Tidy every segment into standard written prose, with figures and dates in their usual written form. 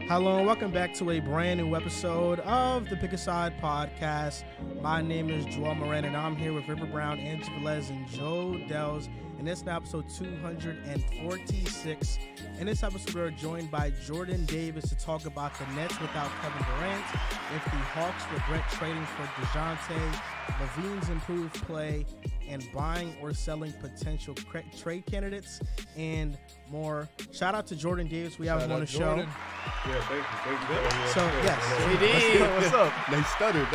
Hello and welcome back to a brand new episode of the Pick a Side podcast. My name is Moran and I'm here with River Brown, Andrew Velez, and Joe Dehls. And this is episode 246. In this episode, we're joined by Jordan Davis to talk about the Nets without Kevin Durant, if the Hawks regret trading for Dejounte, Lavine's improved play, and buying or selling potential trade candidates, and more. Shout out to Jordan Davis. We have him on the show. Yeah, thank you. So, yes. JD, what's up? They stuttered.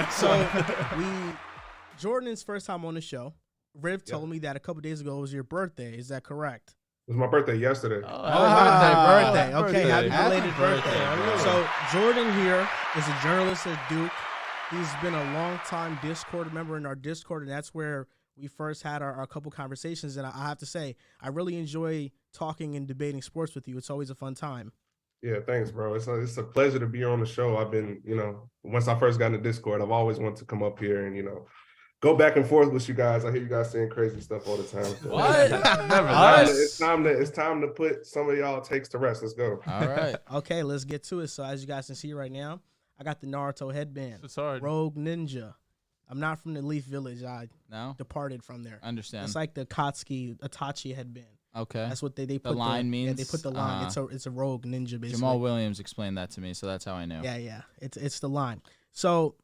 Jordan's first time on the show. Riv told me that a couple days ago was your birthday. Is that correct? It was my birthday yesterday. Birthday. Okay, happy belated birthday. So, Jordan here is a journalist at Duke. He's been a long-time Discord member in our Discord, and that's where we first had our couple conversations. And I have to say, I really enjoy talking and debating sports with you. It's always a fun time. Yeah, thanks, bro. It's a pleasure to be on the show. I've been, once I first got in the Discord, I've always wanted to come up here and, go back and forth with you guys. I hear you guys saying crazy stuff all the time. So. What? Never. It's time to put some of y'all takes to rest. Let's go. All right. Okay, let's get to it. So as you guys can see right now, I got the Naruto headband. It's hard. Rogue Ninja. I'm not from the Leaf Village. I departed from there. Understand. It's like the Akatsuki Itachi headband. Okay. That's what they put the line means. Yeah, they put the line. It's a Rogue Ninja basically. Jamal Williams explained that to me, so that's how I knew. Yeah. It's the line. So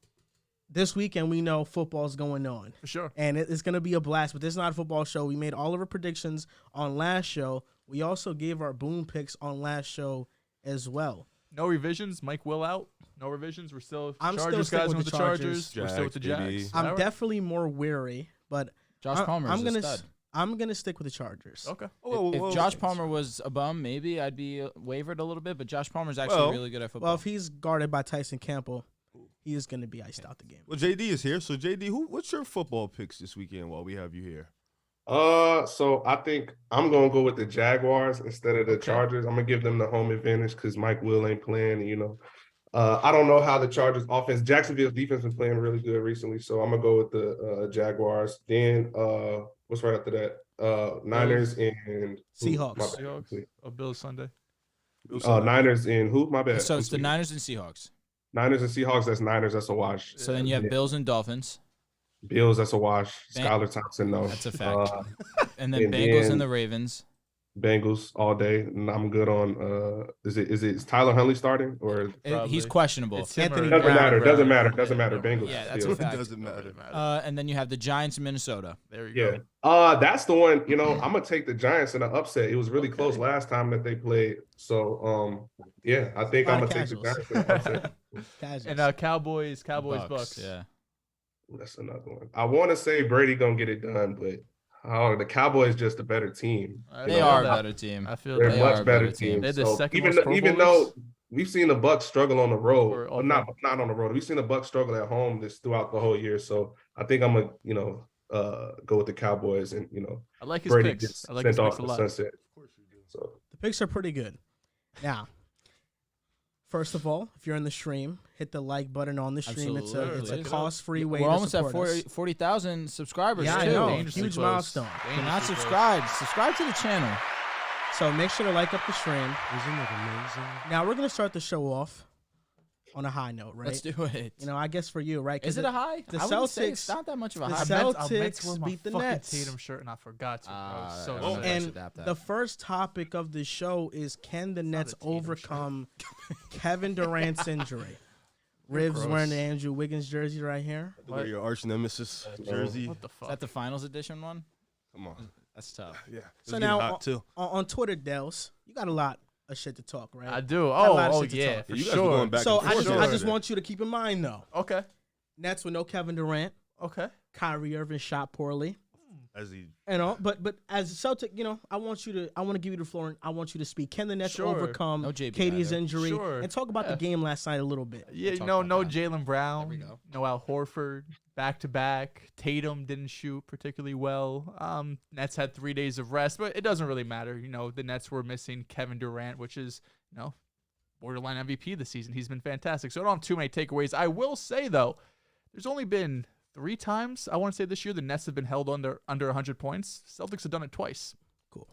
this weekend we know football's going on. For sure. And it's going to be a blast, but this is not a football show. We made all of our predictions on last show. We also gave our boom picks on last show as well. No revisions. Mike Will out. No revisions. We're still I'm Chargers still guys with the Chargers. We're still with the Jags. I'm definitely more weary, but Josh Palmer is a stud. I'm going to stick with the Chargers. Okay. If Josh Palmer was a bum, maybe I'd be wavered a little bit, but Josh Palmer's actually really good at football. Well, if he's guarded by Tyson Campbell, he is going to be iced out the game. Well, JD is here. So, JD, what's your football picks this weekend while we have you here? So I think I'm going to go with the Jaguars instead of the Chargers. I'm going to give them the home advantage because Mike Will ain't playing. And, I don't know how the Chargers offense, Jacksonville's defense been playing really good recently. So I'm going to go with the Jaguars. Then what's right after that? Niners and Seahawks. Bills Sunday. Niners and who? My bad. So it's the Niners and Seahawks. Niners and Seahawks, that's Niners, that's a wash. So then you have Bills and Dolphins. Bills, that's a wash. Skylar Thompson, no. That's a fact. And then Bengals and the Ravens. Bengals all day. And I'm good on is Tyler Huntley starting or he's questionable. Anthony doesn't Brown. matter. Bengals. Yeah, that's a fact. Doesn't matter. And then you have the Giants in Minnesota. There you go. That's the one, I'm gonna take the Giants in an upset. It was really close last time that they played. So I think I'm gonna take the Giants in an upset. And Cowboys Bucks. Yeah. That's another one. I want to say Brady gonna get it done, but the Cowboys just a better team. They are a better team. I feel they're they much are better team. They're the second even though we've seen the Bucks struggle on the road, not on the road. We've seen the Bucks struggle at home throughout the whole year. So I think I'm gonna go with the Cowboys and I like his Brady picks. I like his picks a lot. Sunset. Of course you do. So The picks are pretty good. Now, first of all, if you're in the stream, hit the like button on the stream. Absolutely. It's a cost-free way We're to almost at support us. 40,000 subscribers, Yeah, too. I know. Dangerously Huge close. milestone. If you're not subscribed, subscribe to the channel. So make sure to like up the stream. Isn't it amazing? Now, we're going to start the show off on a high note, right? Let's do it. I guess for you, right? Is it a high? The I wouldn't say Celtics- it's not that much of a the high. Celtics beat the Nets. Tatum shirt and I forgot to. And the first topic of the show is, can the Nets overcome Kevin Durant's injury? Riv's wearing the Andrew Wiggins jersey right here. Wear your arch nemesis jersey. What the fuck? Is that the finals edition one? Come on. That's tough. Yeah. So now on Twitter, Dehls, you got a lot of shit to talk, right? I do. Got a lot of Oh shit to yeah, talk. for You guys sure. were going back So and I forth. just want you to keep in mind, though, Okay. Nets with no Kevin Durant, Okay. Kyrie Irving shot poorly. As he But as a Celtic, I want to give you the floor and I want you to speak. Can the Nets Sure. overcome No JB KD's either. injury Sure. and talk about the game last night a little bit? Yeah, talk no about that. Jaylen Brown, There we go. no Al Horford, back to back. Tatum didn't shoot particularly well. Nets had 3 days of rest, but it doesn't really matter. The Nets were missing Kevin Durant, which is borderline MVP this season. He's been fantastic. So I don't have too many takeaways. I will say though, there's only been 3 times I want to say this year the Nets have been held under 100 points. Celtics have done it twice. Cool.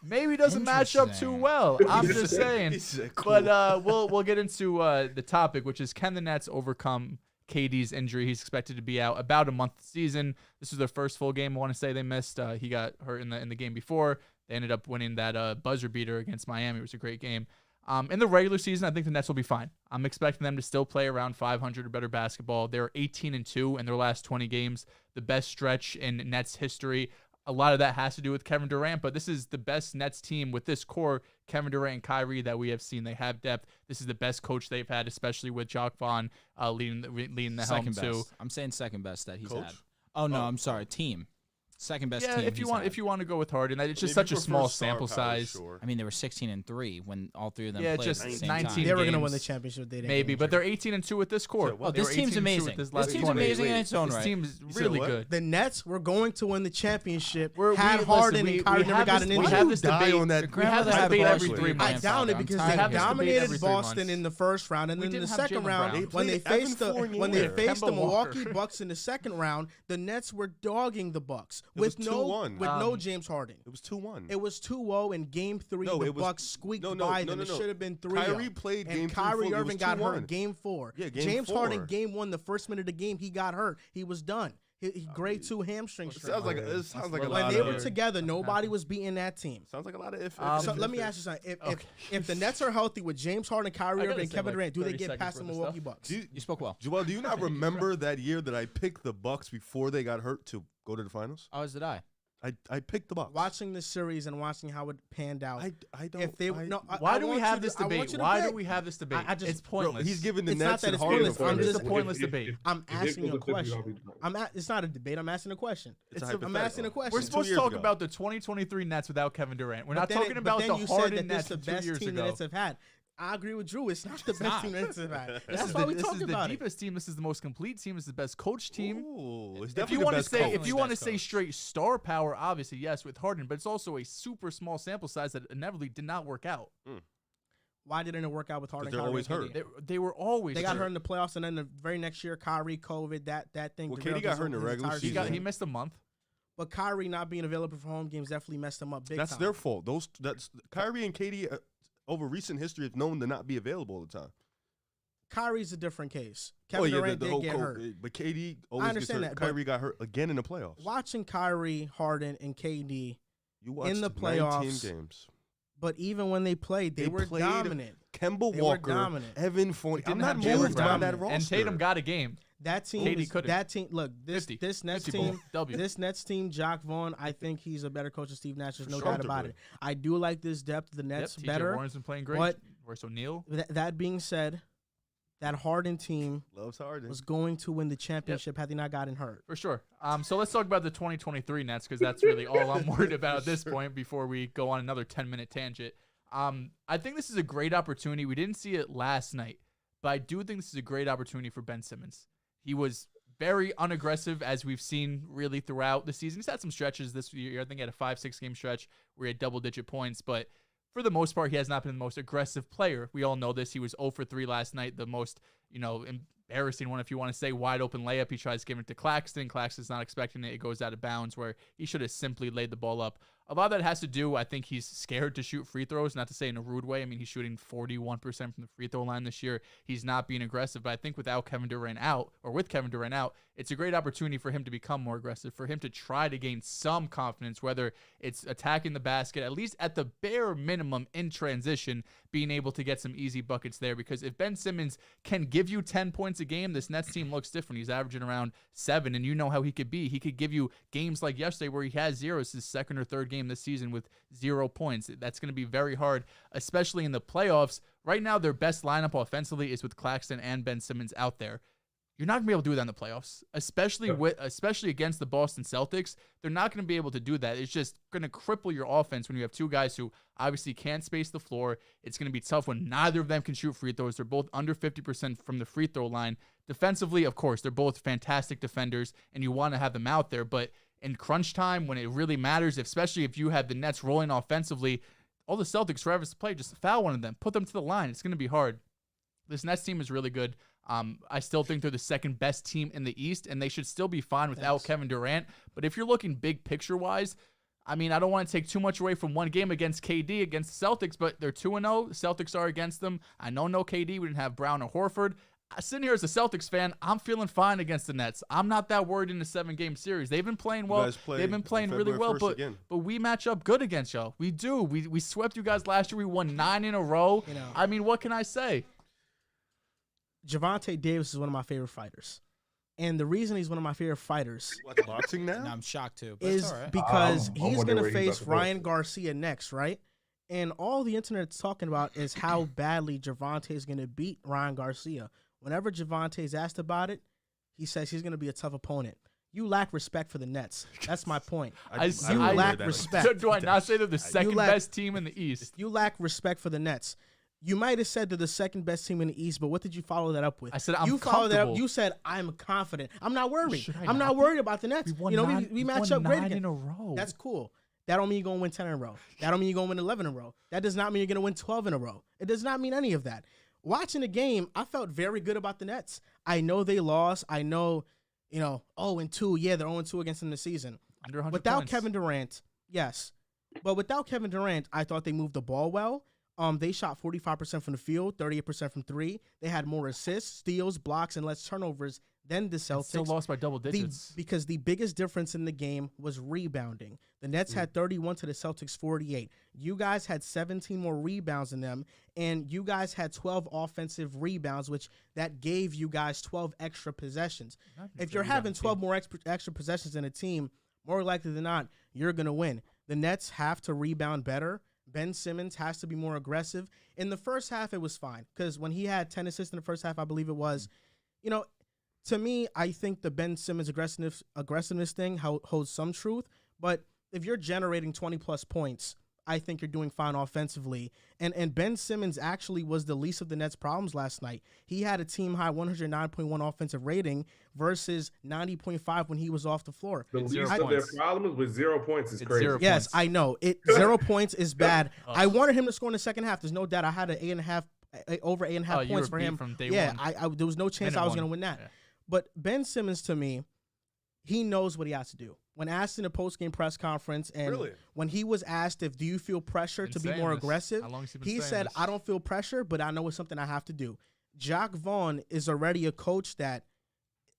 maybe doesn't match up too Interesting. well. I'm just saying. Cool. But we'll get into the topic, which is, can the Nets overcome KD's injury? He's expected to be out about a month this season. This was their first full game. I want to say they missed. He got hurt in the game before. They ended up winning that buzzer beater against Miami. It was a great game. In the regular season, I think the Nets will be fine. I'm expecting them to still play around 500 or better basketball. They're 18-2 in their last 20 games, the best stretch in Nets history. A lot of that has to do with Kevin Durant, but this is the best Nets team with this core, Kevin Durant and Kyrie, that we have seen. They have depth. This is the best coach they've had, especially with Jacques Vaughn leading the helm Second too. best. I'm saying second best that he's Coach? had. Oh no, I'm sorry, team. Second best Yeah, team. if you want to go with Harden, it's just If such you a prefer small star sample power, size. sure. I mean, they were 16-3 when all three of them Yeah, played just at the same 19 time. They were going to games. win the championship. They didn't Maybe, get but injured. they're 18-2 with this core. So what? Oh, this They were team's 18-2 with amazing. This This last team's 20. amazing in its own This right. team is said really what? good. The Nets were going to win the championship. We're- had we- Harden listen, and Kyrie we never have got this- an we injury. have this Die debate on that. Your We have this grandmother had debate every Barkley. 3 I months. I doubt it I'm because tired they of have this this debate dominated every 3 Boston months. in the first round, and We then in the didn't have second Jaylen round, Brown. when they They played faced Evan when they Fournier. faced the Kemba Milwaukee Walker. Bucks in the second round, the Nets were dogging the Bucks It was with no 2-1. with no James Harden. It was 2-1. It was 2-0 in Game 3. No, The it was- Bucks squeaked no, by no, them. no, It no. should have been 3-0. Kyrie played and game 3 Kyrie fully. It Irving was got hurt 2-1. in Game 4. Yeah, Game James 4. Harden Game 1, the first minute of the game, he got hurt. He was done. He grade 2 hamstring It strain. sounds like a When lot they of. were together, nobody was beating that team. Sounds like a lot of if. So let me ask you something. If the Nets are healthy with James Harden, Kyrie I gotta Irving, and say, Kevin like, Durant, do they 30 get seconds past the worth of Milwaukee stuff. Bucks? You spoke well. Joel, do you not remember that year that I picked the Bucks before they got hurt to go to the finals? Oh, as did I. I picked the Bucks. Watching the series and watching how it panned out. I don't. If they I- no, I- Why I do we want have you this to- I want debate? you to Why pick. do we have this debate? I just- It's Bro, pointless. he's giving the It's not Nets that and it's Harden. pointless. for I'm it. just- It's a pointless debate. I'm asking you a If it was question. 50, I'll be- It's not a debate. I'm asking a question. It's a I'm hypothetical. asking a question. We're Two supposed to years talk ago. about the 2023 Nets without Kevin Durant. We're But not then talking about but the then you said Harden that this Nets the from 2 best years team the ago. Nets have had. I agree with Drew. It's not the best team the Nets have had. This That's is why we this talk is the about it. deepest team. This is the most complete team. This is the best coach team. Ooh, it's If definitely you the want to best say, coach. if you want to Best say coach. straight star power, obviously yes with Harden, but it's also a super small sample size that inevitably did not work out. Why didn't it work out with Harden? they're Kyrie, always and KD? hurt. They were always They got hurt in the playoffs, and then the very next year, Kyrie, COVID, that thing. Well, derailed KD got his hurt in the his regular entire season. He missed a month. But Kyrie not being available for home games definitely messed him up big That's time. their fault. That's Kyrie and KD over recent history have known to not be available all the time. Kyrie's a different case. Kevin Durant did get hurt. But KD always gets understand hurt. that, but- Kyrie got hurt again in the playoffs. Watching Kyrie, Harden, and KD, You watched the 19 playoffs, games. but even when they played, they were played dominant. Kemba They were Walker, dominant. Evan Fournier. I'm Didn't not have Jaylen moved by Brown. that roster. And Tatum got a game. That team, KD couldn't. that team. Look, this 50. this Nets 50 team, ball. W. this Nets team, Jacques Vaughn. I think he's a better coach than Steve Nash. There's no doubt about Comfortably. it. I do like this depth of the Nets Yep, better. TJ Warren's been playing great. but- Royce O'Neal. That being said, that Harden team Loves Harden. was going to win the championship had they not gotten hurt. For sure. So let's talk about the 2023 Nets because that's really all I'm worried about at this point before we go on another 10-minute tangent. I think this is a great opportunity. We didn't see it last night, but I do think this is a great opportunity for Ben Simmons. He was very unaggressive as we've seen really throughout the season. He's had some stretches this year. I think he had a 5-6 game stretch where he had double-digit points, but for the most part, he has not been the most aggressive player. We all know this. He was 0 for 3 last night, the most, embarrassing one, if you want to say, wide open layup. He tries giving it to Claxton. Claxton's not expecting it. It goes out of bounds where he should have simply laid the ball up. A lot of that has to do, I think he's scared to shoot free throws, not to say in a rude way. I mean, he's shooting 41% from the free throw line this year. He's not being aggressive, but I think without Kevin Durant out, or with Kevin Durant out, it's a great opportunity for him to become more aggressive, for him to try to gain some confidence, whether it's attacking the basket, at least at the bare minimum in transition, being able to get some easy buckets there. Because if Ben Simmons can give you 10 points a game, this Nets team looks different. He's averaging around 7, and you know how he could be. He could give you games like yesterday where he has 0. It's his second or third game this season with 0 points. That's going to be very hard, especially in the playoffs. Right now, their best lineup offensively is with Claxton and Ben Simmons out there. You're not going to be able to do that in the playoffs, especially against the Boston Celtics. They're not going to be able to do that. It's just going to cripple your offense when you have two guys who obviously can't space the floor. It's going to be tough when neither of them can shoot free throws. They're both under 50% from the free throw line. Defensively, of course, they're both fantastic defenders, and you want to have them out there. But in crunch time, when it really matters, especially if you have the Nets rolling offensively, all the Celtics, whoever's to play, just foul one of them. Put them to the line. It's going to be hard. This Nets team is really good. I still think they're the second best team in the East, and they should still be fine without Kevin Durant. But if you're looking big picture-wise, I mean, I don't want to take too much away from one game against KD, against the Celtics, but they're 2-0. Celtics are against them. I know no KD. We didn't have Brown or Horford. Sitting here as a Celtics fan, I'm feeling fine against the Nets. I'm not that worried in the 7-game series. They've been playing well. They've been playing really well, but we match up good against y'all. We do. We swept you guys last year. We won 9 in a row. You know, I mean, what can I say? Gervonta Davis is one of my favorite fighters. And the reason he's one of my favorite fighters What, boxing now? And I'm shocked too. But is it's all right. because I'm he's wondering going where to he's face about to go. Ryan Garcia next, right? And all the internet's talking about is how badly Gervonta is going to beat Ryan Garcia. Whenever Gervonta is asked about it, he says he's going to be a tough opponent. You lack respect for the Nets. That's my point. I lack that. respect. Do I not say they're the second lack- best team in the East? You lack respect for the Nets. You might have said they're the second best team in the East, but what did you follow that up with? I said I'm you followed that up. comfortable. You said I'm confident. I'm not worried. Should I I'm not not be? worried about the Nets. We won You know, nine- we we match won up great 9 again. in a row. That's cool. That don't mean you're going to win 10 in a row. That don't mean you're going to win 11 in a row. That does not mean you're going to win 12 in a row. It does not mean any of that. Watching the game, I felt very good about the Nets. I know they lost. I know, 0-2. Yeah, they're 0-2 against them this season. Under 100 Without points. Kevin Durant, yes. But without Kevin Durant, I thought they moved the ball well. They shot 45% from the field, 38% from three. They had more assists, steals, blocks, and less turnovers than the Celtics. Still lost by double digits. Because the biggest difference in the game was rebounding. The Nets had 31 to the Celtics 48. You guys had 17 more rebounds than them, and you guys had 12 offensive rebounds, which that gave you guys 12 extra possessions. If you're having 12 more extra possessions in a team, more likely than not, you're going to win. The Nets have to rebound better. Ben Simmons has to be more aggressive. In the first half, it was fine because when he had 10 assists in the first half, I believe it was, to me, I think the Ben Simmons aggressiveness thing holds some truth. But if you're generating 20-plus points, I think you're doing fine offensively. And Ben Simmons actually was the least of the Nets' problems last night. He had a team-high 109.1 offensive rating versus 90.5 when he was off the floor. The least 0 of their points. problems with 0 points is It's crazy. 0 Yes, points. I know. 0 points is bad. I wanted him to score in the second half. There's no doubt. I had an over 8.5 you points were for him. beat from day Yeah, one. there was no chance I was going to win that. Yeah. But Ben Simmons, to me, he knows what he has to do. When asked in a post-game press conference, and Really? when he was asked do you feel pressure Been to be saying more this. aggressive, How long has he been he saying said, this? I don't feel pressure, but I know it's something I have to do. Jacques Vaughn is already a coach that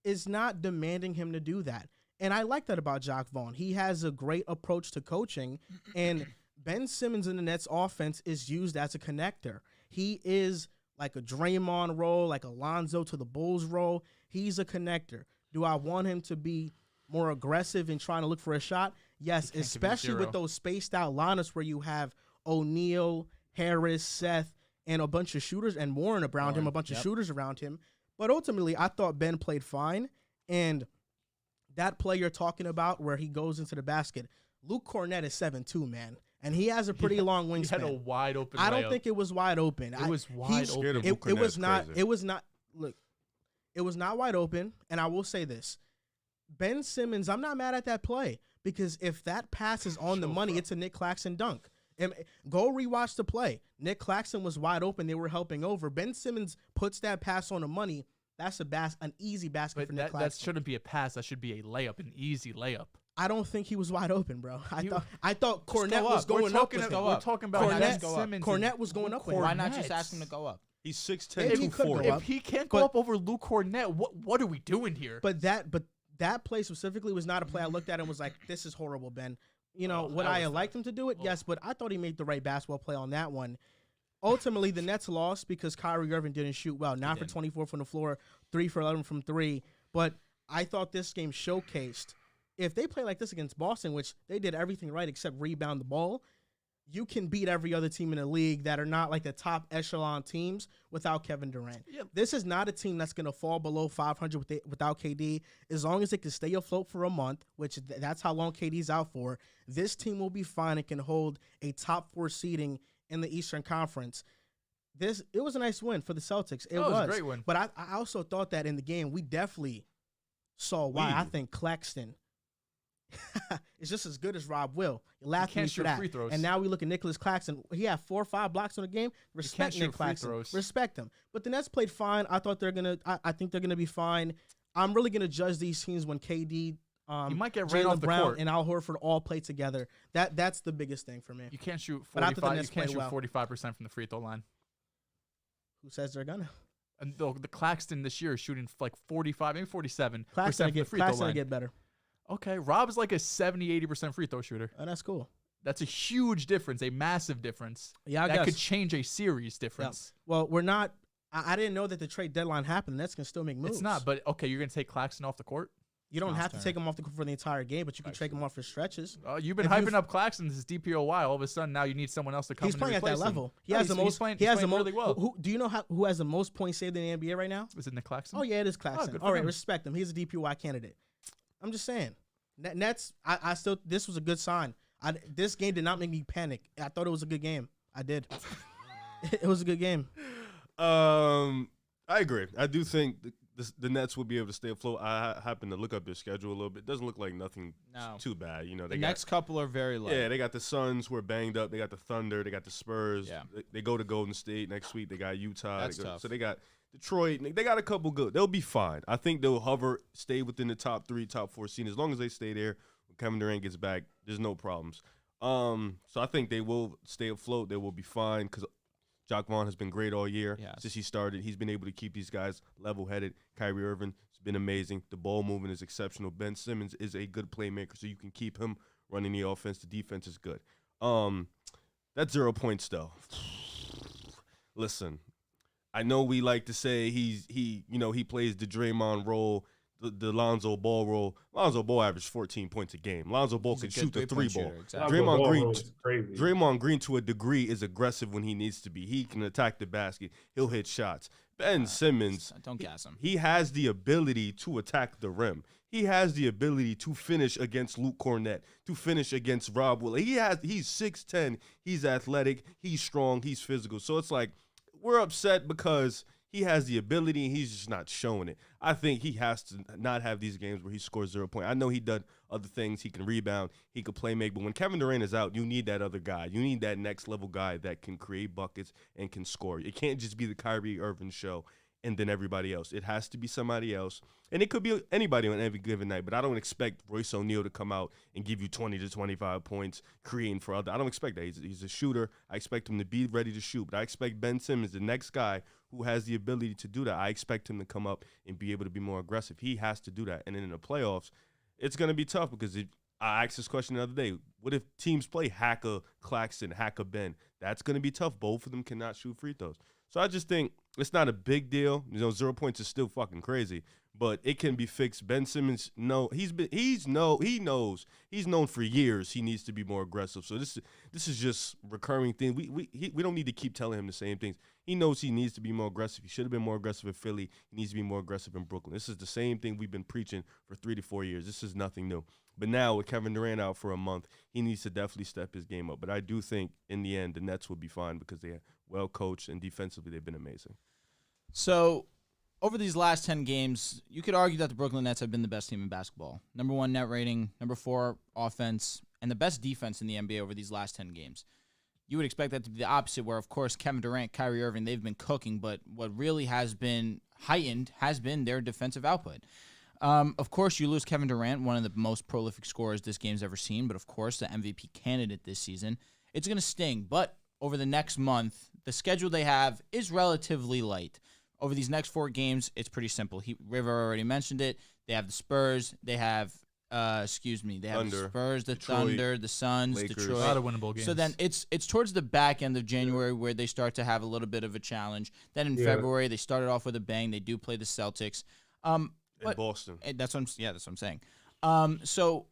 is not demanding him to do that. And I like that about Jacques Vaughn. He has a great approach to coaching, and Ben Simmons in the Nets offense is used as a connector. He is like a Draymond role, like a Lonzo to the Bulls role. He's a connector. Do I want him to be more aggressive in trying to look for a shot? Yes, He can't give you especially 0. with those spaced out lineups where you have O'Neal, Harris, Seth, and a bunch of shooters, and Moran around him, a bunch of shooters around him. But ultimately, I thought Ben played fine. And that play you're talking about where he goes into the basket, Luke Cornett is 7'2", man. And he has a pretty long wingspan. He had a wide open I don't layup. think it was wide open. It was wide Scared open. of It, Luke it was Cornett's not. crazy. It was not. Look, it was not wide open. And I will say this: Ben Simmons. I'm not mad at that play because if that pass is on the money, it's a Nick Claxton dunk. And go rewatch the play. Nick Claxton was wide open. They were helping over. Ben Simmons puts that pass on the money. That's an easy basket But for Nick that Claxton. shouldn't be a pass. That should be a layup, an easy layup. I don't think he was wide open, bro. I You- thought Cornett go was up. going up. with him. go We're up. talking about Cornett- Ben go up. Simmons. Cornett was going up with him. Why not just Cornett. ask him to go up? He's 6'10", Maybe he could go 240. up. If he can't go But- up over Luke Cornett, what are we doing here? But that play specifically was not a play I looked at and was like, this is horrible, Ben. Would that I was have liked him to do it? Yes, but I thought he made the right basketball play on that one. Ultimately, the Nets lost because Kyrie Irving didn't shoot well. 9 for 24 from the floor, 3 for 11 from 3. But I thought this game showcased, if they play like this against Boston, which they did everything right except rebound the ball, you can beat every other team in the league that are not like the top echelon teams without Kevin Durant. Yep. This is not a team that's going to fall below 500 without KD. As long as it can stay afloat for a month, which that's how long KD's out for, this team will be fine and can hold a top 4 seeding in the Eastern Conference. It was a nice win for the Celtics. It was a great win. But I also thought that in the game, we definitely saw why I think Claxton is just as good as Rob Will. You're laughing at me can't for shoot that. free throws. And now we look at Nicholas Claxton. He had 4 or 5 blocks on the game. Respect shoot Nick free Claxton. throws. Respect him. But the Nets played fine. I think they're gonna be fine. I'm really gonna judge these teams when KD You might get ran off Jaylen the Brown court. and Al Horford all play together. That's the biggest thing for me. You can't shoot But I thought the 45. You Nets can't shoot played well. 45% from the free throw line. Who says they're gonna? And the Claxton this year is shooting like 45, maybe 47% Claxton from the free throw Claxton line. get better. Okay, Rob's like a 70-80% free throw shooter. Oh, that's cool. That's a huge difference, a massive difference. Yeah, I that guess. could change a series difference. Well, we're not. I didn't know that the trade deadline happened. That's gonna still make moves. It's not, but okay, you're gonna take Claxton off the court. You don't Miles have to Turner. take him off the court for the entire game, but you can take him off for stretches. You've been If hyping you've- up Claxton this DPOY. All of a sudden, now you need someone else to come He's in playing and at that replace him. level. He No, has the he's most. playing, He he's has the playing most. really well. Do you know who has the most points saved in the NBA right now? Is it Nick Claxton? Oh yeah, it is Claxton. good for All right, him. respect him. He's a DPOY candidate. I'm just saying. Nets. I still. This was a good sign. This game did not make me panic. I thought it was a good game. I did. It was a good game. I agree. I do think the Nets will be able to stay afloat. I happen to look up their schedule a little bit. It doesn't look like nothing No. too bad. You know, The they next couple are very low. Yeah, they got the Suns who are banged up. They got the Thunder. They got the Spurs. Yeah. They go to Golden State next week. They got Utah. That's tough. So they got Detroit. They got a couple good. They'll be fine. I think they'll stay within the top 3, top 4 scene. As long as they stay there, when Kevin Durant gets back, there's no problems. So I think they will stay afloat. They will be fine because Jacque Vaughn has been great all year Yes. since he started. He's been able to keep these guys level-headed. Kyrie Irving has been amazing. The ball movement is exceptional. Ben Simmons is a good playmaker, so you can keep him running the offense. The defense is good. That's 0 points though. Listen, I know we like to say he plays the Draymond role, the Lonzo Ball role. Lonzo Ball averaged 14 points a game. Lonzo Ball can shoot the three ball. Exactly. Draymond Green, crazy. Draymond Green to a degree is aggressive when he needs to be. He can attack the basket. He'll hit shots. Ben Simmons, Don't gas him. he has the ability to attack the rim. He has the ability to finish against Luke Cornett, to finish against Rob Willie. He's 6'10", he's athletic, he's strong, he's physical. So it's like we're upset because he has the ability and he's just not showing it. I think he has to not have these games where he scores 0 points. I know he done other things. He can rebound, he can play make, but when Kevin Durant is out, you need that other guy. You need that next level guy that can create buckets and can score. It can't just be the Kyrie Irving show and then everybody else. It has to be somebody else. And it could be anybody on every given night, but I don't expect Royce O'Neal to come out and give you 20 to 25 points, creating for other. I don't expect that. He's a shooter. I expect him to be ready to shoot, but I expect Ben Simmons, the next guy who has the ability to do that, I expect him to come up and be able to be more aggressive. He has to do that. And then in the playoffs, it's going to be tough because I asked this question the other day. What if teams play Hacker Claxton, Hacker Ben? That's going to be tough. Both of them cannot shoot free throws. So I just think it's not a big deal. 0 points is still fucking crazy, but it can be fixed. Ben Simmons, he's known for years he needs to be more aggressive. So this is just recurring thing. We don't need to keep telling him the same things. He knows he needs to be more aggressive. He should have been more aggressive in Philly. He needs to be more aggressive in Brooklyn. This is the same thing we've been preaching for 3 to 4 years. This is nothing new. But now with Kevin Durant out for a month, he needs to definitely step his game up. But I do think in the end the Nets will be fine because they are well coached and defensively they've been amazing. So, over these last 10 games, you could argue that the Brooklyn Nets have been the best team in basketball. Number 1 net rating, number 4 offense, and the best defense in the NBA over these last 10 games. You would expect that to be the opposite, where, of course, Kevin Durant, Kyrie Irving, they've been cooking, but what really has been heightened has been their defensive output. Of course, you lose Kevin Durant, one of the most prolific scorers this game's ever seen, but, of course, the MVP candidate this season. It's going to sting, but over the next month, the schedule they have is relatively light. Over these next 4 games, it's pretty simple. River already mentioned it. They have the Spurs. They have, the Spurs, the Detroit, Thunder, the Suns, Lakers. Detroit. A lot of winnable games. So then it's towards the back end of January where they start to have a little bit of a challenge. Then in February, they started off with a bang. They do play the Celtics. In Boston. That's what I'm saying. So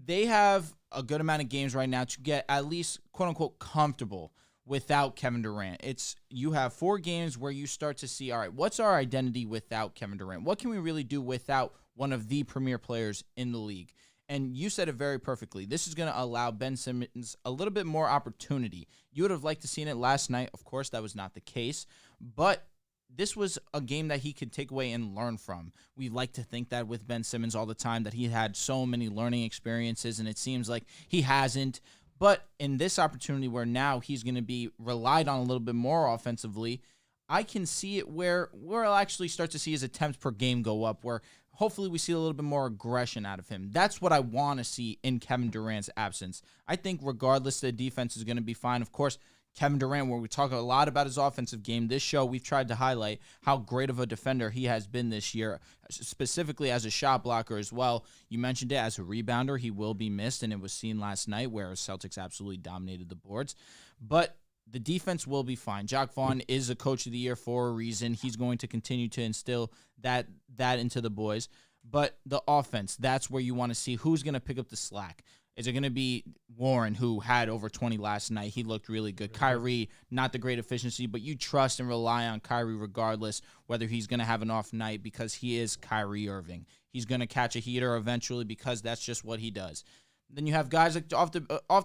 they have a good amount of games right now to get at least quote unquote comfortable without Kevin Durant. You have 4 games where you start to see, all right, what's our identity without Kevin Durant? What can we really do without one of the premier players in the league? And you said it very perfectly. This is going to allow Ben Simmons a little bit more opportunity. You would have liked to seen it last night. Of course, that was not the case. But this was a game that he could take away and learn from. We like to think that with Ben Simmons all the time, that he had so many learning experiences, and it seems like he hasn't. But in this opportunity where now he's going to be relied on a little bit more offensively, I can see it where we'll actually start to see his attempts per game go up, where hopefully we see a little bit more aggression out of him. That's what I want to see in Kevin Durant's absence. I think regardless, the defense is going to be fine. Of course, Kevin Durant, where we talk a lot about his offensive game, this show we've tried to highlight how great of a defender he has been this year, specifically as a shot blocker as well. You mentioned it as a rebounder. He will be missed, and it was seen last night where Celtics absolutely dominated the boards. But the defense will be fine. Jacque Vaughn is a coach of the year for a reason. He's going to continue to instill that into the boys. But the offense, that's where you want to see who's going to pick up the slack. Is it going to be Warren, who had over 20 last night? He looked really good. Kyrie, not the great efficiency, but you trust and rely on Kyrie regardless whether he's going to have an off night because he is Kyrie Irving. He's going to catch a heater eventually because that's just what he does. Then you have guys like off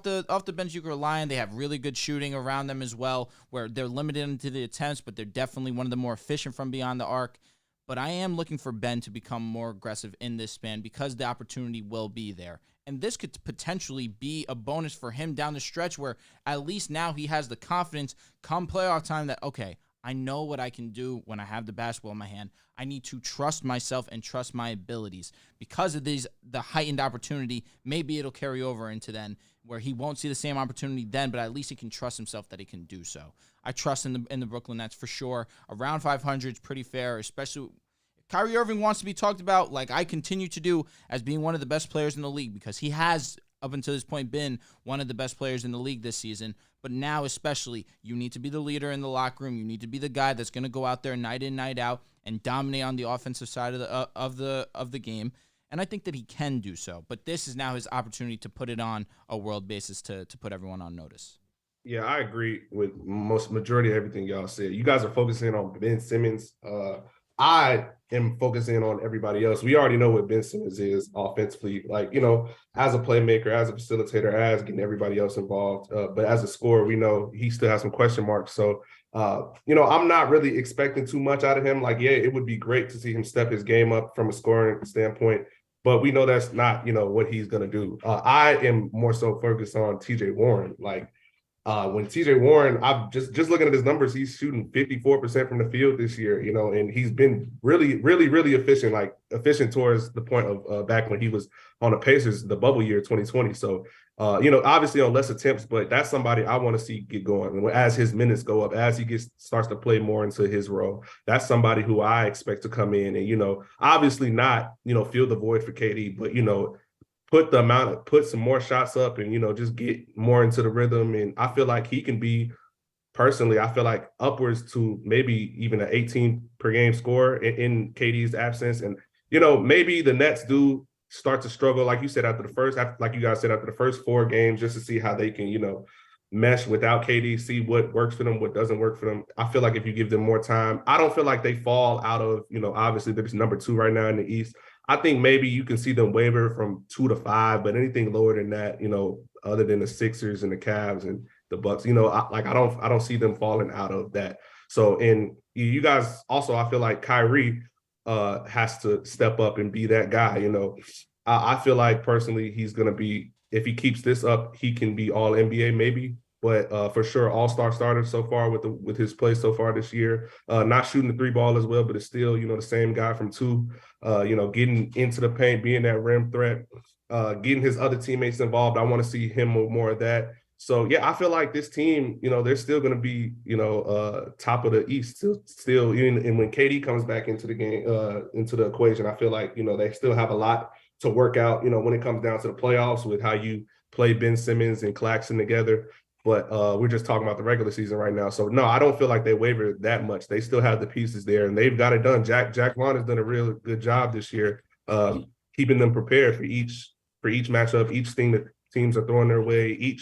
the bench you can rely on. They have really good shooting around them as well, where they're limited into the attempts, but they're definitely one of the more efficient from beyond the arc. But I am looking for Ben to become more aggressive in this span because the opportunity will be there. And this could potentially be a bonus for him down the stretch where at least now he has the confidence come playoff time that, okay, I know what I can do when I have the basketball in my hand. I need to trust myself and trust my abilities. Because of the heightened opportunity, maybe it'll carry over into then where he won't see the same opportunity then, but at least he can trust himself that he can do so. I trust in the Brooklyn Nets for sure. Around 500 is pretty fair, especially Kyrie Irving wants to be talked about like I continue to do as being one of the best players in the league because he has, up until this point, been one of the best players in the league this season. But now especially, you need to be the leader in the locker room. You need to be the guy that's going to go out there night in, night out and dominate on the offensive side of the game. And I think that he can do so. But this is now his opportunity to put it on a world basis to put everyone on notice. Yeah, I agree with majority of everything y'all said. You guys are focusing on Ben Simmons. I am focusing on everybody else. We already know what Ben Simmons is offensively, like, as a playmaker, as a facilitator, as getting everybody else involved. But as a scorer, we know he still has some question marks. So, I'm not really expecting too much out of him. Like, yeah, it would be great to see him step his game up from a scoring standpoint. But we know that's not, what he's going to do. I am more so focused on TJ Warren. Like, when TJ Warren, I'm just looking at his numbers, he's shooting 54% from the field this year, and he's been really, really, really efficient towards the point of back when he was on the Pacers, the bubble year 2020. So, obviously on less attempts, but that's somebody I want to see get going. And as his minutes go up, as he starts to play more into his role, that's somebody who I expect to come in and, obviously not, fill the void for KD, but, put some more shots up and, just get more into the rhythm. And I feel like he can be, personally, I feel like upwards to maybe even an 18 per game score in KD's absence. And, maybe the Nets do start to struggle, like you said, after the first 4 games, just to see how they can, mesh without KD, see what works for them, what doesn't work for them. I feel like if you give them more time, I don't feel like they fall out of, obviously they're number 2 right now in the East. I think maybe you can see them waver from 2 to 5, but anything lower than that, other than the Sixers and the Cavs and the Bucks, I don't see them falling out of that. So, and you guys also, I feel like Kyrie has to step up and be that guy. I feel like personally he's going to be, if he keeps this up, he can be all NBA maybe, but for sure all-star starter so far with his play so far this year. Not shooting the 3 ball as well, but it's still, the same guy from 2, getting into the paint, being that rim threat, getting his other teammates involved. I want to see him more of that. So, yeah, I feel like this team, they're still going to be, top of the East still. And when KD comes back into the game, into the equation, I feel like, they still have a lot to work out, when it comes down to the playoffs with how you play Ben Simmons and Claxton together. But we're just talking about the regular season right now. So, no, I don't feel like they waver that much. They still have the pieces there, and they've got it done. Jacque Vaughn has done a real good job this year, keeping them prepared for each matchup, each thing that teams are throwing their way,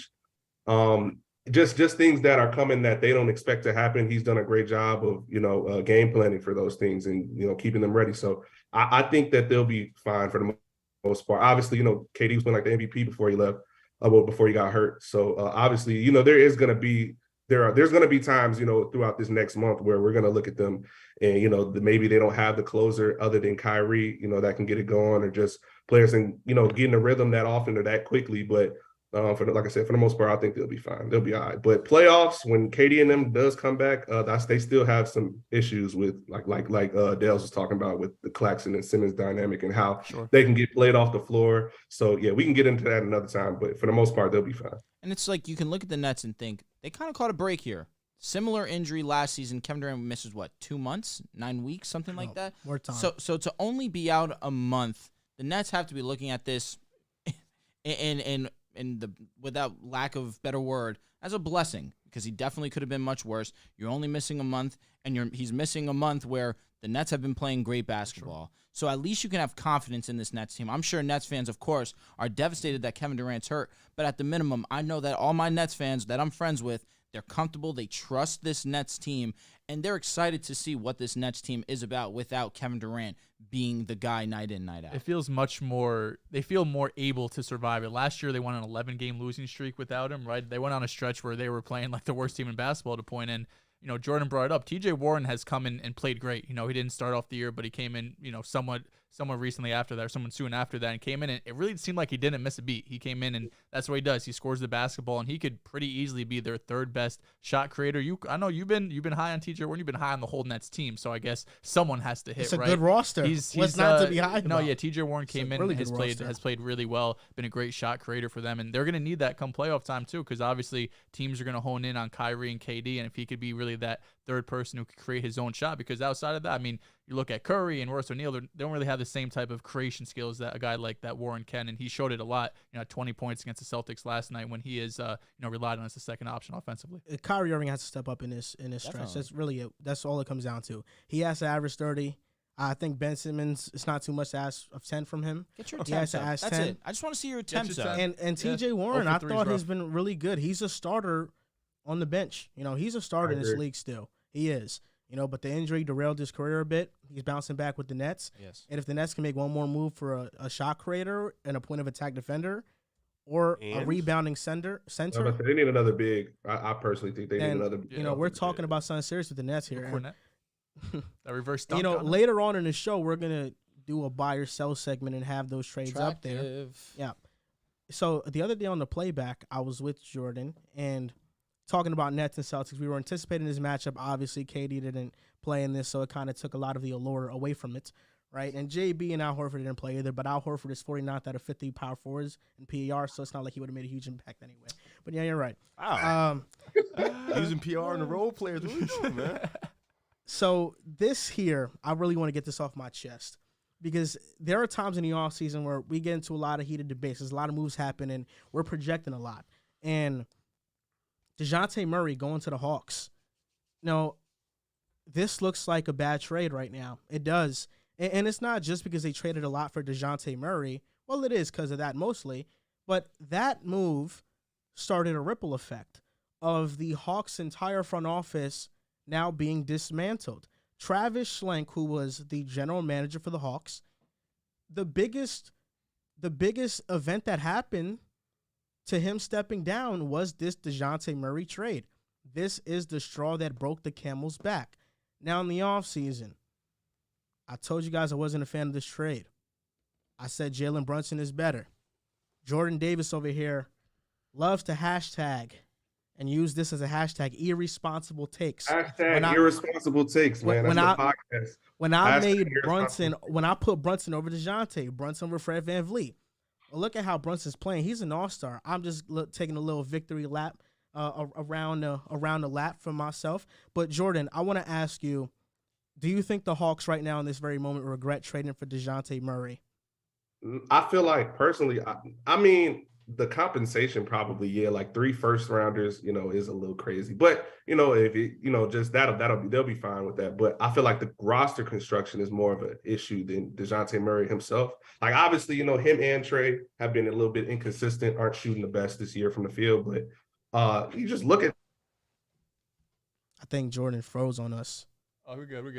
just things that are coming that they don't expect to happen. He's done a great job of, game planning for those things and, keeping them ready. So I think that they'll be fine for the most part. Obviously, KD was playing like the MVP before he left. Before he got hurt. So obviously, there's going to be times, throughout this next month where we're going to look at them and, maybe they don't have the closer other than Kyrie, that can get it going, or just players and, getting a rhythm that often or that quickly. But Like I said, for the most part, I think they'll be fine. They'll be all right. But playoffs, when KD and them does come back, they still have some issues with like Dehls was talking about with the Claxton and Simmons dynamic and how they can get played off the floor. So yeah, we can get into that another time. But for the most part, they'll be fine. And it's like you can look at the Nets and think they kind of caught a break here. Similar injury last season. Kevin Durant misses what, 2 months, 9 weeks, something like that. More time. So to only be out a month, the Nets have to be looking at this without lack of better word, as a blessing, because he definitely could have been much worse. You're only missing a month, and he's missing a month where the Nets have been playing great basketball. So at least you can have confidence in this Nets team. I'm sure Nets fans, of course, are devastated that Kevin Durant's hurt, but at the minimum, I know that all my Nets fans that I'm friends with, they're comfortable, they trust this Nets team, and they're excited to see what this Nets team is about without Kevin Durant being the guy night in, night out. It feels they feel more able to survive it. Last year, they won an 11-game losing streak without him, right? They went on a stretch where they were playing like the worst team in basketball to point in. Jordan brought it up. TJ Warren has come in and played great. He didn't start off the year, but he came in, somewhat recently after that, or someone soon after that, and came in, and it really seemed like he didn't miss a beat. He came in, and that's what he does. He scores the basketball, and he could pretty easily be their third best shot creator. I know you've been high on TJ Warren. You've been high on the whole Nets team, so I guess someone has to hit. It's a right? good roster. He's not to be high. No, yeah, TJ Warren came in, really and has played really well, been a great shot creator for them, and they're going to need that come playoff time too, because obviously teams are going to hone in on Kyrie and KD, and if he could be really that third person who could create his own shot, because outside of that, I mean, you look at Curry and Royce O'Neal, they don't really have the same type of creation skills that a guy like that Warren can, and he showed it a lot. 20 points against the Celtics last night when he is, relied on as the second option offensively. Kyrie Irving has to step up in this stretch. That's really it. That's all it comes down to. He has to average 30. I think Ben Simmons, it's not too much to ask of 10 from him. Get your attempts up. That's 10. It. I just want to see your attempts up. And TJ Warren, I thought has been really good. He's a starter on the bench. He's a starter in this league still. He is. But the injury derailed his career a bit. He's bouncing back with the Nets. Yes. And if the Nets can make one more move for a shot creator and a point of attack defender or a rebounding center. They need another big. I personally think they need another big. We're talking about something serious with the Nets here. That reverse dunk. Later on in the show, we're going to do a buy or sell segment and have those trades up there. Yeah. So the other day on the playback, I was with Jordan and talking about Nets and Celtics. We were anticipating this matchup. Obviously, KD didn't play in this, so it kind of took a lot of the allure away from it, right? And JB and Al Horford didn't play either, but Al Horford is 49th out of 50 power forwards in PER, so it's not like he would have made a huge impact anyway. But yeah, you're right. Wow. Using PR and the role players. What are you doing, man? So this here, I really want to get this off my chest because there are times in the offseason where we get into a lot of heated debates. There's a lot of moves happening, and we're projecting a lot. And Dejounte Murray going to the Hawks. This looks like a bad trade right now. It does. And it's not just because they traded a lot for Dejounte Murray. Well, it is because of that mostly. But that move started a ripple effect of the Hawks' entire front office now being dismantled. Travis Schlenk, who was the general manager for the Hawks, the biggest event that happened to him stepping down was this Dejounte Murray trade. This is the straw that broke the camel's back. Now in the offseason, I told you guys I wasn't a fan of this trade. I said Jalen Brunson is better. Jordan Davis over here loves to hashtag and use this as a hashtag, irresponsible takes. Hashtag irresponsible takes, man. That's the podcast. When I put Brunson over Dejounte, Brunson over Fred VanVleet. Well, look at how Brunson's playing. He's an all-star. I'm just taking a little victory lap around the lap for myself. But, Jordan, I want to ask you, do you think the Hawks right now in this very moment regret trading for Dejounte Murray? I feel like, personally, I mean, the compensation probably, yeah, like 3 first-rounders, is a little crazy. But, if it, just they'll be fine with that. But I feel like the roster construction is more of an issue than Dejounte Murray himself. Like, obviously, him and Trey have been a little bit inconsistent, aren't shooting the best this year from the field. But you just look at. I think Jordan froze on us. Oh, we're good. We're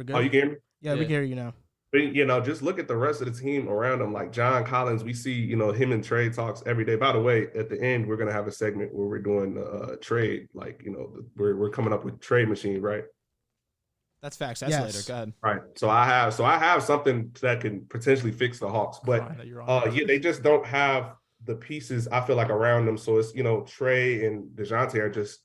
good. Oh, you hear me? Yeah, we can hear you now. But, just look at the rest of the team around him. Like John Collins, we see, him and trade talks every day. By the way, at the end, we're going to have a segment where we're doing trade. Like, we're coming up with trade machine, right? That's facts. That's later. Go ahead. Right. So I have something that can potentially fix the Hawks. But, they just don't have the pieces I feel like around them. So it's, Trey and Dejounte are just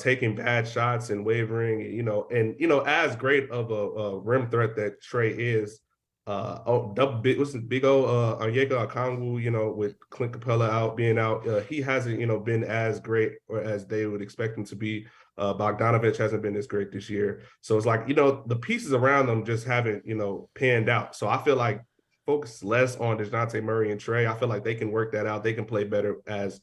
taking bad shots and wavering, and as great of a rim threat that Trey is, what's the big old Onyeka Okongwu, with Clint Capella being out, he hasn't, been as great or as they would expect him to be. Bogdanovich hasn't been as great this year. So it's like, the pieces around them just haven't, panned out. So I feel like focus less on DeJounte Murray and Trey. I feel like they can work that out. They can play better as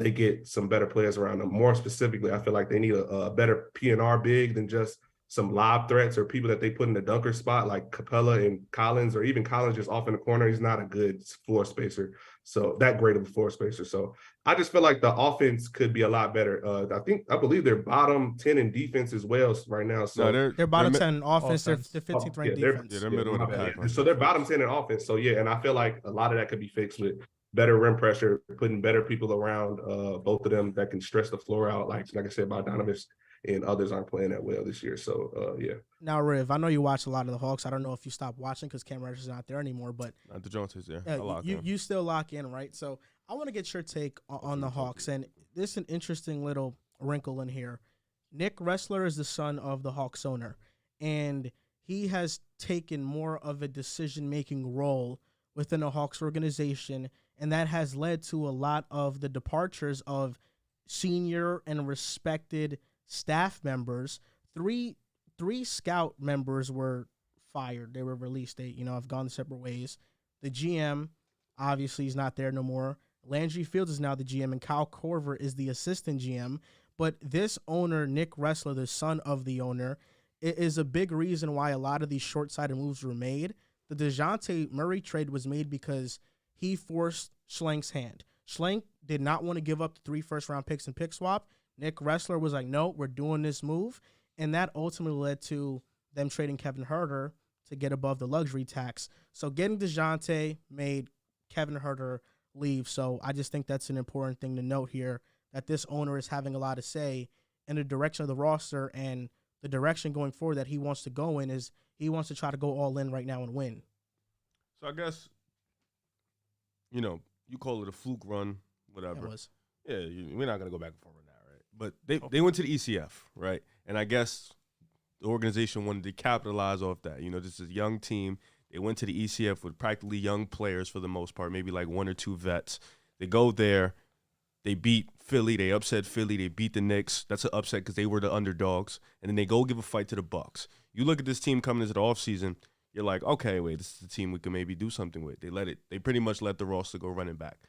they get some better players around them. More specifically, I feel like they need a better P&R big than just some lob threats or people that they put in the dunker spot like Capella and Collins, or even Collins just off in the corner. He's not a good floor spacer. So that great of a floor spacer. So I just feel like the offense could be a lot better. I believe they're bottom 10 in defense as well right now. So they're bottom 10 in offense. They're 15th ranked defense. They're middle of the pack. So they're bottom 10 in offense. So yeah, and I feel like a lot of that could be fixed with better rim pressure, putting better people around both of them that can stretch the floor out. Like I said, Bogdanovich and others aren't playing that well this year. So yeah. Now, Riv, I know you watch a lot of the Hawks. I don't know if you stopped watching because Cam Reddish is not there anymore, but DeJounte's there. You still lock in, right? So I want to get your take on the Hawks, and there's an interesting little wrinkle in here. Nick Ressler is the son of the Hawks owner, and he has taken more of a decision-making role within the Hawks organization, and that has led to a lot of the departures of senior and respected staff members. Three scout members were fired. They were released. They, have gone separate ways. The GM, obviously, is not there no more. Landry Fields is now the GM, and Kyle Korver is the assistant GM. But this owner, Nick Ressler, the son of the owner, is a big reason why a lot of these short-sighted moves were made. The DeJounte Murray trade was made because he forced Schlank's hand. Schlank did not want to give up the 3 first-round picks and pick swap. Nick Ressler was like, no, we're doing this move. And that ultimately led to them trading Kevin Huerter to get above the luxury tax. So getting DeJounte made Kevin Huerter leave. So I just think that's an important thing to note here, that this owner is having a lot to say in the direction of the roster, and the direction going forward that he wants to go in is he wants to try to go all in right now and win. So I guess, you call it a fluke run, whatever. Yeah, we're not going to go back and forth on that, right? But they went to the ECF, right? And I guess the organization wanted to capitalize off that. This is a young team. They went to the ECF with practically young players for the most part, maybe like 1 or 2 vets. They go there. They beat Philly. They upset Philly. They beat the Knicks. That's an upset because they were the underdogs. And then they go give a fight to the Bucks. You look at this team coming into the offseason, you're like, okay, wait, this is the team we can maybe do something with. They pretty much let the roster go running back.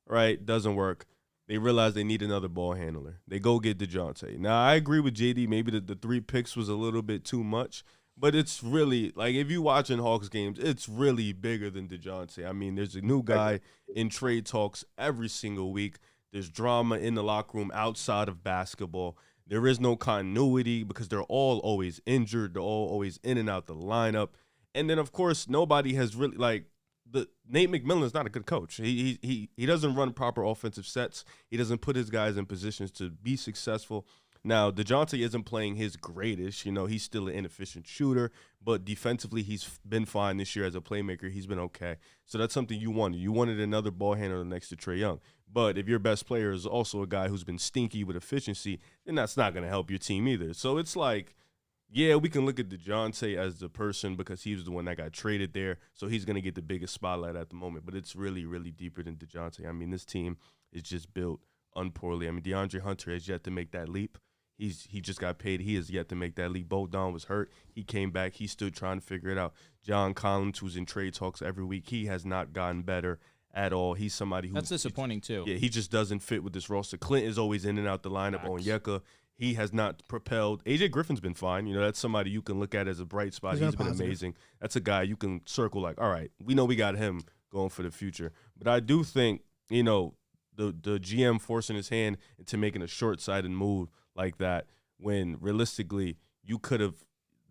Right? Doesn't work. They realize they need another ball handler. They go get DeJounte. Now, I agree with JD. Maybe the 3 picks was a little bit too much. But it's really, like, if you're watching Hawks games, it's really bigger than DeJounte. I mean, there's a new guy in trade talks every single week. There's drama in the locker room outside of basketball. There is no continuity because they're all always injured. They're all always in and out the lineup. And then, of course, nobody has really, Nate McMillan is not a good coach. He doesn't run proper offensive sets. He doesn't put his guys in positions to be successful. Now, DeJounte isn't playing his greatest. He's still an inefficient shooter, but defensively he's been fine this year as a playmaker. He's been okay. So that's something you wanted. You wanted another ball handler next to Trae Young. But if your best player is also a guy who's been stinky with efficiency, then that's not going to help your team either. So it's like, yeah, we can look at DeJounte as the person because he was the one that got traded there, so he's going to get the biggest spotlight at the moment. But it's really, really deeper than DeJounte. I mean, this team is just built unpoorly. I mean, DeAndre Hunter has yet to make that leap. He just got paid. He has yet to make that leap. Bogdan was hurt. He came back. He's still trying to figure it out. John Collins, who's in trade talks every week, he has not gotten better at all. He's somebody who— That's disappointing, too. Yeah, he just doesn't fit with this roster. Clint is always in and out the lineup. Onyeka, he has not propelled. AJ Griffin's been fine. That's somebody you can look at as a bright spot. He's been amazing. That's a guy you can circle like, all right, we know we got him going for the future. But I do think, the GM forcing his hand into making a short-sighted move like that, when realistically you could have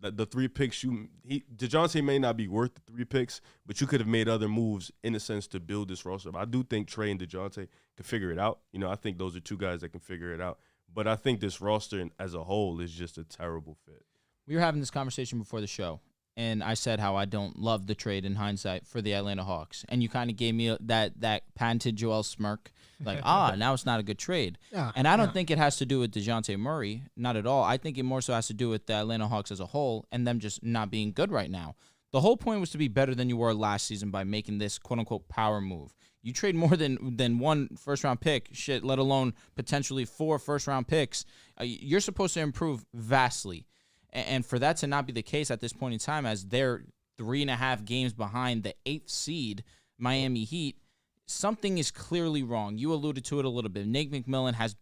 the 3 picks DeJounte may not be worth the 3 picks, but you could have made other moves in a sense to build this roster. I do think Trae and DeJounte can figure it out. I think those are 2 guys that can figure it out. But I think this roster as a whole is just a terrible fit. We were having this conversation before the show. and I said how I don't love the trade in hindsight for the Atlanta Hawks, and you kind of gave me that patented Joel smirk, like, now it's not a good trade. Yeah, and I don't think it has to do with Dejounte Murray, not at all. I think it more so has to do with the Atlanta Hawks as a whole and them just not being good right now. The whole point was to be better than you were last season by making this quote-unquote power move. You trade more than one first-round pick, let alone potentially 4 first-round picks. You're supposed to improve vastly. And for that to not be the case at this point in time, as they're 3.5 games behind the 8th seed Miami Heat, something is clearly wrong. You alluded to it a little bit. Nate McMillan has,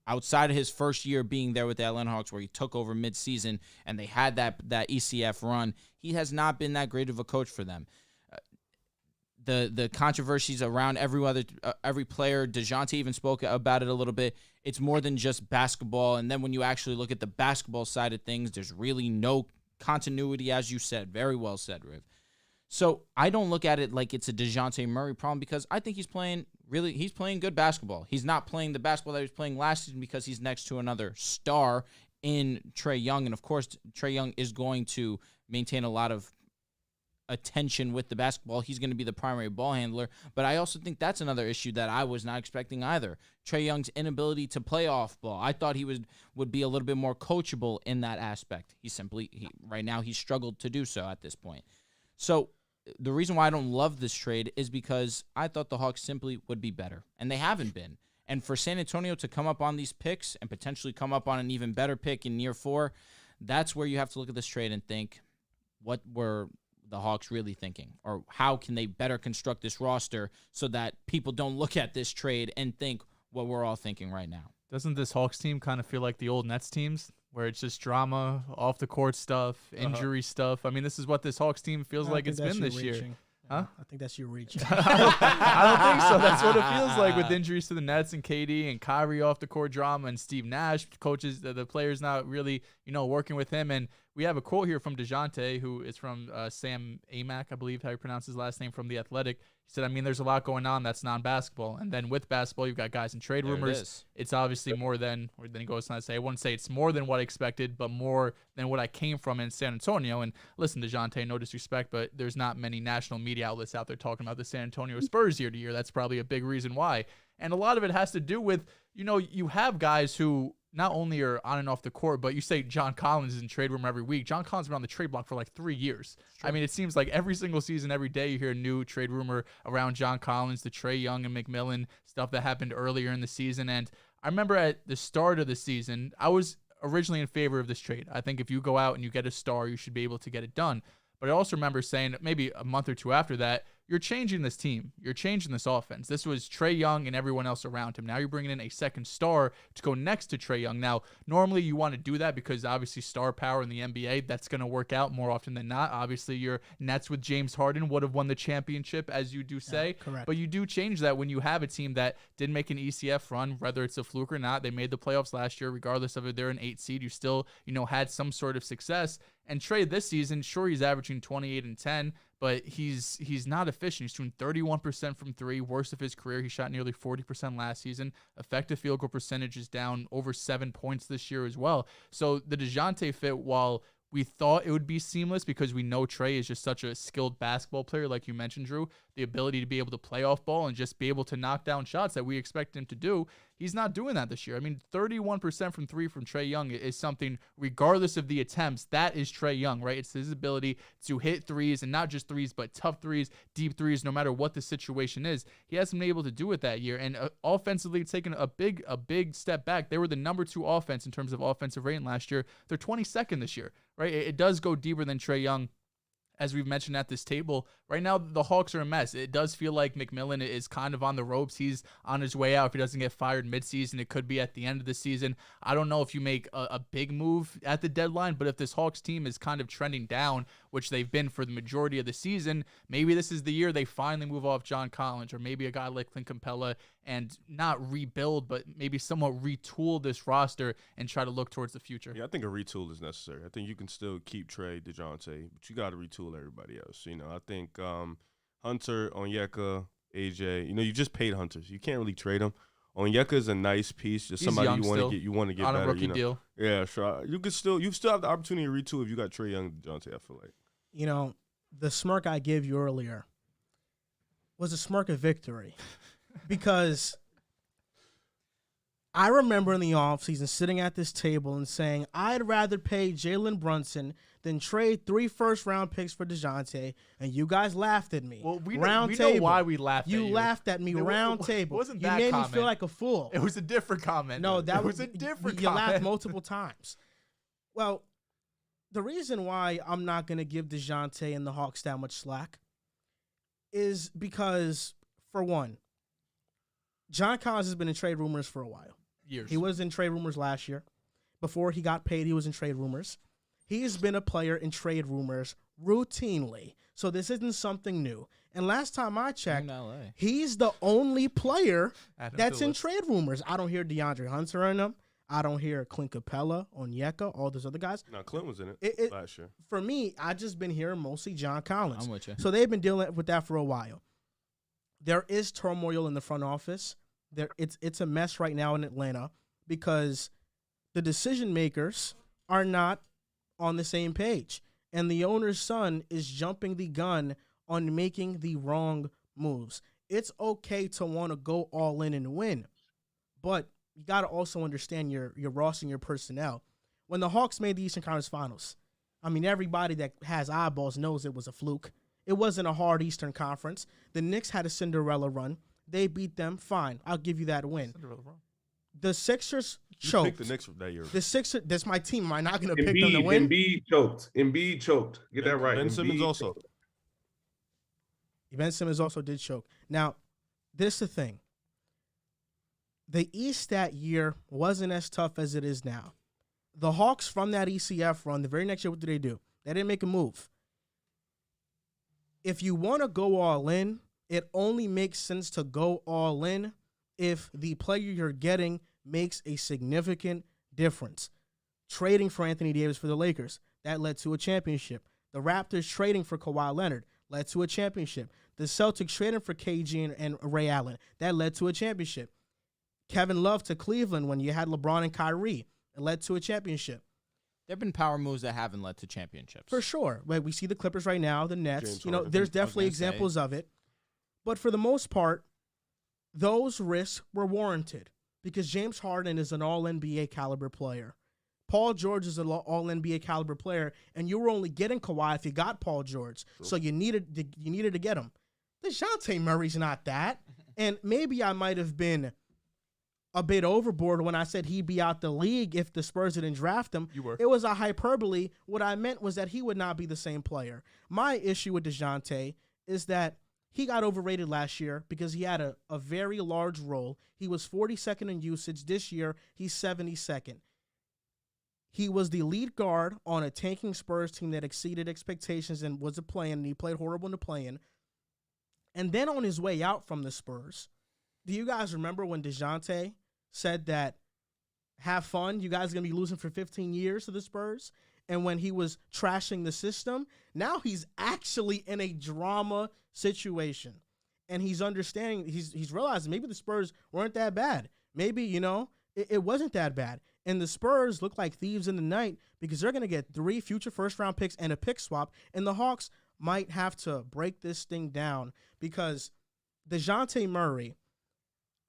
outside of his first year being there with the Atlanta Hawks, where he took over midseason and they had that ECF run, he has not been that great of a coach for them. The controversies around every player, Dejounte even spoke about it a little bit. It's more than just basketball. And then when you actually look at the basketball side of things, there's really no continuity, as you said. Very well said, Riv. So I don't look at it like it's a Dejounte Murray problem, because I think he's playing good basketball. He's not playing the basketball that he was playing last season because he's next to another star in Trae Young. And of course, Trae Young is going to maintain a lot of attention with the basketball. He's going to be the primary ball handler, but I also think that's another issue that I was not expecting either. Trae Young's inability to play off ball. I thought he would be a little bit more coachable in that aspect. Right now he's struggled to do so at this point. So the reason why I don't love this trade is because I thought the Hawks simply would be better, and they haven't been. And for San Antonio to come up on these picks and potentially come up on an even better pick in year 4, that's where you have to look at this trade and think, what were the Hawks really thinking, or how can they better construct this roster so that people don't look at this trade and think what we're all thinking right now? Doesn't this Hawks team kind of feel like the old Nets teams, where it's just drama, off the court stuff, injury stuff? I mean, this is what this Hawks team feels like it's been this year. Huh? I think that's you reaching. I don't think so. That's what it feels like with injuries to the Nets and KD and Kyrie off the court drama and Steve Nash, coaches, the players not really, working with him. And we have a quote here from Dejounte, who is from Sam Amick, I believe how you pronounce his last name, from The Athletic. He said, there's a lot going on that's non-basketball. And then with basketball, you've got guys in trade rumors. It's obviously more than, or then he goes on to say, I wouldn't say it's more than what I expected, but more than what I came from in San Antonio. And listen, Dejounte, no disrespect, but there's not many national media outlets out there talking about the San Antonio Spurs year to year. That's probably a big reason why. And a lot of it has to do with, you have guys who not only are on and off the court, but you say John Collins is in trade room every week. John Collins has been on the trade block for like 3 years. It seems like every single season, every day, you hear a new trade rumor around John Collins, the Trae Young and McMillan stuff that happened earlier in the season. And I remember at the start of the season, I was originally in favor of this trade. I think if you go out and you get a star, you should be able to get it done. But I also remember saying maybe a month or two after that, you're changing this team. You're changing this offense. This was Trae Young and everyone else around him. Now you're bringing in a second star to go next to Trae Young. Now, normally you want to do that because obviously star power in the NBA, that's going to work out more often than not. Obviously, your Nets with James Harden would have won the championship, as you do say. Yeah, correct. But you do change that when you have a team that did make an ECF run, whether it's a fluke or not. They made the playoffs last year. Regardless of if they're an 8 seed, you still, had some sort of success. And Trae this season, sure, he's averaging 28 and 10, but he's not efficient. He's shooting 31% from 3, worst of his career. He shot nearly 40% last season. Effective field goal percentage is down over 7 points this year as well. So the Dejounte fit, while we thought it would be seamless because we know Trae is just such a skilled basketball player, like you mentioned, Drew, the ability to be able to play off ball and just be able to knock down shots that we expect him to do. He's not doing that this year. 31% from 3 from Trae Young is something, regardless of the attempts, that is Trae Young, right? It's his ability to hit threes, and not just threes, but tough threes, deep threes, no matter what the situation is. He hasn't been able to do it that year. And offensively, it's taken a big step back. They were the number 2 offense in terms of offensive rating last year. They're 22nd this year, right? It does go deeper than Trae Young. As we've mentioned at this table, right now the Hawks are a mess. It does feel like McMillan is kind of on the ropes. He's on his way out. If he doesn't get fired midseason, it could be at the end of the season. I don't know if you make a big move at the deadline, but if this Hawks team is kind of trending down, which they've been for the majority of the season, maybe this is the year they finally move off John Collins, or maybe a guy like Clint Capella, and not rebuild, but maybe somewhat retool this roster and try to look towards the future. Yeah, I think a retool is necessary. I think you can still keep Trae, Dejounte, but you got to retool everybody else. I think Hunter, Onyeka, AJ, you just paid Hunter. So you can't really trade him. Onyeka is a nice piece, just He's somebody you want to get on better. A rookie deal. Yeah, sure. You still have the opportunity to retool if you got Trae Young and Dejounte, I feel like. you know, the smirk I gave you earlier was a smirk of victory because I remember in the offseason sitting at this table and saying, I'd rather pay Jalen Brunson than trade 3 first-round picks for Dejounte, and you guys laughed at me. Well, we know why we laughed at you. You laughed at me round table. Wasn't you that made comment. me feel like a fool. It was a different comment. No, that was a different you comment. laughed multiple times. Well, the reason why I'm not going to give Dejounte and the Hawks that much slack is because, for one, John Collins has been in trade rumors for a while. Years. He was in trade rumors last year. Before he got paid, he was in trade rumors. He's been a player in trade rumors routinely. So this isn't something new. And last time I checked, he's the only player that's in trade rumors. I don't hear DeAndre Hunter in them. I don't hear Clint Capella, Onyeka, all those other guys. No, Clint was in it last year. For me, I just been hearing mostly John Collins. I'm with you. So they've been dealing with that for a while. There is turmoil in the front office. It's a mess right now in Atlanta because the decision makers are not on the same page. And the owner's son is jumping the gun on making the wrong moves. It's okay to want to go all in and win, but you got to also understand your roster and your personnel. When the Hawks made the Eastern Conference Finals, I mean, everybody that has eyeballs knows it was a fluke. It wasn't a hard Eastern Conference. The Knicks had a Cinderella run. They beat them. Fine. I'll give you that win. The Sixers choked. You picked the Knicks that year. The Sixers, that's my team. Am I not going to pick them to win? Embiid choked. Get that right. Ben Simmons Embiid also. choked. Ben Simmons also did choke. Now, this is the thing. The East that year wasn't as tough as it is now. The Hawks from that ECF run, the very next year, what did they do? They didn't make a move. If you want to go all in, it only makes sense to go all in if the player you're getting makes a significant difference. Trading for Anthony Davis for the Lakers, that led to a championship. The Raptors trading for Kawhi Leonard led to a championship. The Celtics trading for KG and Ray Allen, that led to a championship. Kevin Love to Cleveland when you had LeBron and Kyrie, it led to a championship. There have been power moves that haven't led to championships. For sure. Like we see the Clippers right now, the Nets. James you know, Harden. there's definitely examples of it. But for the most part, those risks were warranted because James Harden is an all-NBA caliber player. Paul George is an all-NBA caliber player, and you were only getting Kawhi if you got Paul George. True. So you needed to get him. Dejounte Murray's not that. And maybe I might have been a bit overboard when I said he'd be out the league if the Spurs didn't draft him. You were. It was a hyperbole. What I meant was that he would not be the same player. My issue with Dejounte is that he got overrated last year because he had a very large role. He was 42nd in usage. This year, he's 72nd. He was the lead guard on a tanking Spurs team that exceeded expectations and was a play-in, and he played horrible in the play-in. And then on his way out from the Spurs, do you guys remember when Dejounte said that, have fun, you guys are going to be losing for 15 years to the Spurs? And when he was trashing the system, now he's actually in a drama situation. And he's understanding, he's realizing maybe the Spurs weren't that bad. Maybe, it wasn't that bad. And the Spurs look like thieves in the night because they're going to get 3 future first-round picks and a pick swap. And the Hawks might have to break this thing down because Dejounte Murray,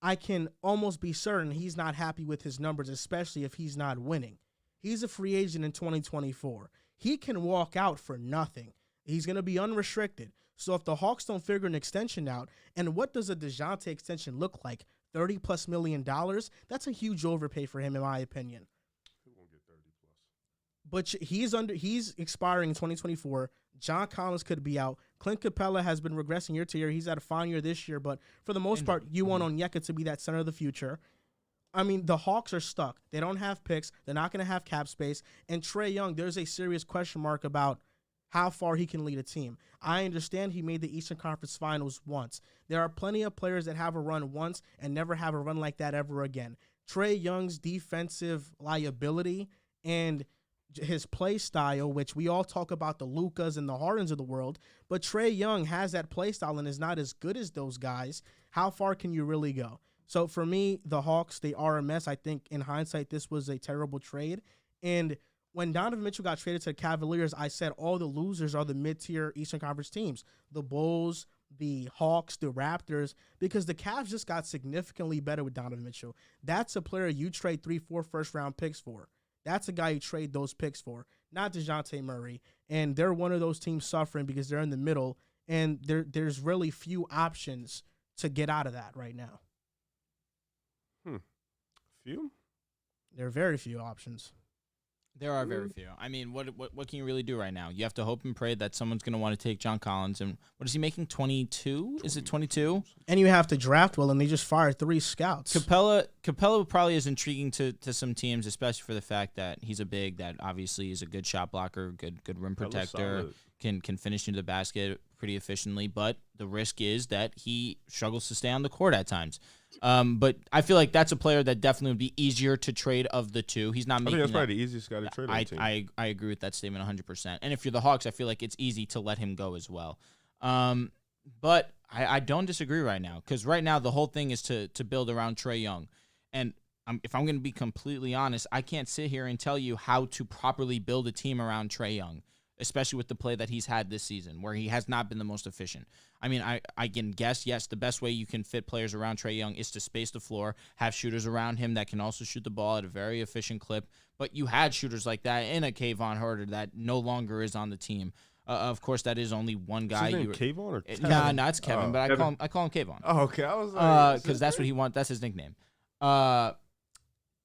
I can almost be certain he's not happy with his numbers, especially if he's not winning. He's a free agent in 2024. He can walk out for nothing. He's going to be unrestricted. So if the Hawks don't figure an extension out, and what does a Dejounte extension look like? $30+ million? That's a huge overpay for him, in my opinion. He won't get 30+. But he's expiring in 2024. John Collins could be out. Clint Capella has been regressing year to year. He's had a fine year this year, but for the most part, you want Onyeka to be that center of the future. I mean, the Hawks are stuck. They don't have picks. They're not going to have cap space. And Trae Young, there's a serious question mark about how far he can lead a team. I understand he made the Eastern Conference Finals once. There are plenty of players that have a run once and never have a run like that ever again. Trae Young's defensive liability and his play style, which we all talk about the Lukas and the Hardens of the world, but Trae Young has that play style and is not as good as those guys. How far can you really go? So for me, the Hawks, they are a mess. I think in hindsight, this was a terrible trade. And when Donovan Mitchell got traded to the Cavaliers, I said all the losers are the mid-tier Eastern Conference teams, the Bulls, the Hawks, the Raptors, because the Cavs just got significantly better with Donovan Mitchell. That's a player you trade 3-4 first-round picks for. That's a guy you trade those picks for, not Dejounte Murray. And they're one of those teams suffering because they're in the middle, and there's really few options to get out of that right now. Few? There are very few options. There are very few. I mean, what can you really do right now? You have to hope and pray that someone's going to want to take John Collins. And what is he making, 22? Is it 22? And you have to draft well, and they just fired 3 scouts. Capella probably is intriguing to some teams, especially for the fact that he's a big that obviously is a good shot blocker, good rim protector, can finish into the basket pretty efficiently. But the risk is that he struggles to stay on the court at times. But I feel like that's a player that definitely would be easier to trade of the two. He's not making. I think that's probably the easiest guy to trade on the team. I agree with that statement 100%. And if you're the Hawks, I feel like it's easy to let him go as well. But I don't disagree right now, because right now the whole thing is to build around Trae Young. And if I'm going to be completely honest, I can't sit here and tell you how to properly build a team around Trae Young, especially with the play that he's had this season, where he has not been the most efficient. I mean, I can guess, yes, the best way you can fit players around Trae Young is to space the floor, have shooters around him that can also shoot the ball at a very efficient clip. But you had shooters like that in a Kayvon Huerter that no longer is on the team. Of course, that is only one guy. Is his name Kayvon or Kevin? Nah, it's Kevin, but I call him Kayvon. Oh, okay. I was like, because that's what he wants. That's his nickname.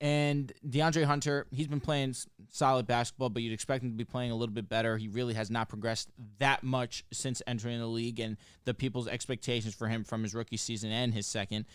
And DeAndre Hunter, he's been playing solid basketball, but you'd expect him to be playing a little bit better. He really has not progressed that much since entering the league, and the people's expectations for him from his rookie season and his second.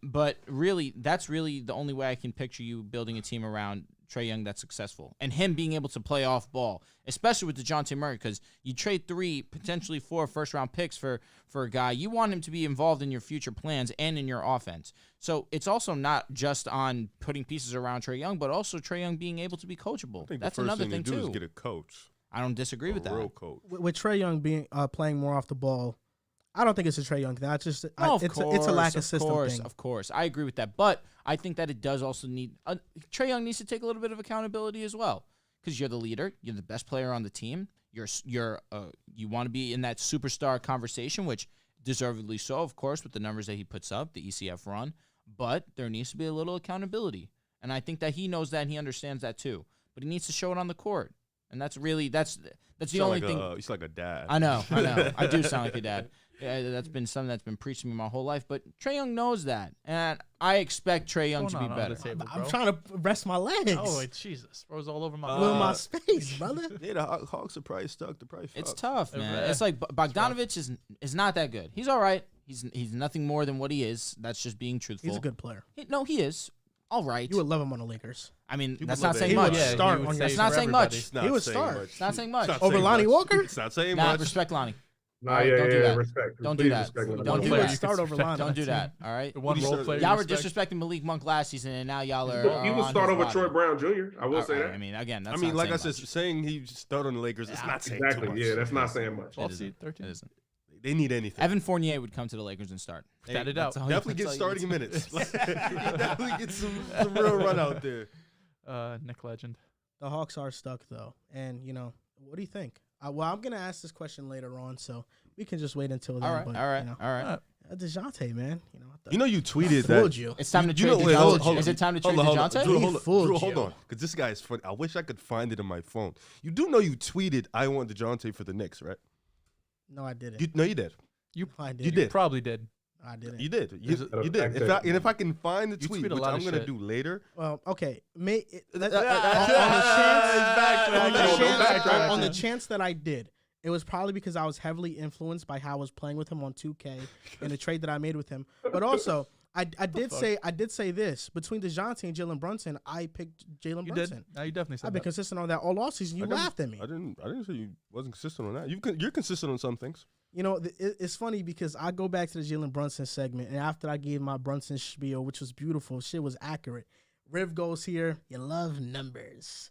But really, that's really the only way I can picture you building a team around Trae Young that's successful, and him being able to play off ball, especially with Dejounte Murray, because you trade 3, potentially 4 first-round picks for a guy. You want him to be involved in your future plans and in your offense. So it's also not just on putting pieces around Trae Young, but also Trae Young being able to be coachable. I think That's the first another thing thing to do too. is get a coach. I don't disagree with that. Real coach. With Trae Young being playing more off the ball, I don't think it's a Trae Young thing. It's a lack of system thing. Of course, I agree with that. But I think that it does also need Trae Young needs to take a little bit of accountability as well, because you're the leader, you're the best player on the team. You want to be in that superstar conversation, which deservedly so, of course, with the numbers that he puts up, the ECF run. But there needs to be a little accountability, and I think that he knows that and he understands that too. But he needs to show it on the court, and that's the only thing. He's like a dad. I know. I do sound like a dad. Yeah, that's been something that's been preached to me my whole life. But Trae Young knows that, and I expect Trae Young to be better. I'm trying to rest my legs. Oh, wait, Jesus. Bro's all over my with my space, brother. Yeah, the Hawks are probably stuck. They're probably fucked. It's tough, man. It's like Bogdanovich is not that good. He's all right. He's nothing more than what he is. That's just being truthful. He's a good player. He is. All right. You would love him on the Lakers. I mean, You that's would not love saying it. much. He would start on That's your not for saying everybody. much. It's not He would saying start. much. It's not saying much. It's not Over saying Lonnie much. Walker? It's not saying Nah, much. respect Lonnie. Nah, Don't do that. respect. Don't do Please that. respect Lonnie. Don't do He would that. start over Lonnie. Don't do that. All right. The one role player. Y'all were respect. disrespecting Malik Monk last season, and now y'all are. He would on start his over bottom. Troy Brown Jr. I will say that. I mean, again, that's I mean, not like I saying said, much. saying he started on the Lakers, it's not saying too Exactly. much. Yeah, that's not saying much. 12 It seed, isn't. 13. It isn't. They need anything. Evan Fournier would come to the Lakers and start. Stat it That's out. all- Definitely that's get all you starting need. minutes. He definitely get some real run out there. Nick Legend. The Hawks are stuck though, and what do you think? Well, I'm gonna ask this question later on, so we can just wait until then. All right. but, All right. Dejounte, man. You tweeted fooled that. you. It's time to You trade know- wait, Dejounte. hold on. Is it time to trade Hold on, hold on. Dejounte? Drew, He hold on. fooled Drew, hold you. on. Because this guy is funny. I wish I could find it in my phone. You do know you tweeted, I want DeJounte for the Knicks, right? No, I didn't. No, you did. I did. You did. Probably did. I didn't. You did. Is You it- did. If I can find the You tweet, tweet a which lot I'm of going to shit. do later. Well, okay. On the Backtrack. chance that I did, it was probably because I was heavily influenced by how I was playing with him on 2K in the trade that I made with him. But also, I did say this between DeJounte and Jalen Brunson, I picked Jalen You Brunson. did. No, you definitely said I've been that. consistent on that all offseason. You I didn't- laughed at me. I didn't say you wasn't consistent on that. You're consistent on some things. It's funny because I go back to the Jalen Brunson segment, and after I gave my Brunson spiel, which was beautiful, shit was accurate. Riv goes here, you love numbers.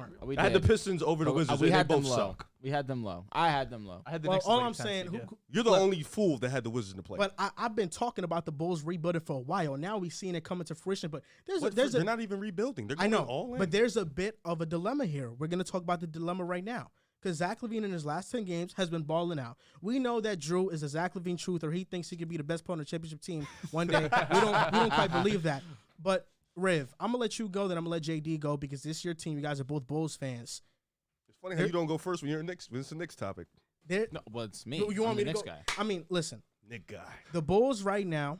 aren't. We I had the did. Pistons over the But Wizards, we and they had them both low. suck. We had them low. I had them low. I had the Well, Knicks all like I'm 10 saying, seed, yeah. You're the but- only fool that had the Wizards in the play. But I've been talking about the Bulls rebuilding for a while. Now we've seen it come into fruition. But They're not even rebuilding. They're I going know, all in. but there's a bit of a dilemma here. We're going to talk about the dilemma right now. Because Zach Lavine in his last 10 games has been balling out. We know that Drew is a Zach Lavine truther. He thinks he could be the best player on the championship team one day. We don't quite believe that. But Riv, I'm gonna let you go. Then I'm gonna let JD go because this is your team. You guys are both Bulls fans. It's funny how you don't go first when you're next. When it's the next topic. No, well, it's me. You want I'm me the to next go? guy. I mean, listen. Nick guy. The Bulls right now.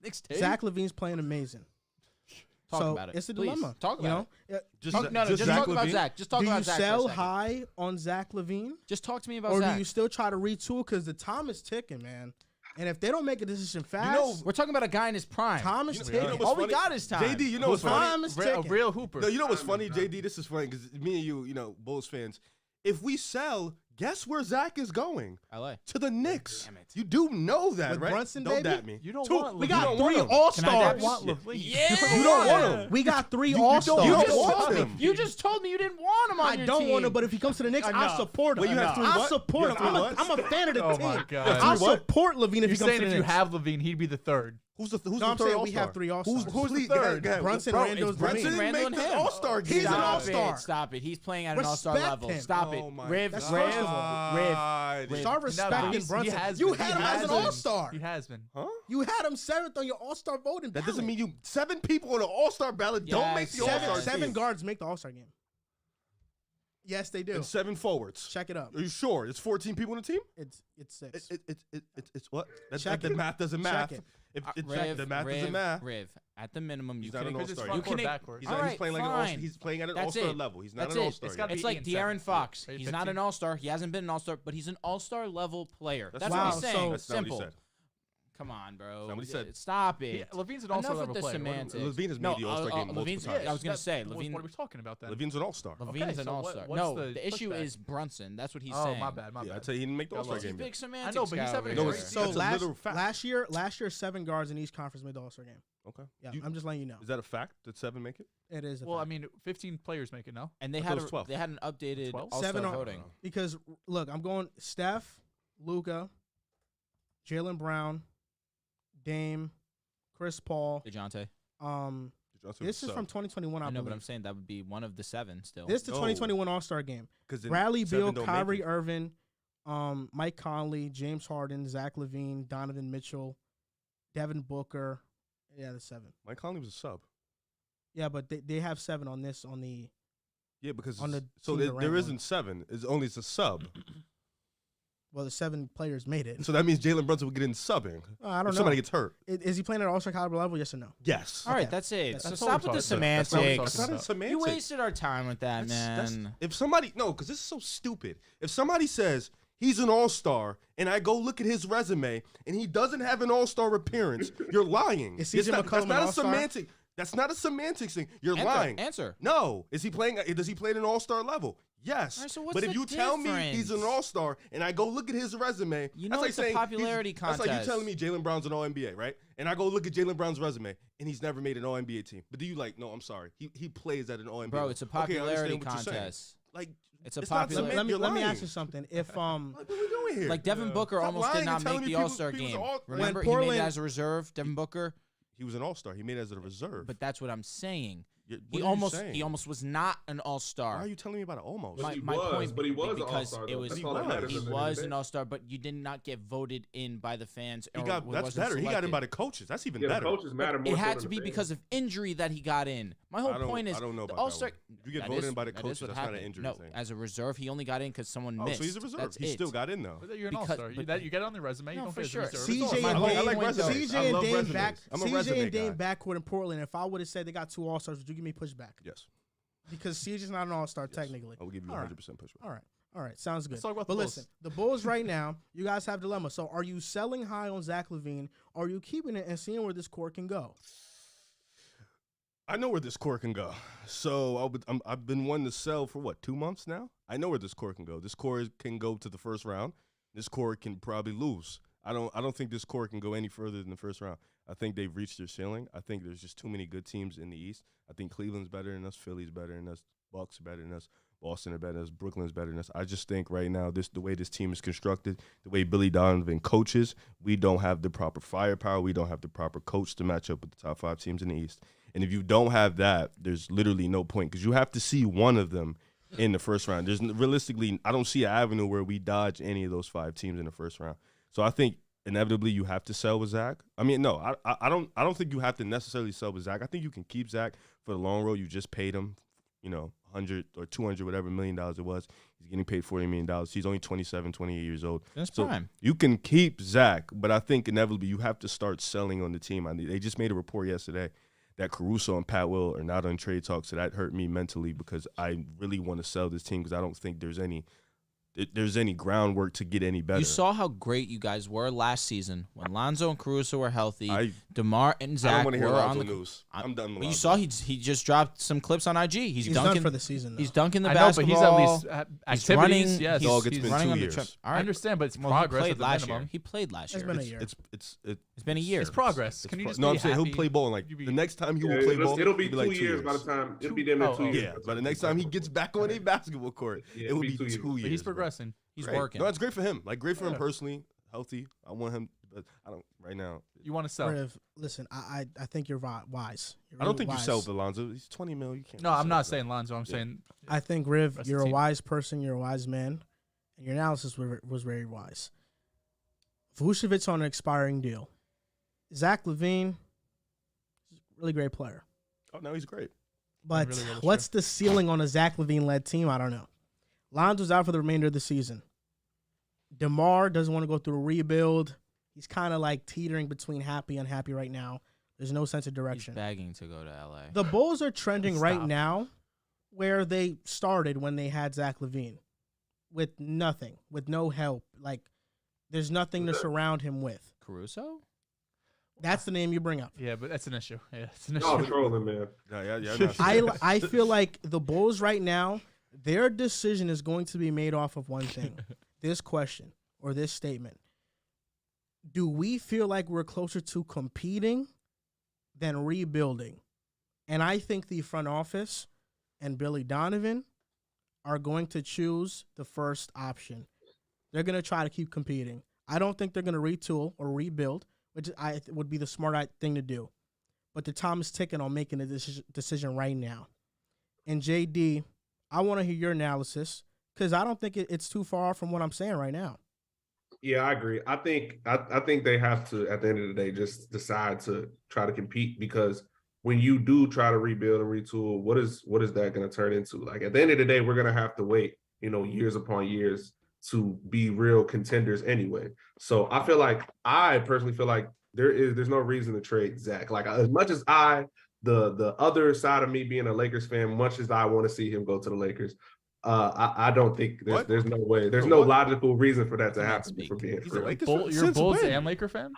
Next take. Zach LaVine's playing amazing. Talk so about it. it's a Please. dilemma. Talk about it. it. Talk about Levine? Zach. Just talk Do about you Zach. sell for a second. high on Zach LaVine, Just talk to me about or Zach. do you still try to retool? Because the time is ticking, man. And if they don't make a decision fast, We're talking about a guy in his prime. time is You know ticking. what's All we funny? got is time. JD, you know what's funny? Time is A ticking. real hooper. No, you know what's funny, JD? This is funny because me and you know, Bulls fans. If we sell, guess where Zach is going? LA. To the Knicks. Damn it. You do know that, With right? Brunson, don't baby? dap me. You don't Two, want We you got don't want 3 him. All Can I Stars. want Levine? Yeah. You don't want him. We got 3 You All don't- Stars. you don't just want told me- him. You just told me you didn't want him on I your don't team. want him, but if he comes to the Knicks, I Enough. support him. Wait, you have 3 I what? support You him. have 3 what? I'm a fan of the Oh team. my God. I'll Three what? support Levine if You're he comes saying to if the you Knicks. have Levine, he'd be the third. Who's the No, I'm third saying we All-Star? have 3 All-Stars. Who's the third? third? Brunson, Bro, Randall's it's Brunson, Levine. Randall, make and the him. All-Star game. He's an Stop All-Star. it. Stop it. He's playing at an Respect all-star level. him. Stop Oh it. my Riv, That's Riv, God. Riv. Start No, respecting he's- Brunson. He has You been. had him He as has an been. All-Star. He has been. Huh? You had him 7th on your All-Star voting That ballot. doesn't mean 7 people on the All-Star ballot don't make the Yes, All-Star yes. Seven team. guards make the All-Star game. Yes, they do. And 7 forwards. Check it up. Are you sure? It's 14 people on the team? It's 6. It's what? Check The it. math doesn't Check math. it. The math doesn't math. Riv, at the minimum, you He's not can. an Because it's All-Star. You front can- court, backwards. He's, All not, right, he's playing fine. he's playing at an That's All-Star it. level. He's not That's an it. All-Star. It's yet. gotta It's be like 8 and 7. De'Aaron Fox. Right, He's not 15. an all-star. He hasn't been an all-star, but he's an all-star level player. That's Wow, what he's saying. That's not what he Simple. said. Come on, bro. not what he said. Stop it. Levine's an all-star Enough level with the player. semantics. Levine has No, made the All-Star game multiple Levine's- times. I was gonna say, What Levine. are we talking about then? Levine's an All-Star. Levine is Okay, an so all-star. what's No, the the issue pushback? is Brunson. That's what he's Oh, saying. my bad. Yeah, I tell you, he didn't make the All-Star He's game. big yet. semantics. I know, but he's guy having over a here. great So That's a literal fact. last year 7 guards in each conference made the All-Star game. Okay. Yeah, You- I'm just letting you know. Is that a fact that 7 make it? It is. Well, I mean, 15 players make it now. And they I thought had it was 12. they had an updated 12? all-star 7 on- voting. because look, I'm going Steph, Luka, Jaylen Brown, Dame, Chris Paul. Dejounte. This is from 2021. I I know, but believe. I'm saying that would be one of the 7 still. This is the No. 2021 All-Star game. Because Bradley Beal, Kyrie Irving, Mike Conley, James Harden, Zach LaVine, Donovan Mitchell, Devin Booker. Yeah, the 7. Mike Conley was a sub. Yeah, but they have 7 on this on the. Yeah, because On the so Team there Durant isn't 7. It's a sub. Well, the 7 players made it. So that means Jalen Brunson would get in subbing. I don't If know. somebody gets hurt. Is he playing at All-Star caliber level? Yes or no? Yes. All right, Okay. that's it. That's So what stop we're with the talking about. semantics. That's what we're That's talking not a about. semantic. You wasted our time with that, man. If somebody because this is so stupid. If somebody says he's an all-star and I go look at his resume and he doesn't have an all-star appearance, you're lying. Is CJ That's McCollum an not a all-star? semantic. That's not a semantics thing. You're lying. Answer. No. Does he play at an all-star level? Yes. All right, so what's but if the you tell me he's an difference? all-star and I go look at his resume, You know that's like it's a saying popularity That's like you contest. telling me Jalen Brown's an all-NBA, right? And I go look at Jalen Brown's resume and he's never made an all-NBA team. But do you no, I'm sorry. He plays at an all-NBA. Bro, it's a Okay, I understand popularity what you're saying. contest. Like It's a it's not popular- cement, you're Let me lying. ask you something. If Like, what are we doing here? Like Devin Booker Stop almost lying did and not telling make me the All-Star people's game. all- Remember, When he made Portland- it as a reserve, Devin Booker. He was an all-star. He made it as a reserve. But that's what I'm saying. What He are you almost saying? he almost was not an All-Star. Why are you telling me about it almost? But he my was, point but he was an because all-star, it though. was That's all that matters he at the end of was the an day. all-star, but you did not get voted in by the fans. He or got that's wasn't better. He got in selected. by the coaches. That's even Yeah, the better. coaches matter more. It had so to than be the because fans. of injury that he got in. My whole point is I don't know the about All-Star. that one. You get that voted is- in by the that is coaches. what That's not an happened. injury No, thing. as a reserve, he only got in because someone Oh, missed. so he's a reserve. That's He it. still got in though. But you're an Because- all-star. but- You get on the resume. You No, don't for play as a sure. reserve. CJ It's all and fine. I Dame, like resumes. CJ I and love Dame resumes. back. I'm a CJ resume and Dame guy. backcourt in Portland. If I would have said they got 2 All-Stars, would you give me pushback? Yes. Because CJ's not an All-Star technically. I will give you All right. 100% pushback. All right, sounds good. Let's talk about but the Bulls. listen, the Bulls right now, you guys have dilemma. So are you selling high on Zach LaVine, or are you keeping it and seeing where this core can go? I know where this core can go. So I've been wanting to sell for 2 months now? I know where this core can go. This core can go to the first round. This core can probably lose. I don't think this core can go any further than the first round. I think they've reached their ceiling. I think there's just too many good teams in the East. I think Cleveland's better than us, Philly's better than us, Bucks are better than us, Boston are better than us, Brooklyn's better than us. I just think right now, the way this team is constructed, the way Billy Donovan coaches, we don't have the proper firepower. We don't have the proper coach to match up with the top 5 teams in the East. And if you don't have that, there's literally no point because you have to see one of them in the first round. Realistically, I don't see an avenue where we dodge any of those 5 teams in the first round. So I think inevitably you have to sell with Zach. I mean, no, I don't think you have to necessarily sell with Zach. I think you can keep Zach for the long road. You just paid him, 100 or 200, whatever $1 million it was. He's getting paid $40 million. He's only 27, 28 years old. That's so prime. You can keep Zach, but I think inevitably you have to start selling on the team. They just made a report yesterday that Caruso and Pat Will are not on trade talks, so that hurt me mentally because I really want to sell this team because I don't think there's any groundwork to get any better. You saw how great you guys were last season when Lonzo and Caruso were healthy. DeMar and Zach I don't want to hear were Lonzo on the news. I'm done with Well, you Lonzo. saw he just dropped some clips on IG. He's dunking done for the season. Though. He's dunking the I know, basketball. but he's at least He's activities. running. Yes, Dog, it's he's been running 2 on the years. trip. All I right. understand, but it's Well, progress he at played the last minimum. year. He played last It's year. been a year. It's been a year. It's progress. Can you just no, be I'm saying he'll happy? play ball. And like You be- the next time he will Yeah, play ball, it'll be it'll two like years by the time. It'll be them in 2 years. Yeah, but the next time he gets back on a basketball court, Yeah, it it'll will be be 2 years. 2 years. But he's bro. progressing. He's Great. working. No, it's great for him. Like great for him Yeah. personally, healthy. I want him, but I don't right now. You want to sell? Riv, listen, I think you're wise. You're I don't really think you wise. sell with Alonzo. He's 20 mil. You can't. No, sell I'm not with saying Lonzo. I'm saying I think Riv, Rest of you're the a team. wise person. You're a wise man, and your analysis was very wise. Vucevic on an expiring deal. Zach Lavine, really great player. that. Oh no, he's great. But really, really what's the ceiling on a Zach Lavine-led team? I don't know. Lonzo's out for the remainder of the season. DeMar doesn't want to go through a rebuild. He's kind of like teetering between happy and unhappy right now. There's no sense of He's direction. begging to go to LA. The Bulls are trending right Stop. now where they started when they had Zach Lavine, with nothing, with no help. Like, there's nothing to surround him with. Caruso? That's the name you bring up. yeah, but that's an issue. Yeah, it's an issue. Y'all trolling, man. Yeah. No, I feel like the Bulls right now, their decision is going to be made off of one thing. This question or this statement. Do we feel like we're closer to competing than rebuilding? And I think the front office and Billy Donovan are going to choose the first option. They're going to try to keep competing. I don't think they're going to retool or rebuild, which would be the smart thing to do. But the time is ticking on making a decision right now. And JD, I want to hear your analysis because I don't think it's too far from what I'm saying right now. Yeah, I agree. I think they have to, at the end of the day, just decide to try to compete because when you do try to rebuild and retool, what is that going to turn into? Like at the end of the day, we're going to have to wait, years upon years to be real contenders anyway. So I personally feel like there's no reason to trade Zach. Like as much as the other side of me being a Lakers fan, much as I want to see him go to the Lakers, I don't think there's no way. There's no logical reason for that to happen. For being He's fair. a Lakers You're a Since Bulls when? and Laker fan?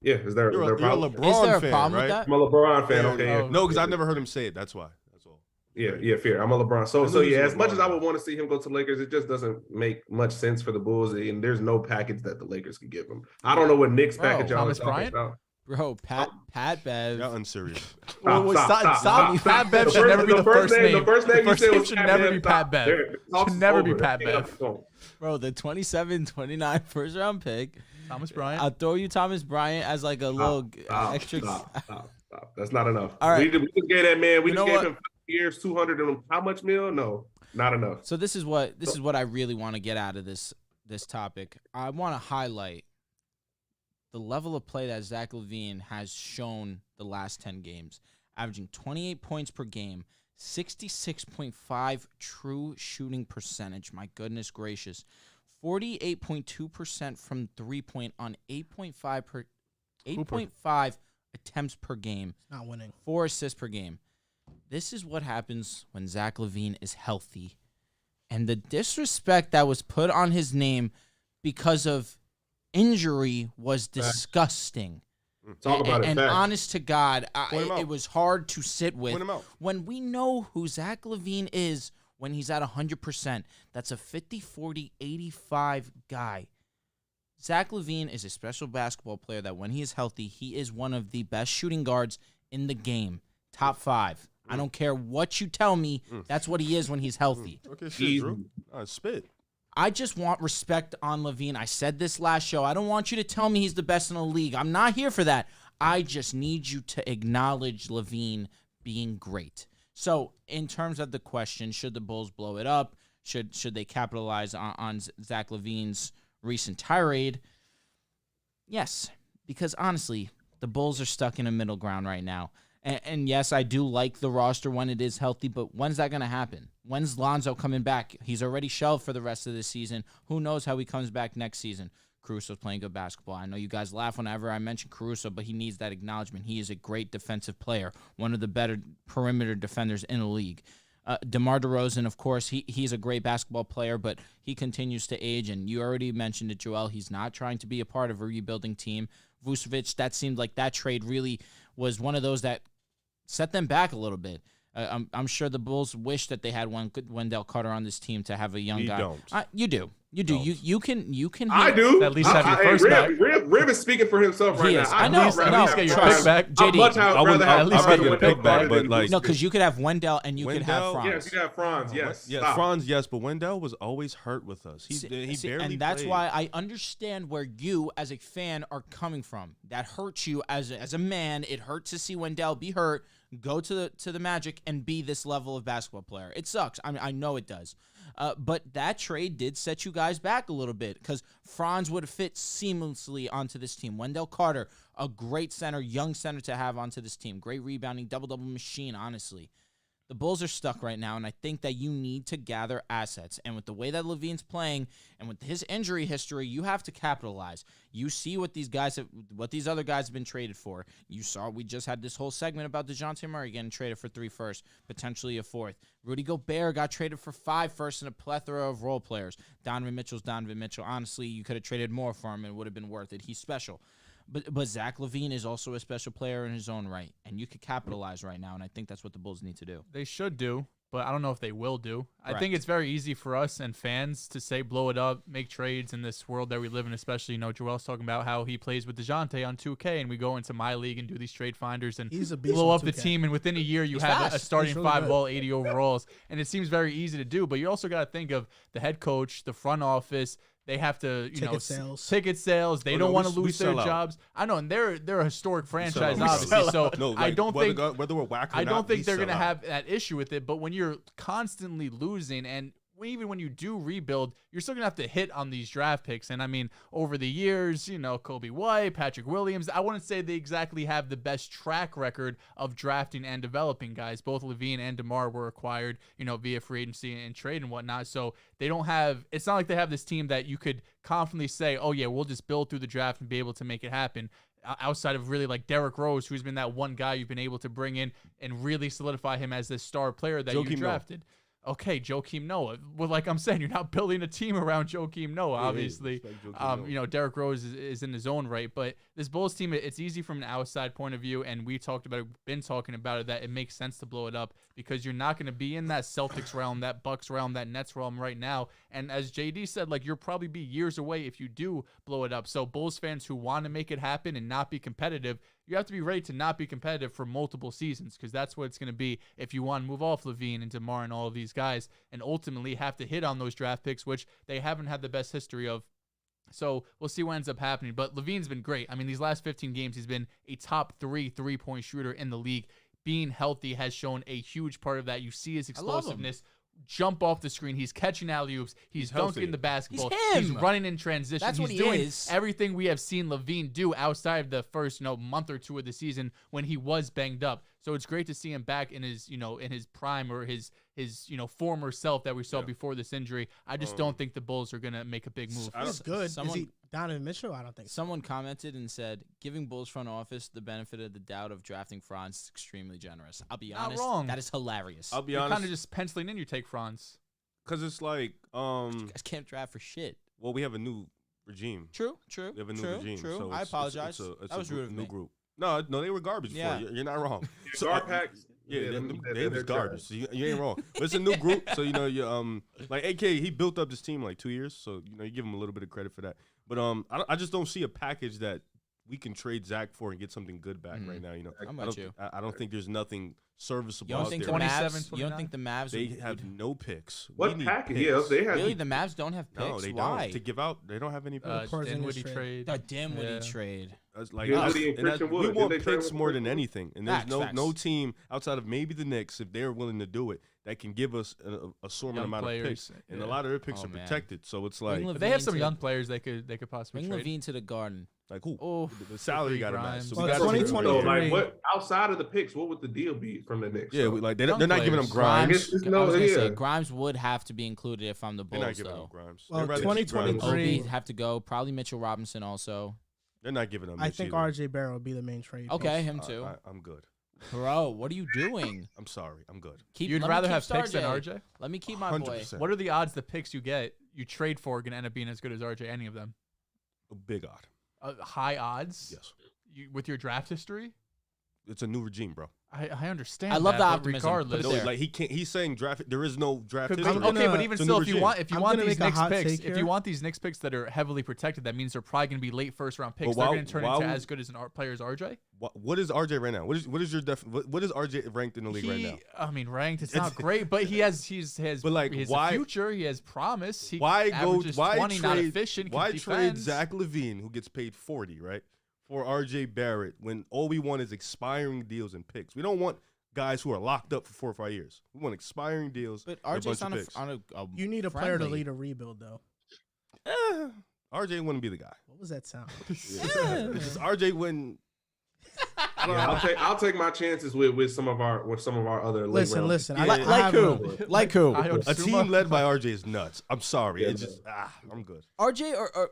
Yeah, is there You're a a problem? LeBron Is there a fan, problem right? with that? I'm a LeBron fan. Yeah, Okay, oh, yeah. No, because I've never heard him say it. That's why. That's all. Yeah, fair. I'm a LeBron. So I knew he yeah, was as a much LeBron as I guy. would want to see him go to the Lakers, it just doesn't make much sense for the Bulls, and there's no package that the Lakers could give him. I don't know what Knicks Bro, package y'all Thomas are talking Bryant? about. Bro, Pat Bev. Y'all unserious. Stop. Pat Bev should never be the first name. The first name you said was should Pat never Bev. be Pat Bev. Should never be Pat Bev. Bro, the 27-29 first round pick. Thomas Bryant. I'll throw you Thomas Bryant as like a little extra. Stop. That's not enough. All right. We just gave that man. We You just know gave what? him 5 years, 200 and how much mil? No, not enough. So this is what I really want to get out of this topic. I want to highlight the level of play that Zach Lavine has shown the last 10 games, averaging 28 points per game, 66.5 true shooting percentage. My goodness gracious. 48.2% from 3-point on 8.5 attempts per game. Not winning. 4 assists per game. This is what happens when Zach Lavine is healthy. And the disrespect that was put on his name because of injury was disgusting. Talk about it. And Facts. honest to God, Point him out. it was hard to sit with. Point him out. When we know who Zach Lavine is when he's at 100%, that's a 50, 40, 85 guy. Zach Lavine is a special basketball player that when he is healthy, he is one of the best shooting guards in the game. Top 5. I don't care what you tell me. That's what he is when he's healthy. Okay, shit, Drew. Spit. I just want respect on Lavine. I said this last show. I don't want you to tell me he's the best in the league. I'm not here for that. I just need you to acknowledge Lavine being great. So, in terms of the question, should the Bulls blow it up? Should they capitalize on Zach Lavine's recent tirade? Yes, because honestly, the Bulls are stuck in a middle ground right now. And yes, I do like the roster when it is healthy, but when's that going to happen? When's Lonzo coming back? He's already shelved for the rest of the season. Who knows how he comes back next season? Caruso's playing good basketball. I know you guys laugh whenever I mention Caruso, but he needs that acknowledgement. He is a great defensive player, one of the better perimeter defenders in the league. DeMar DeRozan, of course, he's a great basketball player, but he continues to age, and you already mentioned it, Joel. He's not trying to be a part of a rebuilding team. Vucevic, that seemed like that trade really was one of those that set them back a little bit. I'm sure the Bulls wish that they had one good Wendell Carter on this team to have a young guy. Don't. You do. You can. I do. At least have your first back. Rib is speaking for himself right now. I know. At least get your pick back. JD, I would at least get your pick back, but like no, because you could have Wendell and you could have Franz. Yes, you could have Franz. Yes, yeah, stop. Franz, yes, but Wendell was always hurt with us. He barely and that's played. why I understand where you, as a fan, are coming from. That hurts you as a man. It hurts to see Wendell be hurt, go to the Magic, and be this level of basketball player. It sucks. I know it does. But that trade did set you guys back a little bit because Franz would have fit seamlessly onto this team. Wendell Carter, a great center, young center to have onto this team. Great rebounding, double-double machine, honestly. The Bulls are stuck right now, and I think that you need to gather assets. And with the way that Lavine's playing and with his injury history, you have to capitalize. You see what these other guys have been traded for. You saw we just had this whole segment about Dejounte Murray getting traded for 3 firsts, potentially a 4th. Rudy Gobert got traded for 5 firsts and a plethora of role players. Donovan Mitchell's Donovan Mitchell. Honestly, you could have traded more for him and it would have been worth it. He's special. But Zach Lavine is also a special player in his own right, and you could capitalize right now, and I think that's what the Bulls need to do. They should do, but I don't know if they will do. Correct. I think it's very easy for us and fans to say blow it up, make trades in this world that we live in, especially, Joel's talking about how he plays with Dejounte on 2K, and we go into my league and do these trade finders and He's a beast blow on up the 2K. team, and within a year you He's have fast. a starting He's really 5 good. ball, 80 overalls, and it seems very easy to do, but you also got to think of the head coach, the front office. They have to, ticket sales. They don't want to lose their jobs. I know, and they're a historic franchise, obviously. So I don't think whether we're whack or I don't not, think we they're going to sell out. have that issue with it. But when you're constantly losing, and even when you do rebuild, you're still going to have to hit on these draft picks. And I mean, over the years, Kobe White, Patrick Williams, I wouldn't say they exactly have the best track record of drafting and developing guys. Both Lavine and DeMar were acquired, via free agency and trade and whatnot. So they don't have, it's not like they have this team that you could confidently say, oh yeah, we'll just build through the draft and be able to make it happen. Outside of really like Derrick Rose, who's been that one guy you've been able to bring in and really solidify him as this star player that you drafted. Okay, Joakim Noah. Well, like I'm saying, you're not building a team around Joakim Noah, obviously. Derrick Rose is in his own right. But this Bulls team, it's easy from an outside point of view, and we talked about it, been talking about it, that it makes sense to blow it up because you're not going to be in that Celtics realm, that Bucks realm, that Nets realm right now. And as JD said, like you'll probably be years away if you do blow it up. So Bulls fans who want to make it happen and not be competitive, you have to be ready to not be competitive for multiple seasons because that's what it's going to be if you want to move off Lavine and DeMar and all of these guys and ultimately have to hit on those draft picks, which they haven't had the best history of. So we'll see what ends up happening. But Lavine's been great. I mean, these last 15 games, he's been a top 3 3-point shooter in the league. Being healthy has shown a huge part of that. You see his explosiveness jump off the screen. He's catching alley-oops. He's dunking the basketball. He's running in transition. That's he's what he doing is. Everything we have seen Lavine do outside of the first month or two of the season when he was banged up. So it's great to see him back in his in his prime or his former self that we saw before this injury. I just don't think the Bulls are gonna make a big move. He's good. Is he Donovan Mitchell? I don't think so. Someone commented and said, giving Bulls front office the benefit of the doubt of drafting Franz is extremely generous. I'll be honest. Wrong. That is hilarious. I'll be You're honest. kind of just penciling in your take Franz. Because it's like, You guys can't draft for shit. well, we have a new regime. True. We have a new regime. So I it's apologize. It's that was rude of new me. group. No, they were garbage Yeah. before. You're not wrong. So our packs. Yeah, they was garbage. So you ain't wrong. But it's a new group, so you like AK, he built up this team like 2 years, so you give him a little bit of credit for that. But I just don't see a package that we can trade Zach for and get something good back right now. I'm with you. I don't think there's nothing serviceable You don't out think there. the 27, Mavs? You don't think the Mavs? They would- have no picks. We What need package? picks. Yeah, they have. Really, the Mavs don't have picks. No, they Why? don't. To give out, they don't have any picks. Porzingis Dinwiddie trade. trade. The Dinwiddie Yeah. trade. That's like Dinwiddie us. and And Christian we Wood. Didn't want they trade picks with more Christian than Wood? anything. And there's Facts. no team outside of maybe the Knicks, if they're willing to do it, that can give us a assortment Young amount players, of picks. And a yeah. lot of their picks Oh, are man. protected. So it's Bring like, But they have Levine some to- young players they could possibly Bring trade. Levine to the Garden. who? Oh, The salary Free got to match. Grimes. So Well, we got 2020 So, 23. like, what outside of the picks? What would the deal be from the Knicks? Yeah, So, we, like they're Young not giving them players. Grimes. Grimes. It's I was gonna say yeah. Grimes would have to be included if I'm the They're not Bulls, giving them though. Grimes. Well, They'd rather keep 2023 Grimes. Obi Three. have to go. Probably Mitchell Robinson also. They're not giving them. I Mitch think either. RJ Barrett would be the main trade. Okay, him too. I'm good. Bro, what are you doing? I'm sorry. I'm good. You'd let me rather keep have picks than Star RJ? Let me keep my boy. 100%. What are the odds the picks you get, you trade for, are going to end up being as good as RJ, any of them? A big odd. High odds? Yes. With your draft history? It's a new regime, bro. I understand. I love that, the but optimism. Regardless, Put it No, there. like he can't. He's saying draft. There is no draft Could be- history. gonna- okay, but even It's a still, new if you regime. want, if you I'm want gonna these make a Knicks hot picks, take if here. you want these Knicks picks that are heavily protected, that means they're probably going to be late first round picks. But They're why- going to turn why into would- as good as an player as RJ. What is RJ right now? What is your what is RJ ranked in the league right now? I mean, ranked. It's not great, but he has But, like, he has why- a future. He has promise. He Why go? averages Why 20, not trade? efficient. Why can trade defend. Zach Lavine, who gets paid 40, right, for RJ Barrett when all we want is expiring deals and picks? We don't want guys who are locked up for 4 or 5 years. We want expiring deals. But and a RJ's bunch of picks. on a You need a player to friendly. lead a rebuild, though. RJ wouldn't be the guy. What was that sound? It's just RJ wouldn't. Yeah, I'll take my chances with some of our other late Listen, round listen. Yeah. I Like have who? a- Like who? Ayo A Dosunmu. team led by RJ is nuts. I'm sorry. Yeah, It's just I'm good. RJ or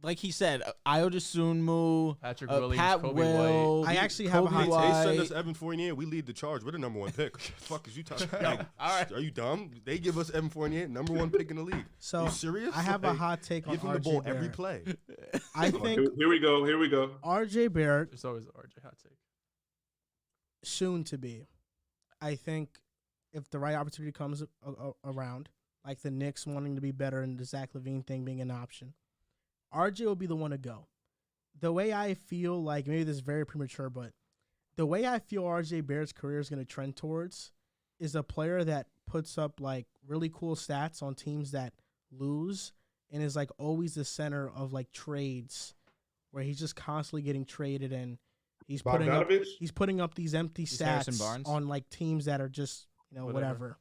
like he said, Ayo Dosunmu, Patrick Williams, Pat Kobe Will. I actually have a Kobe hot They White. send us Evan Fournier. We lead the charge. We're the number 1 pick. Fuck is you talking? Like, All right. Are you dumb? They give us Evan Fournier, number 1 pick in the league. So you serious? I have a Like, hot take on give him the RJ ball every Barrett. play. I think Here we go. Here we go. RJ Barrett, There's always an RJ hot take. soon to be. I think if the right opportunity comes around, like the Knicks wanting to be better and the Zach Lavine thing being an option, RJ will be the one to go. The way I feel, like maybe this is very premature, but the way I feel RJ Barrett's career is going to trend towards is a player that puts up like really cool stats on teams that lose and is like always the center of like trades where he's just constantly getting traded and he's putting up these empty He's Harrison stats Barnes? on like teams that are just, whatever. Whatever.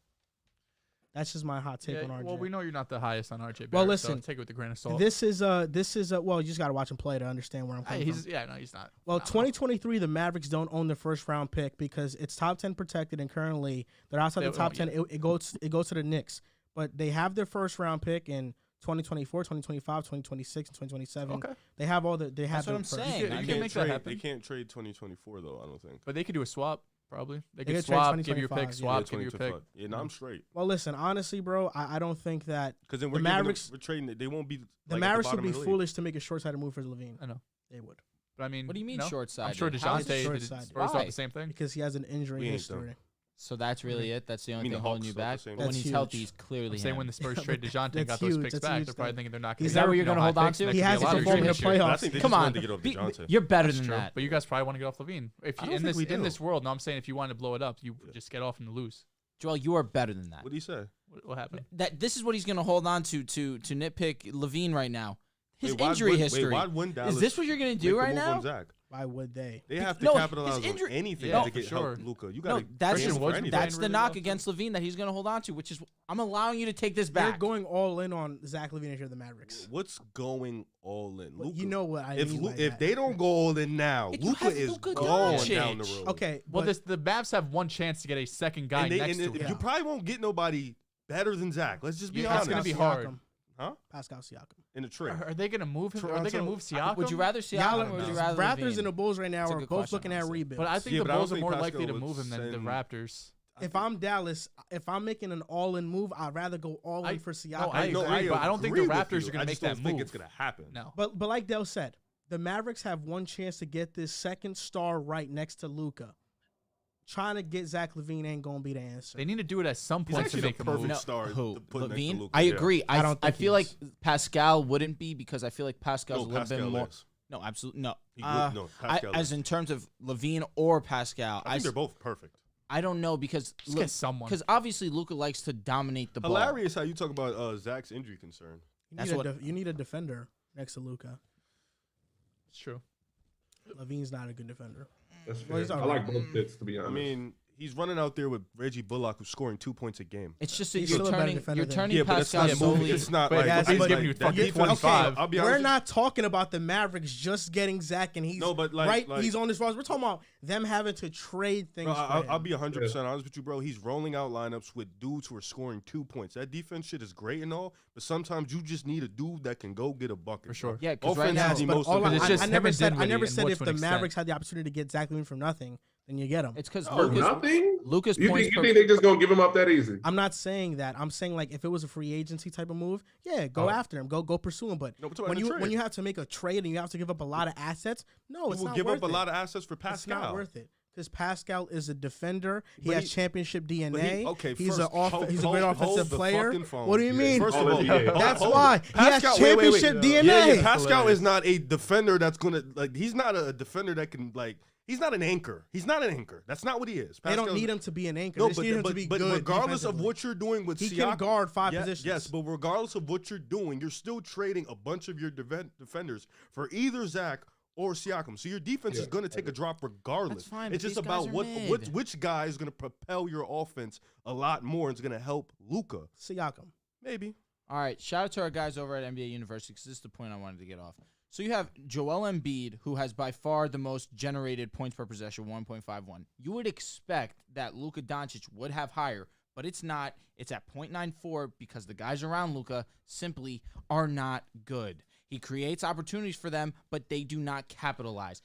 That's just my hot take Yeah, on RJ. well, we know you're not the highest on RJ Barrett. Well, so listen, take it with a grain of salt. This is well, you just got to watch him play to understand where I'm coming from. He's not. Well, no. 2023, the Mavericks don't own the first round pick because it's top 10 protected, and currently they're outside the top 10. It goes to the Knicks, but they have their first round pick in 2024, 2025, 2026, and 2027. Okay. They have all the. They That's have what the I'm first. saying. You I can mean, make that trade, happen. They can't trade 2024 though. I don't think. But they could do a swap, probably. They They could could trade swap, give you a 2025, pick, yeah. swap, give you a pick. 2025. Yeah, no, I'm straight. Well, listen, honestly, bro, I don't think that Because then The we're giving Mavericks- we're trading it. They won't be. the like, Mavericks at the would be bottom of the league. foolish to make a short-sided move for Levine. I know. They would But I mean, What do you mean no? short-sided? I'm sure How is it DeJounte, short-sided? Spurs Why? thought the same thing. because he has an injury We ain't history. So that's really it. That's the only mean thing the holding Hawks you thought the back. same When thing? he's That's healthy, huge. he's clearly I'm saying him. when the Spurs trade DeJounte and That's got those huge. picks That's a back, huge they're probably thing. thinking they're not Is going that what you're gonna hold on to? He hasn't performed in the playoffs. But I think they Come just on, wanted to get off DeJounte. You're better That's than true. that. But you guys probably want to get off Levine. If I you, don't in think this we in do. this world, no, I'm saying if you want to blow it up, you just get off and lose. Joel, you are better than that. What do you say? What happened? That this is what he's going to hold on to nitpick Levine right now. His Wait, why injury would- history. Wait, why wouldn't Dallas Is this what you're going to make do a right move now? on Zach? Why would they? They have to No, his capitalize on injury- anything Yeah, to for get sure. help Luka. You No, got that's Christian just, Wood's been that's the playing knock really well. against Levine that he's going to hold on to, which is I'm allowing you to take this They're back. going all in on Zach Lavine if you're the Mavericks. What's going all in? Well, Luka. you know what I if mean. Lu- by if that. they don't go all in now, You Luka have is Luka going Doncic. down the road. Okay, Well, but the Mavs have one chance to get a second guy next to and him. you probably won't get nobody better than Zach. Let's just be Yeah, honest. it's gonna be hard. Siakam. Huh? Pascal Siakam. In the trade. Are they going to move him? Are they going to move Siakam? Would you rather Siakam or would you rather Raptors Levine? and the Bulls right now That's a are good both question, looking at honestly. rebuilds. But I think Yeah, the but I don't Bulls are think more Pascal likely to would move him than the send- Raptors. if I'm Dallas, if I'm making an all-in move, I'd rather go all in for Siakam. no, I agree, but I don't think the agree with Raptors you. are gonna I make just don't that think move. it's gonna happen. No. But like Dell said, the Mavericks have one chance to get this second star right next to Luka. Trying to get Zach Lavine ain't gonna be the answer. They need to do it at some He's point to actually the make a perfect move. No, star who? to put next to Levine? Luka. I Yeah. agree. I don't I think feel he like is. Pascal wouldn't be because I feel like Pascal's No, a little Pascal bit more. is. No, absolutely no. He would- no, Pascal as is. in terms of Levine or Pascal, I think they're both perfect. I don't know because Just get someone. Because obviously Luka likes to dominate the ball. Hilarious how you talk about Zach's injury concern. You need a defender next to Luka. It's true. Lavine's not a good defender. That's Well, fair. he's I like alright. both fits, to be honest. I mean, he's running out there with Reggie Bullock, who's scoring 2 points a game. It's just that He's you're still a better turning defender you're than- turning Yeah, but it's Pascal not solely. moving. It's not But like he's it's giving you that fucking defense- 25. I'll be We're honest. not talking about the Mavericks just getting Zach and he's No, but like- right. like- He's on this roster. We're talking about them having to trade things. Bro, for I'll him. be 100% honest with you, bro. He's rolling out lineups with dudes who are scoring 2 points. That defense shit is great and all, but sometimes you just need a dude that can go get a bucket. For sure. bro. Yeah, 'cause right Offense now- is the But most all important. it's just I him never and said Dinwiddie if and the to an Mavericks extent. had the opportunity to get Zach Levine from nothing, then you get him. It's because Oh, nothing? Lucas You points think per they just gonna give him up that easy? I'm not saying that. I'm saying like if it was a free agency type of move, yeah, go Oh. after him, go pursue him. But No, we're talking when about you the when trade. you have to make a trade and you have to give up a lot of assets, no, You it's will not give worth up a it. lot of assets for It's Pascal. not worth it because Pascal is a defender. He But has he- championship DNA. But he's first, he's a great hold offensive the player. fucking phone. What do you mean? First of All all, NBA. That's hold why it. he has Pascal- wait, wait, wait. championship Yeah, DNA. yeah, Pascal hilarious. is not a defender that's gonna like. He's not a defender that can like. He's not an anchor. He's not an anchor. That's not what he is. They don't Pascal's- need him to be an anchor. No, they just need him but to be but good regardless of defensively. what you're doing with He Siakam, can guard five positions. Yes, but regardless of what you're doing, you're still trading a bunch of your defenders for either Zach or Siakam. So your defense is going to take a drop regardless. That's fine, It's but just these guys about are mid. which guy is going to propel your offense a lot more and is going to help Luka. Siakam. Maybe. All right, shout out to our guys over at NBA University because this is the point I wanted to get off. So you have Joel Embiid, who has by far the most generated points per possession, 1.51. You would expect that Luka Doncic would have higher, but it's not. It's at 0.94 because the guys around Luka simply are not good. He creates opportunities for them, but they do not capitalize.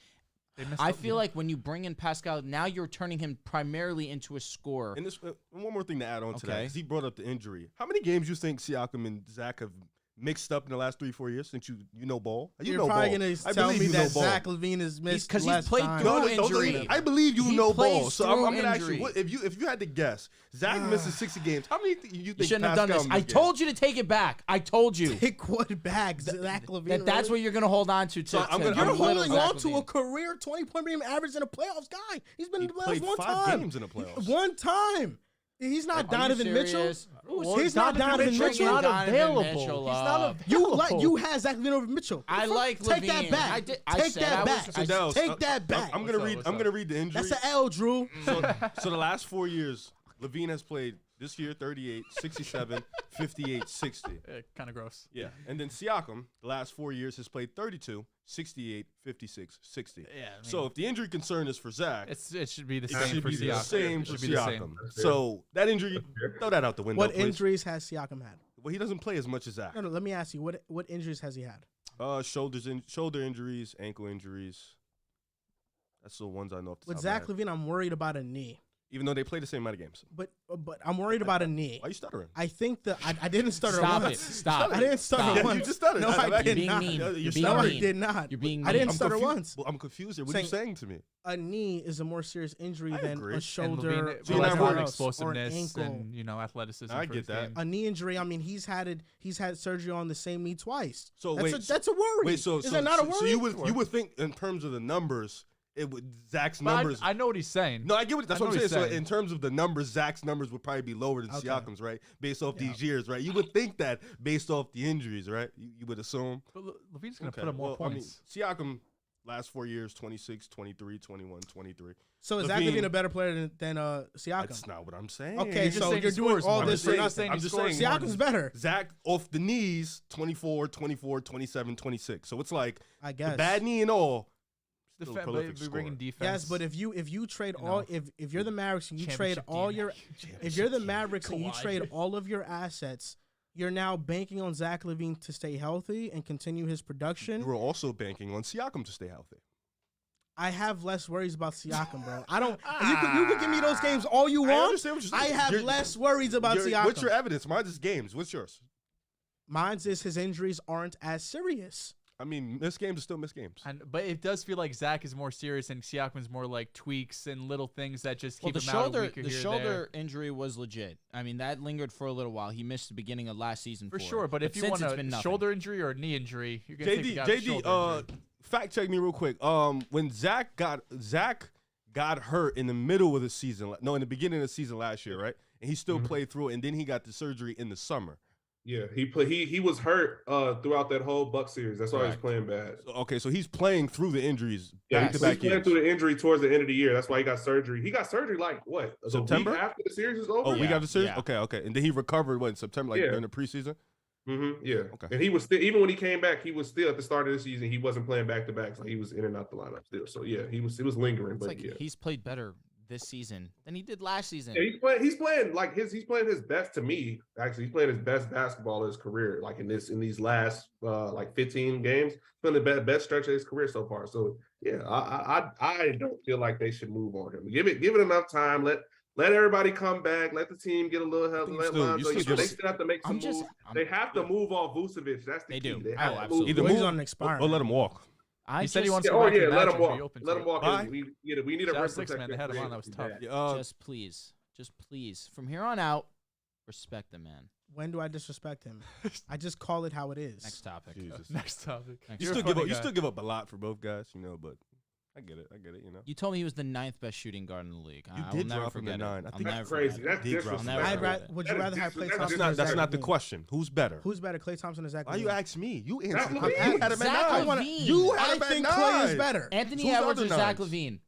I feel like when you bring in Pascal, now you're turning him primarily into a scorer. And this one more thing to add on to that, Okay. because he brought up the injury. How many games you think Siakam and Zach have mixed up in the last 3-4 years since you know ball? You You're know probably ball. gonna I tell believe me you that know ball. Zach Levine has missed Because he's less played time. through No, injury. I believe you He know plays ball. So I'm through gonna ask injury. you, if you had to guess, Zach misses 60 games. How many you You think shouldn't have done Pascal this. I missed told you to take it back. I told you. Pick what back, Zach Levine. That's what really? you're going to hold on to. So I'm gonna- You're I'm holding Zach on to a Levine. career 20-point game average in the playoffs guy. He's been He in the playoffs played one 5 time. games in the playoffs. One time. He's not Are you Donovan Mitchell. serious? He's not Donovan Mitchell. Mitchell. not Donovan available. Mitchell, He's not uh, available. You had Zach Levine over Mitchell. I like Take that Levine. back. I said Take that I back. was- So I- Dehls, Take that back. I'm gonna What's read. up? I'm gonna read the injury. That's an L, Drew. So the last 4 years, Lavine has played this year 38, 67, 58, 60. Kind of gross. Yeah. And then Siakam, the last 4 years, has played 32, 68, 56, 60. Yeah. So if the injury concern is for Zach, it should be the it same should for be the Siakam. same It for should be the same. Siakam. So that injury, throw that out the window. What please. injuries has Siakam had? Well, he doesn't play as much as Zach. No, let me ask you. What injuries has he had? Shoulder injuries, ankle injuries. That's the ones I know off the With top of my Zach head. Levine, I'm worried about a knee. Even though they play the same amount of games. But I'm worried about a knee. Why are you stuttering? I think I didn't stutter Stop once. it. Stop. I didn't stutter Stop. Yeah, once. you just stuttered. No, I'm I actually- did being not. mean. You're You're stuttering. being No, I mean. did not. You're being I mean. didn't I'm stutter confused. once. Well, I'm confused here. What are you saying to me? A knee is a more serious injury I than agree. a And shoulder Levine or So you're not something worried. else, or an explosiveness ankle. and athleticism. I for get his that. game. A knee injury. I mean, he's had surgery on the same knee twice. So That's a worry. Wait, so is that not a worry? So you would think in terms of the numbers, it would Zach's But numbers. I know what he's saying. No, I get what that's I what I'm know saying. what So he's in terms of the numbers, Zach's numbers would probably be lower than Okay. Siakam's, right? Based off these years, right? You would think that based off the injuries, right? You would assume. But Levine's going to Okay, put up more well, points. Siakam last 4 years 26, 23, 21, 23. So is Zach Levine- Levine a better player than Siakam? That's not what I'm saying. Okay, You're just so saying you're he doing scores all more. this for I'm just nothing. saying- I'm just saying- Siakam's better, Zach off the knees 24, 24, 27, 26. So it's like I guess. the bad knee and all. Still a But prolific we're bringing scorer. defense. Yes, but if you trade You all know, if you're the Mavericks and you trade championship all DNA. your if you're the Mavericks and you trade all of your assets, you're now banking on Zach Levine to stay healthy and continue his production. You were also banking on Siakam to stay healthy. I have less worries about Siakam, bro. I don't. You can give me those games all you I want. understand what you're I saying. have You're- less worries about Siakam. What's your evidence? Mine's is games. What's yours? Mine's is his injuries aren't as serious. I mean, missed games are still missed games. But it does feel like Zach is more serious and Siakam's more like tweaks and little things that just Well, keep the him out a shoulder week or the here or shoulder there. injury was legit. I mean, that lingered for a little while. He missed the beginning of last season For for sure, it. but if you since want it's been a nothing. shoulder injury or a knee injury, you're gonna take the JD, guy with shoulder injury. fact check me real quick. When Zach got hurt in the middle of the season. No, in the beginning of the season last year, right? And he still played through it, and then he got the surgery in the summer. Yeah, he was hurt throughout that whole Buck series. That's why he's playing bad. So he's playing through the injuries. Yeah, he's playing through the injury towards the end of the year. That's why he got surgery. He got surgery like what? September? The week after the series is over. Oh, we got the series. Yeah. Okay. And then he recovered in September, during the preseason. Yeah. Okay. And he was still, even when he came back, he was still at the start of the season. He wasn't playing back to back, so he was in and out the lineup still. So yeah, it was lingering. It's but he's played better this season than he did last season. Yeah, he's playing his best to me. Actually, he's playing his best basketball of his career. Like in these last 15 games, he's playing the best stretch of his career so far. So yeah, I don't feel like they should move on him. Give it enough time. Let everybody come back. Let the team get a little help. They still have to make some moves. They have to move off Vucevic. That's the key. They have to absolutely. move. He's on an expiring. Or let him walk. He said he wants to go back to the let him Magic, walk. Let him walk. We need a rim six man. They had him on. That was tough. Just please, from here on out, respect the man. When do I disrespect him? I just call it how it is. Next topic. Next topic. You still give up a lot for both guys, but I get it. You told me he was the 9th best shooting guard in the league. You I did will never drop him to forget 9. I think that's crazy. That's disrespectful. Would you rather have Klay Thompson? That's not the question. Who's better? Who's better, Klay Thompson or Zach Why Lavine? you ask me? You answered. Zach You had him at Zach 9. Lavine. You had I him at think 9. Klay is better. Anthony Who's Edwards the or other Zach nines? Lavine?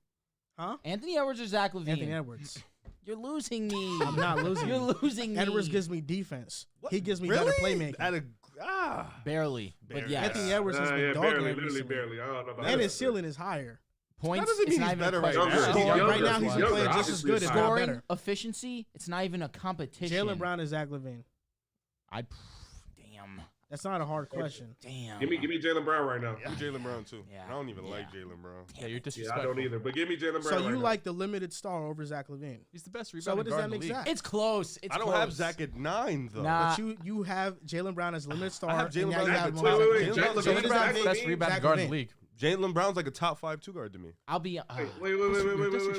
Huh? Anthony Edwards or Zach Lavine? Anthony Edwards. You're losing me. I'm not losing. You're losing me. Edwards gives me defense. What? He gives me Really? better playmaking. Barely. But yeah. Anthony Edwards has been dogging barely, him literally recently. barely. I don't know about And that. his ceiling is higher. Points, doesn't mean it's not he's even better a right question. now. He's younger. Right now, he's younger, playing just as obviously, good, if not Scoring better. efficiency, it's not even a competition. Jaylen Brown is Zach Lavine. Damn. That's not a hard question. Damn. Give me Jaylen Brown right now. I'm Jaylen Brown too. Yeah. I don't even Yeah. like Jaylen Brown. Yeah, you're Yeah, disrespectful. I don't either. But give me Jaylen Brown. So you right like the limited star over Zach Lavine? He's the best So rebounding what does guard that in the make league. Zach? It's close. It's I don't close. have Zach at 9 though. Nah. But you have Jaylen Brown as limited star. I have Jaylen and now Brown you as have a Moses. wait, Jaylen Jaylen Brown's Brown- So what does that Zach make? Best Lavine? rebounding Zach guard in Lavine. the league. Jaylen Brown's like a top 5 2 guard to me. I'll be. Wait,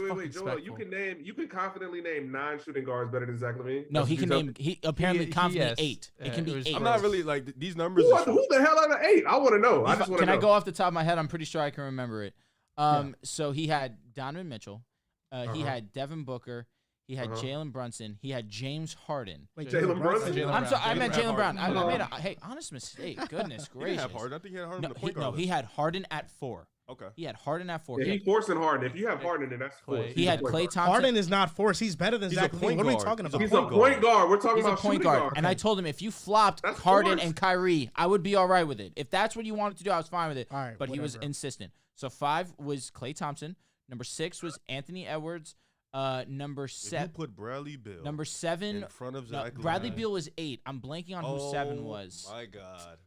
fucking Joel. You can confidently name 9 shooting guards better than Zach Lavine. No, That's he what can you name. He apparently confidently yes. 8. It can be It was- 8. I'm not really like these numbers. Who the hell are the 8? I want to know. I just want to Can know. I go off the top of my head? I'm pretty sure I can remember it. So he had Donovan Mitchell. He had Devin Booker. He had Jalen Brunson. He had James Harden. Wait, Jalen Brunson? Jalen I'm Brown. sorry, I meant Jalen Brown. Harden. I made a honest mistake. Goodness He didn't gracious. have Harden. I think he had Harden No, in the point guard. he had Harden at 4. Okay. He had Harden at 4. Yeah, he's forcing Harden. If you have Harden, then that's Clay. forced. He had He's a Klay point Thompson. Harden is not forced. He's better than He's Zach a Lavine. point What are we guard. talking He's a about? He's a point guard. We're talking He's a about point shooting guard. guard. And I told him if you flopped That's Harden forced. and Kyrie, I would be all right with it. If that's what you wanted to do, I was fine with it. All right, But he was whatever. insistent. So 5 was Klay Thompson. Number 6 was Anthony Edwards. Number If you 7. put Bradley Beal Number 7. in front of No, Zach Bradley Lavine- Beal was 8. I'm blanking on who 7 was. Oh my God.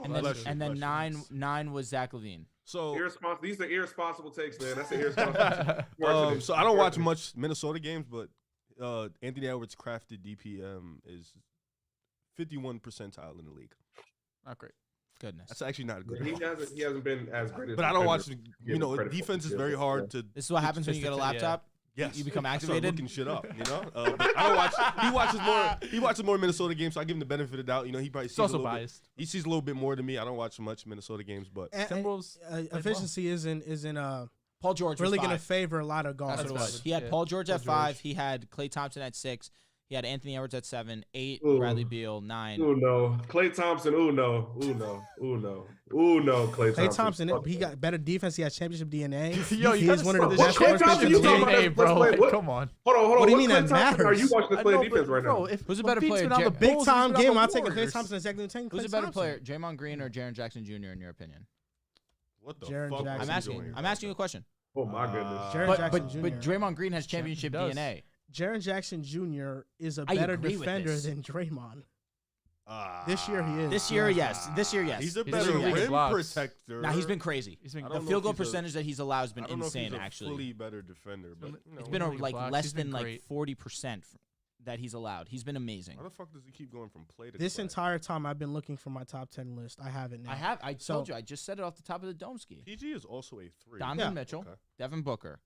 And Bless then, you, bless you. 9 was Zach Lavine. So Irresponsible. These are irresponsible takes, man. That's an irresponsible. so I don't watch much Minnesota games, but Anthony Edwards' crafted DPM is 51 percentile in the league. Not great. Goodness. That's actually not good. He hasn't been as great. But I don't watch. Give him credit for Defense is it. very hard to. This is what happens when you get a laptop. Yes, You become I start activated. looking shit up. But I don't watch. He watches more Minnesota games, so I give him the benefit of the doubt. He probably sees It's also a little biased. Bit, he sees a little bit more than me. I don't watch much Minnesota games, but Timberwolves Efficiency isn't Paul George really was going to 5. favor a lot of That's guards. what it was. five. He had Yeah. Paul George at Paul 5. George. He had Klay Thompson at 6. He had Anthony Edwards at 7. 8, Ooh. Bradley Beal. 9. Oh no, Klay Thompson. Oh no, Klay Klay Thompson, he got better defense. He has championship DNA. Yo, you He's one of the What best Klay first Thompson pitch you in the talking game. about? Hey, bro. Let's play. Come on. Hold on. What do you What mean Klay that Thompson Are you matters? watching us play defense right now? Who's a better player, The big time game, I'll take a Klay Thompson and second take Who's Klay a better Thompson. player, Draymond Green or Jaren Jackson Jr. in your opinion? what the Jaren fuck? Jackson was he Jr. doing? I'm asking you a question. Oh my goodness. Jaren But Jackson but Jr. Draymond Green has championship does. DNA. Jaren Jackson Jr. is a I better agree with defender this. than Draymond. This year he is. This year, yes. This year, yes. He's a He's better been getting rim blocks. protector. Now he's been crazy. He's been I The don't know field if goal he's a- percentage that he's allowed has been I don't know if insane. he's a Actually, fully better defender, but it's been Really good like blocks. less He's been than like great. 40% that he's allowed. He's been amazing. How the fuck does he keep going from play to This play? entire time I've been looking for my top 10 list. I have it now. I So- told you. I just said it off the top of the dome ski. PG is also a 3. Donovan Yeah. Mitchell, Okay. Devin Booker,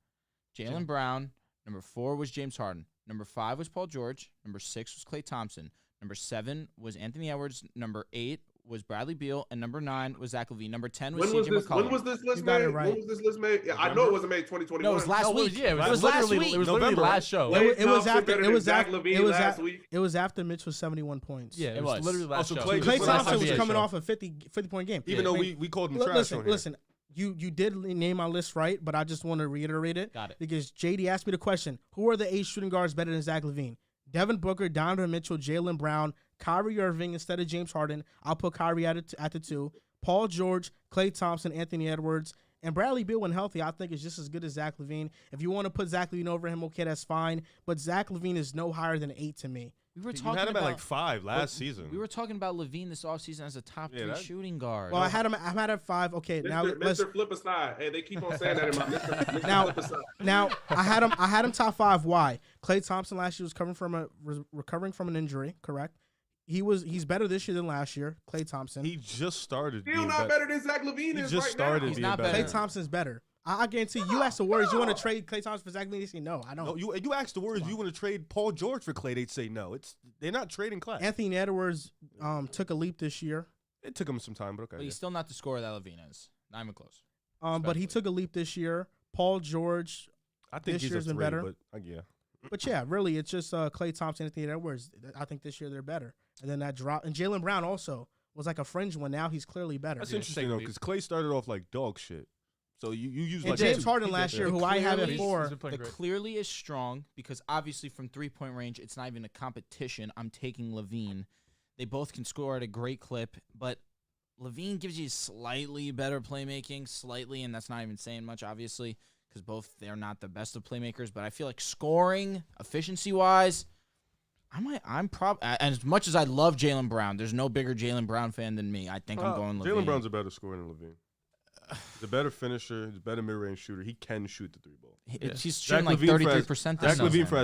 Jalen Brown. Number 4 was James Harden. Number 5 was Paul George. Number 6 was Klay Thompson. Number 7 was Anthony Edwards. Number 8 was Bradley Beal, and number 9 was Zach Lavine. Number 10 was When was CJ this? McCollum. When was this list You got made? it right. When was this list made? Yeah, I know it wasn't made 2021. No, it was last week. Yeah, It was last literally, week. It was literally November. last show. Klay It was Thompson after. better It than was Zach after. Lavine It was last after. week. It was after Mitch was 71 points. Yeah, It it was was. literally last Also, show. Klay Klay was Thompson was NBA coming show. off a 50-point game. Even though we called him trash on here. Listen. You did name my list right, but I just want to reiterate it. Got it. Because JD asked me the question: who are the 8 shooting guards better than Zach Lavine? Devin Booker, Donovan Mitchell, Jaylen Brown, Kyrie Irving instead of James Harden. I'll put Kyrie at the 2. Paul George, Klay Thompson, Anthony Edwards, and Bradley Beal when healthy, I think is just as good as Zach Lavine. If you want to put Zach Lavine over him, okay, that's fine. But Zach Lavine is no higher than 8 to me. We were You talking had him about at like 5 last season. We were talking about Lavine this offseason as a top 3 shooting guard. Well, I had him at 5. Okay, now let's. Mr. Flip Aside. Hey, they keep on saying that in my Mr. Now- Flip Aside. Now I had him top 5. Why? Klay Thompson last year was recovering from an injury. Correct. He's better this year than last year. Klay Thompson. He just started. Still being not better than Zach Lavine He is just right started now. He's being not better. better. Klay Thompson's better. I guarantee you ask the Warriors, you want to trade Klay Thompson for Zach Lavine? They say no. I don't. No, you asked the Warriors, you want to trade Paul George for Klay? They'd say no. They're not trading Klay. Anthony Edwards took a leap this year. It took him some time, but okay. But he's still not the scorer that Lavine is. Not even close. But he took a leap this year. Paul George, I think this he's year's a been 3, better. but yeah. but yeah, really, it's just Klay Thompson, Anthony Edwards. I think this year they're better. And then that drop, and Jaylen Brown also was like a fringe one. Now he's clearly better. That's interesting though, because Klay started off like dog shit. So you use And like James two- Harden last year, who I have at Clearly- 4. He's been playing The great. clearly is strong because obviously from 3-point range, it's not even a competition. I'm taking Lavine. They both can score at a great clip, but Lavine gives you slightly better playmaking, slightly, and that's not even saying much, obviously, because both they're not the best of playmakers. But I feel like scoring, efficiency-wise, as much as I love Jaylen Brown, there's no bigger Jaylen Brown fan than me. I think I'm going Lavine. Jaylen Brown's a better scorer than Lavine. He's a better finisher. He's a better mid-range shooter. He can shoot the 3 ball. He's Zach shooting like Lavine for 33% Zach this Lavine, season. for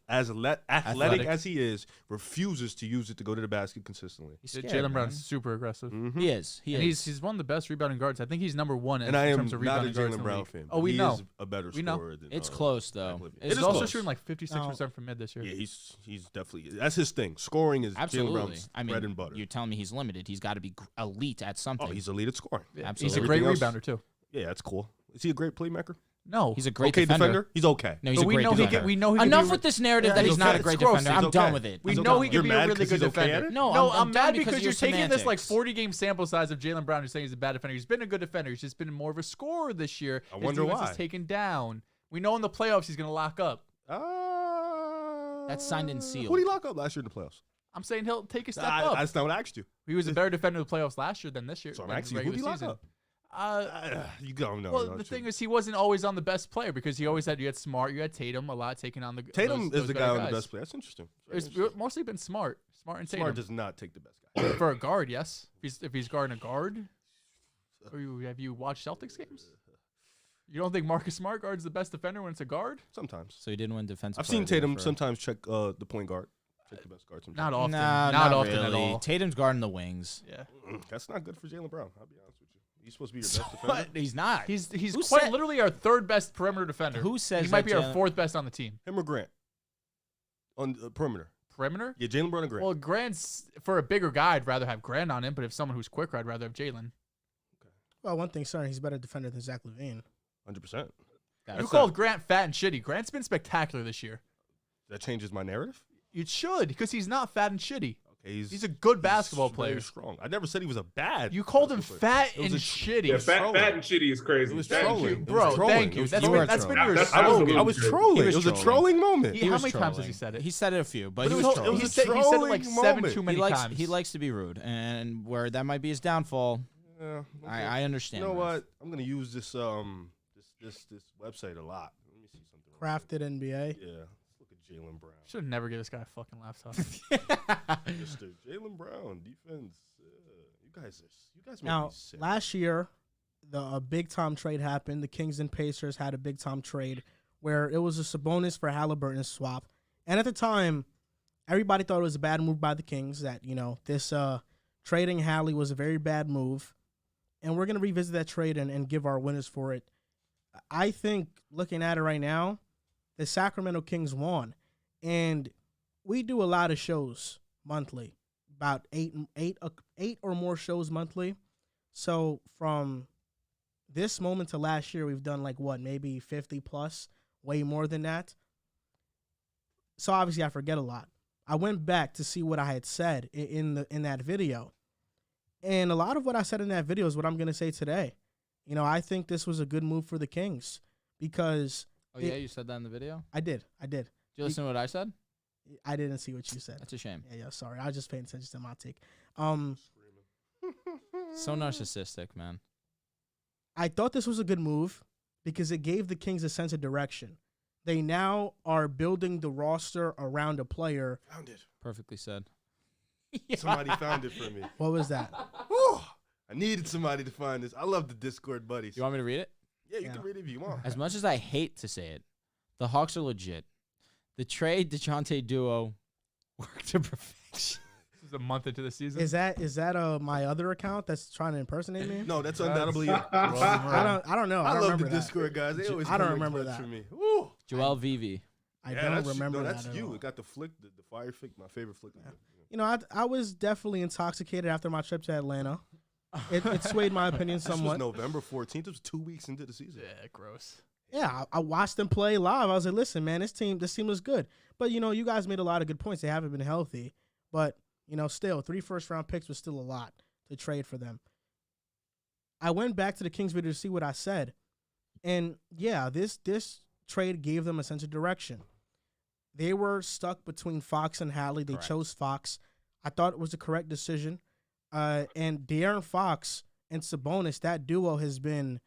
as athletic as he is, refuses to use it to go to the basket consistently. He's scared, Jaylen man. Brown's super aggressive. Mhm. He is. He And is. he's one of the best rebounding guards. I think he's number 1 in And I am terms of not a rebounding guards in Jaylen the Brown league. fan. Oh, we he know. is a better We know. scorer than It's close, Zach though. Lavine. It's He's It is also close. shooting like 56% from mid this year. Yeah, he's definitely that's his thing. Scoring is Jaylen Absolutely. Brown's I mean, bread and butter. you're telling me he's limited. He's got to be elite at something. Oh, he's elite at scoring. Yeah. Absolutely. He's a great Everything else- rebounder too. Yeah, that's cool. Is he a great playmaker? No, He's a great okay defender. He's okay. No, he's but a we great know defender. we know he can Enough be with this narrative Yeah, that he's he's not okay. a great It's gross. defender. He's I'm done okay. with it. We I'm know done he with can You're be mad a really 'cause good he's okay defender. at it? No, no, I'm I'm done mad because because your you're taking this like semantics. 40 game sample size of Jaylen Brown. You're saying he's a bad defender. He's been a good defender. He's just been more of a scorer this year. I His wonder defense why. is taken down. We know in the playoffs he's going to lock up. That's signed and sealed. Who did he lock up last year in the playoffs? I'm saying he'll take a step up. That's not what I asked you. He was a better defender in the playoffs last year than this year. So I'm than asking you, who did he regular lock season. up? You don't know. Well, the thing is, he wasn't always on the best player because you had Smart, you had Tatum a lot taking on the Tatum those is the better guy on guys. the best player. That's interesting. Very It's interesting. mostly been Smart and Tatum Smart does not take the best guy. for a guard. Yes, if he's guarding a guard. Or have you watched Celtics games? You don't think Marcus Smart guards the best defender when it's a guard? Sometimes. So he didn't win defensive. I've seen player of the Tatum year for- sometimes check the point guard. Check the best guard sometimes. Not often. Nah, not not often really. at all. Tatum's guarding the wings. Yeah, That's not good for Jaylen Brown. I'll be honest with you. He's supposed to be your best defender. But he's not. he's Who quite said- literally our third best perimeter defender. Who says he might that be our Jaylen- fourth best on the team? Him or Grant? On the perimeter. Perimeter? Yeah, Jaylen Brown and Grant. Well, Grant's for a bigger guy. I'd rather have Grant on him, but if someone who's quicker, I'd rather have Jalen. Well, one thing, sorry, he's a better defender than Zach Lavine. 100%. That's You called Grant fat and shitty. Grant's been spectacular this year. That changes my narrative? It should, because he's not fat and shitty. Okay, He's a good basketball very player. strong. I never said he was a bad. You called him basketball player. fat It was and a- shitty. Yeah, fat trolling. and shitty is crazy. It was Fat and trolling. shitty. It was Bro, trolling. thank It you. was That's trolling. been your That's- I was was trolling. trolling. He It was was a trolling. trolling moment. He- He how was many times has trolling. he said it? He said it a few, but But he it was was- trolling. he was a said it like trolling 7 moment. too many times. He likes to be rude, and where that might be his downfall, Yeah, okay. I understand. You know that. what? I'm gonna use this this website a lot. Let me see something. Crafted NBA. Yeah. Let's look at Jaylen Brown. Should never give this guy a fucking laptop. Mr. Jaylen Brown, defense. You guys make Now, me sick. last year, a big time trade happened. The Kings and Pacers had a big time trade where it was a Sabonis for Haliburton swap. And at the time, everybody thought it was a bad move by the Kings, that, this trading Hallie was a very bad move. And we're going to revisit that trade and give our winners for it. I think, looking at it right now, the Sacramento Kings won. And we do a lot of shows monthly about eight or more shows monthly. So from this moment to last year, we've done like what, maybe 50 plus, way more than that. So obviously I forget a lot. I went back to see what I had said in that video. And a lot of what I said in that video is what I'm going to say today. You know, I think this was a good move for the Kings because... Oh, yeah? You said that in the video? I did. Did you listen to what I said? I didn't see what you said. That's a shame. Yeah, sorry. I was just paying attention to my take. So narcissistic, man. I thought this was a good move because it gave the Kings a sense of direction. They now are building the roster around a player. Found it. Perfectly said. Somebody found it for me. What was that? Whew. I needed somebody to find this. I love the Discord buddies. You want me to read it? Yeah, you can read it if you want. As much as I hate to say it, the Hawks are legit. The trade Dejounte duo worked to perfection. This is a month into the season. Is that my other account that's trying to impersonate me? No, that's undoubtedly it. I don't know. I love remember the that. Discord guys. They always I don't come in remember clutch that. for me. Woo. Joel Vivi. I don't remember that. That's at you. all. It got the flick, the fire flick, my favorite flick. Yeah. You know, I was definitely intoxicated after my trip to Atlanta. It swayed my opinion somewhat. This was November 14th. It was 2 weeks into the season. Yeah, gross. Yeah, I watched them play live. I was like, listen, man, this team was good. But, you know, you guys made a lot of good points. They haven't been healthy. But, you know, still, 3 first-round picks was still a lot to trade for them. I went back to the Kings video to see what I said. And, yeah, this trade gave them a sense of direction. They were stuck between Fox and Halley. They chose Fox. I thought it was the correct decision. And De'Aaron Fox and Sabonis, that duo has been,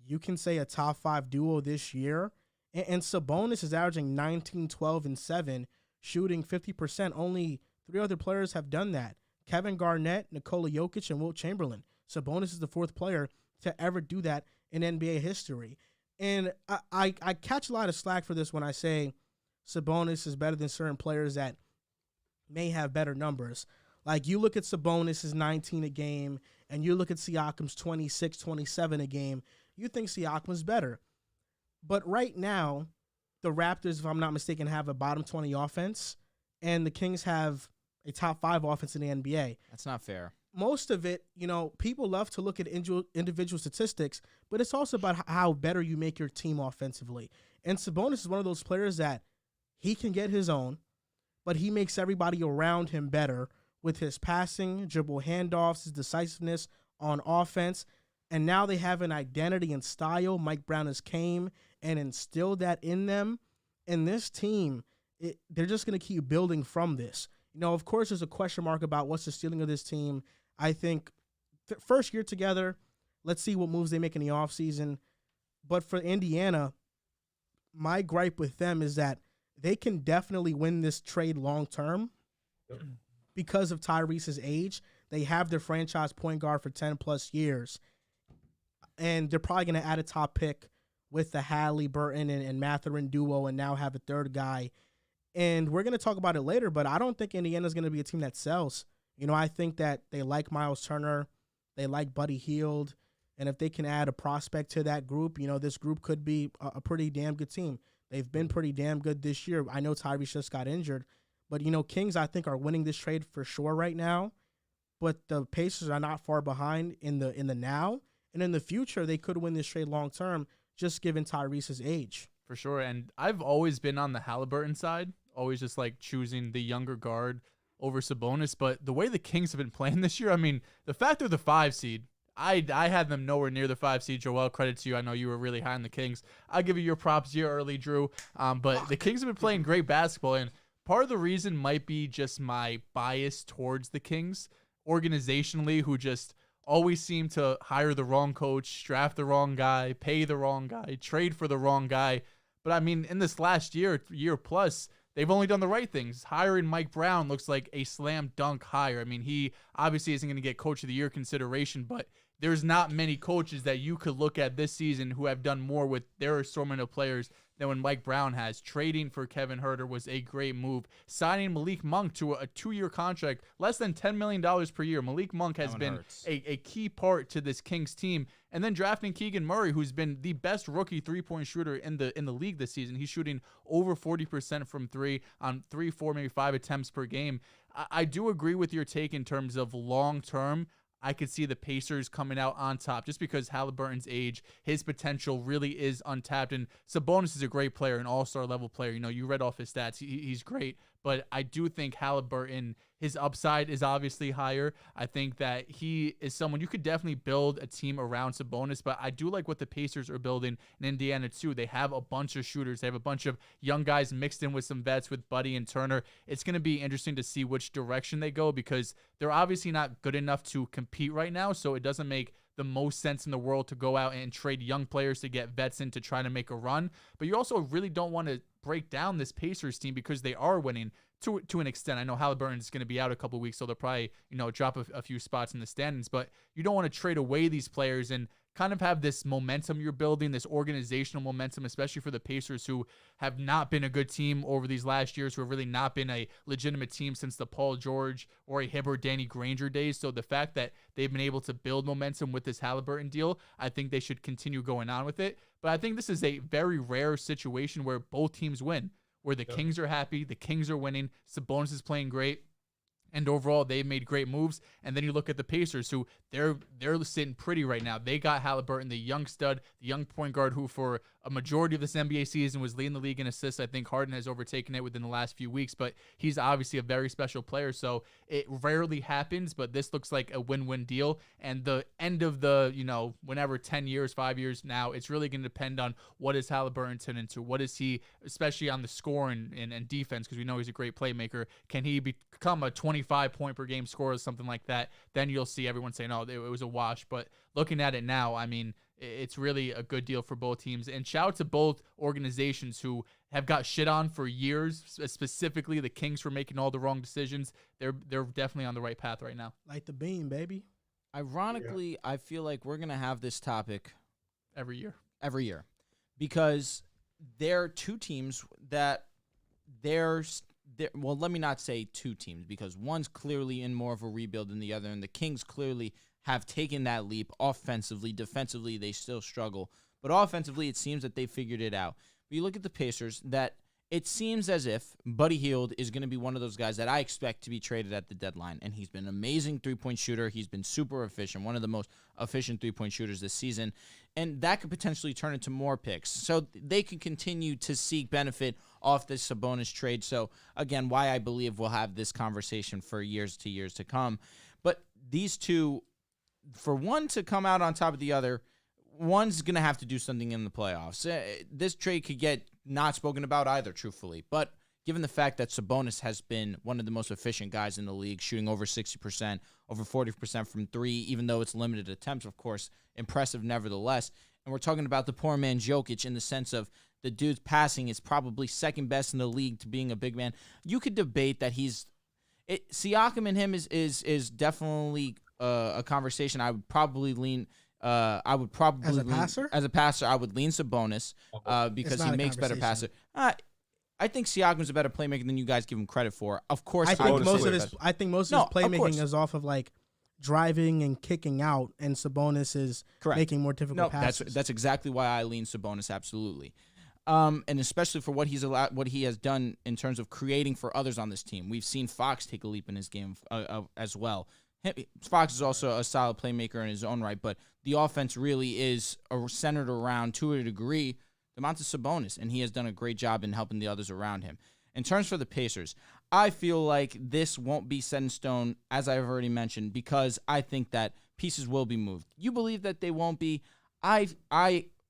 you can say, a top 5 duo this year. And Sabonis is averaging 19, 12, and 7, shooting 50%. Only 3 other players have done that. Kevin Garnett, Nikola Jokic, and Wilt Chamberlain. Sabonis is the 4th player to ever do that in NBA history. And I catch a lot of slack for this when I say Sabonis is better than certain players that may have better numbers. Like, you look at Sabonis' 19 a game, and you look at Siakam's 26, 27 a game, you think Siakam's better. But right now, the Raptors, if I'm not mistaken, have a bottom 20 offense, and the Kings have a top 5 offense in the NBA. That's not fair. Most of it, you know, people love to look at individual statistics, but it's also about how better you make your team offensively. And Sabonis is one of those players that he can get his own, but he makes everybody around him better with his passing, dribble handoffs, his decisiveness on offense. And now they have an identity and style. Mike Brown has came and instilled that in them. And this team, they're just going to keep building from this. You know, of course, there's a question mark about what's the ceiling of this team. I think first year together, let's see what moves they make in the offseason. But for Indiana, my gripe with them is that they can definitely win this trade long term because of Tyrese's age. They have their franchise point guard for 10 plus years. And they're probably going to add a top pick with the Haliburton and Mathurin duo and now have a 3rd guy. And we're going to talk about it later, but I don't think Indiana's going to be a team that sells. You know, I think that they like Miles Turner. They like Buddy Hield. And if they can add a prospect to that group, you know, this group could be a pretty damn good team. They've been pretty damn good this year. I know Tyrese just got injured. But, you know, Kings, I think, are winning this trade for sure right now. But the Pacers are not far behind in the now. And in the future, they could win this trade long term, just given Tyrese's age. For sure. And I've always been on the Haliburton side, always just like choosing the younger guard over Sabonis. But the way the Kings have been playing this year, I mean, the fact they're the 5 seed, I had them nowhere near the 5 seed. Joel, credit to you. I know you were really high on the Kings. I'll give you your props here early, Drew. But the Kings have been playing great basketball. And part of the reason might be just my bias towards the Kings organizationally, who just always seem to hire the wrong coach, draft the wrong guy, pay the wrong guy, trade for the wrong guy. But I mean, in this last year plus, they've only done the right things. Hiring Mike Brown looks like a slam dunk hire. I mean, he obviously isn't going to get Coach of the Year consideration, but there's not many coaches that you could look at this season who have done more with their assortment of players than when Mike Brown has. Trading for Kevin Huerter was a great move. Signing Malik Monk to a 2-year contract, less than $10 million per year. Malik Monk has been a key part to this Kings team. And then drafting Keegan Murray, who's been the best rookie three-point shooter in the league this season. He's shooting over 40% from three on 3, 4, maybe 5 attempts per game. I do agree with your take in terms of long-term. I could see the Pacers coming out on top just because Haliburton's age, his potential really is untapped. And Sabonis is a great player, an all-star level player. You know, you read off his stats. He's great. But I do think Haliburton, his upside is obviously higher. I think that he is someone you could definitely build a team around Sabonis, but I do like what the Pacers are building in Indiana too. They have a bunch of shooters. They have a bunch of young guys mixed in with some vets with Buddy and Turner. It's going to be interesting to see which direction they go because they're obviously not good enough to compete right now, so it doesn't make the most sense in the world to go out and trade young players to get vets in to try to make a run. But you also really don't want to break down this Pacers team because they are winning to an extent. I know Haliburton is going to be out a couple of weeks, so they'll probably, drop a few spots in the standings, but you don't want to trade away these players and kind of have this momentum you're building, this organizational momentum, especially for the Pacers who have not been a good team over these last years, who have really not been a legitimate team since the Paul George or a Hibbert, Danny Granger days. So the fact that they've been able to build momentum with this Haliburton deal, I think they should continue going on with it. But I think this is a very rare situation where both teams win, where the Kings are happy, the Kings are winning, Sabonis is playing great, and overall, they've made great moves. And then you look at the Pacers, who they're sitting pretty right now. They got Haliburton, the young stud, the young point guard, who for a majority of this NBA season was leading the league in assists. I think Harden has overtaken it within the last few weeks, but he's obviously a very special player. So it rarely happens, but this looks like a win-win deal. And the end of the, whenever 10 years, 5 years now, it's really going to depend on what is Haliburton turn into. What is he, especially on the scoring and defense, because we know he's a great playmaker. Can he become a 25-point per game scorer or something like that? Then you'll see everyone saying, oh, it was a wash. But looking at it now, I mean, it's really a good deal for both teams. And shout out to both organizations who have got shit on for years, specifically the Kings for making all the wrong decisions. They're definitely on the right path right now. Light the beam, baby. Ironically, I feel like we're going to have this topic every year because there are two teams that well, let me not say two teams because one's clearly in more of a rebuild than the other, and the Kings clearly have taken that leap offensively. Defensively, they still struggle. But offensively, it seems that they figured it out. But you look at the Pacers, that it seems as if Buddy Hield is going to be one of those guys that I expect to be traded at the deadline. And he's been an amazing three-point shooter. He's been super efficient, one of the most efficient three-point shooters this season. And that could potentially turn into more picks. So they can continue to seek benefit off this Sabonis trade. So, again, why I believe we'll have this conversation for years to come. But these two, for one to come out on top of the other, one's going to have to do something in the playoffs. This trade could get not spoken about either, truthfully. But given the fact that Sabonis has been one of the most efficient guys in the league, shooting over 60%, over 40% from three, even though it's limited attempts, of course, impressive nevertheless. And we're talking about the poor man Jokic in the sense of the dude's passing is probably second best in the league to being a big man. You could debate that Siakam and him is definitely a conversation. I would probably lean. As a passer, I would lean Sabonis because he makes better passer. I think Siakam's a better playmaker than you guys give him credit for. Of course, I think most of his playmaking is off of like driving and kicking out, and Sabonis is making more difficult passes. That's exactly why I lean Sabonis, absolutely. And especially for what he has done in terms of creating for others on this team. We've seen Fox take a leap in his game as well. Fox is also a solid playmaker in his own right, but the offense really is centered around, to a degree, Domantas Sabonis, and he has done a great job in helping the others around him. In terms for the Pacers, I feel like this won't be set in stone, as I've already mentioned, because I think that pieces will be moved. You believe that they won't be? I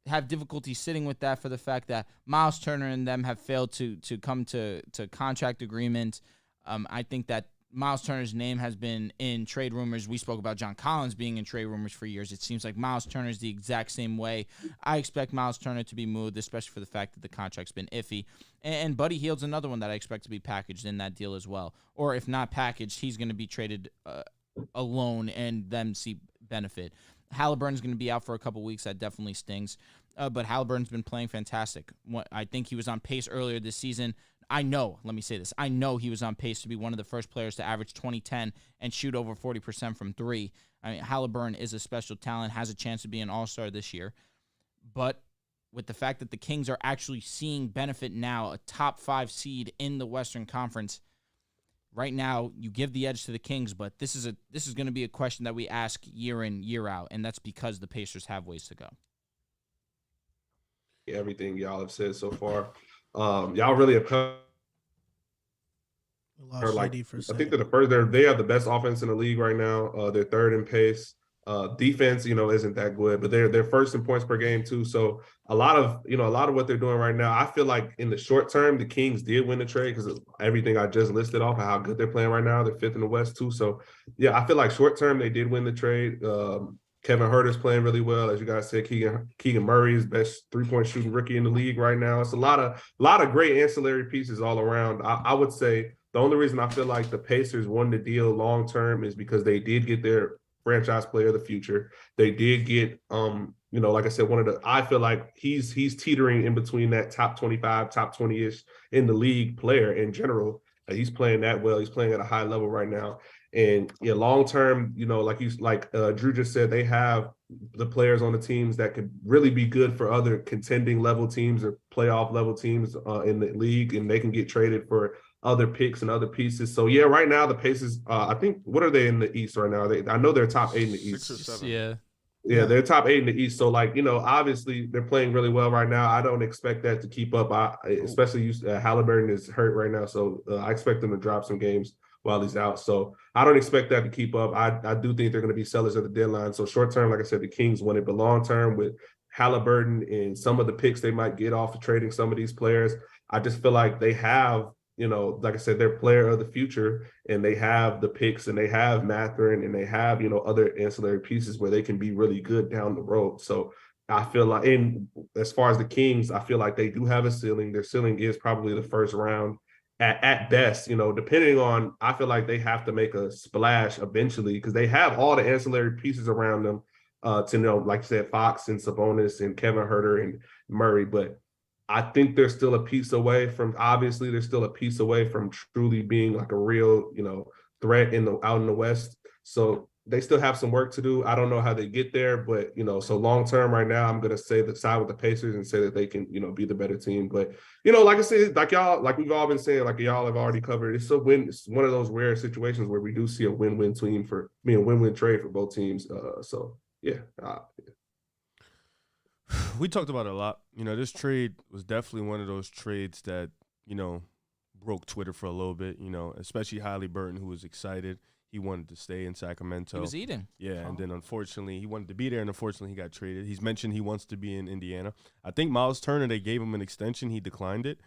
have difficulty sitting with that for the fact that Miles Turner and them have failed to come to contract agreement. I think that Miles Turner's name has been in trade rumors. We spoke about John Collins being in trade rumors for years. It seems like Miles Turner is the exact same way. I expect Miles Turner to be moved, especially for the fact that the contract's been iffy. And Buddy Hield's another one that I expect to be packaged in that deal as well. Or if not packaged, he's going to be traded alone and them see benefit. Haliburton's going to be out for a couple weeks. That definitely stings. But Haliburton's been playing fantastic. I think he was on pace earlier this season. Let me say this. I know he was on pace to be one of the first players to average 20-10 and shoot over 40% from three. I mean, Haliburton is a special talent, has a chance to be an all-star this year. But with the fact that the Kings are actually seeing benefit now, a top 5 seed in the Western Conference, right now you give the edge to the Kings, but this is going to be a question that we ask year in, year out, and that's because the Pacers have ways to go. Everything y'all have said so far. Y'all really have come. I think they have the best offense in the league right now. They're third in pace. Defense, isn't that good, but they're first in points per game too. So a lot of what they're doing right now, I feel like in the short term, the Kings did win the trade because of everything I just listed off, how good they're playing right now. They're fifth in the West too. So yeah, I feel like short term they did win the trade. Kevin Huerter's playing really well, as you guys said. Keegan Murray is best 3-point shooting rookie in the league right now. It's a lot of great ancillary pieces all around. I would say the only reason I feel like the Pacers won the deal long term is because they did get their franchise player of the future. They did get, like I said, I feel like he's teetering in between that top 25, top 20-ish in the league player in general. He's playing that well. He's playing at a high level right now. And yeah, long term, like Drew just said, they have the players on the teams that could really be good for other contending level teams or playoff level teams in the league, and they can get traded for other picks and other pieces. So yeah, right now the Pacers, I think, what are they in the East right now? I know they're top 8 in the East. 6 or 7. Yeah, they're top 8 in the East. So obviously they're playing really well right now. I don't expect that to keep up. Especially Haliburton is hurt right now, so I expect them to drop some games while he's out. So I don't expect that to keep up. I do think they're going to be sellers at the deadline. So short term, like I said, the Kings win it. But long term, with Haliburton and some of the picks they might get off of trading some of these players, I just feel like they have, like I said, they're player of the future, and they have the picks, and they have Mathurin, and they have, other ancillary pieces where they can be really good down the road. So I feel like, and as far as the Kings, I feel like they do have a ceiling. Their ceiling is probably the first round at best, depending on, I feel like they have to make a splash eventually because they have all the ancillary pieces around them like you said, Fox and Sabonis and Kevin Huerter and Murray. But I think they're still a piece away from truly being like a real, threat out in the West. So they still have some work to do. I don't know how they get there, but, so long term right now, I'm going to say the side with the Pacers and say that they can, be the better team. But, like I said, like we've all been saying, like y'all have already covered, it's one of those rare situations where we do see a win-win win-win trade for both teams. So, yeah. We talked about it a lot. This trade was definitely one of those trades that, broke Twitter for a little bit, especially Haliburton, who was excited. He wanted to stay in Sacramento. He was eating. Yeah, and then unfortunately, he wanted to be there, and unfortunately, he got traded. He's mentioned he wants to be in Indiana. I think Miles Turner, they gave him an extension. He declined it.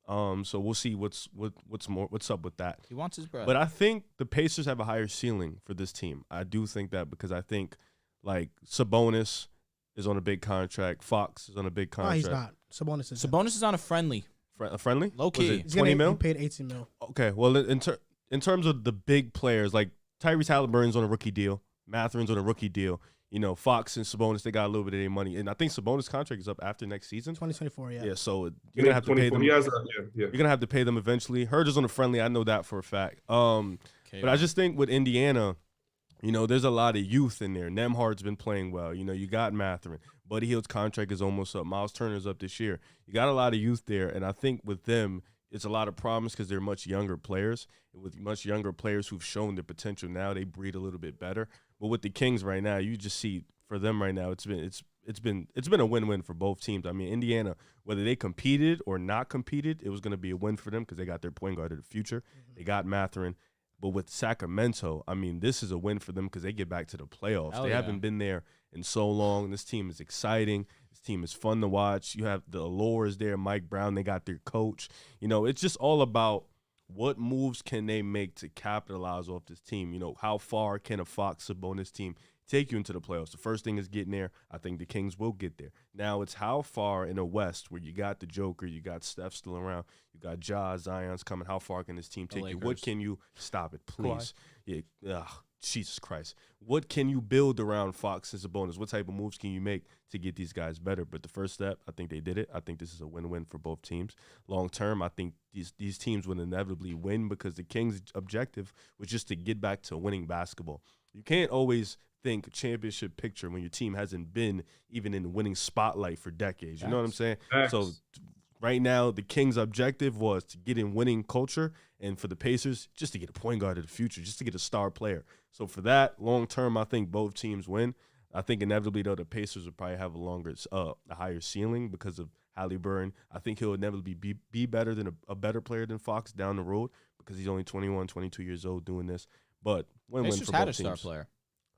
So we'll see what's up with that. He wants his brother. But I think the Pacers have a higher ceiling for this team. I do think that because I think, like, Sabonis is on a big contract. Fox is on a big contract. No, he's not. Sabonis is on a friendly. A friendly? Low key. 20 mil? He paid 18 mil. Okay, well, in terms of the big players, like Tyrese Haliburton's on a rookie deal. Mathurin's on a rookie deal. Fox and Sabonis, they got a little bit of their money. And I think Sabonis' contract is up after next season. 2024, yeah. Yeah, so you're going to have to pay them. You're going to have to pay them eventually. Herder's on a friendly. I know that for a fact. But I just think with Indiana, there's a lot of youth in there. Nembhard's been playing well. You got Mathurin. Buddy Hield's contract is almost up. Miles Turner's up this year. You got a lot of youth there. And I think with them, it's a lot of promise because they're much younger players. With much younger players who've shown their potential now, they breed a little bit better. But with the Kings right now, you just see for them right now, it's been a win-win for both teams. I mean, Indiana, whether they competed or not competed, it was going to be a win for them because they got their point guard of the future. Mm-hmm. They got Mathurin. But with Sacramento, I mean, this is a win for them because they get back to the playoffs. They haven't been there in so long. This team is exciting. This team is fun to watch. You have the Allures there, Mike Brown. They got their coach. It's just all about what moves can they make to capitalize off this team. How far can a Fox Sabonis team take you into the playoffs? The first thing is getting there. I think the Kings will get there. Now it's how far in the West where you got the Joker, you got Steph still around, you got Ja, Zion's coming. How far can this team take you? What can you stop it, please? Yeah, Jesus Christ. What can you build around Fox and Sabonis? What type of moves can you make to get these guys better? But the first step, I think they did it. I think this is a win-win for both teams. Long term, I think these teams would inevitably win because the Kings' objective was just to get back to winning basketball. You can't always think championship picture when your team hasn't been even in the winning spotlight for decades. You know what I'm saying? So right now, the Kings' objective was to get in winning culture, and for the Pacers, just to get a point guard of the future, just to get a star player. So for that, long term, I think both teams win. I think inevitably, though, the Pacers will probably have a higher ceiling because of Haliburton. I think he'll inevitably be better than a better player than Fox down the road because he's only 21, 22 years old doing this. But win-win Pacers for had both a star teams. player.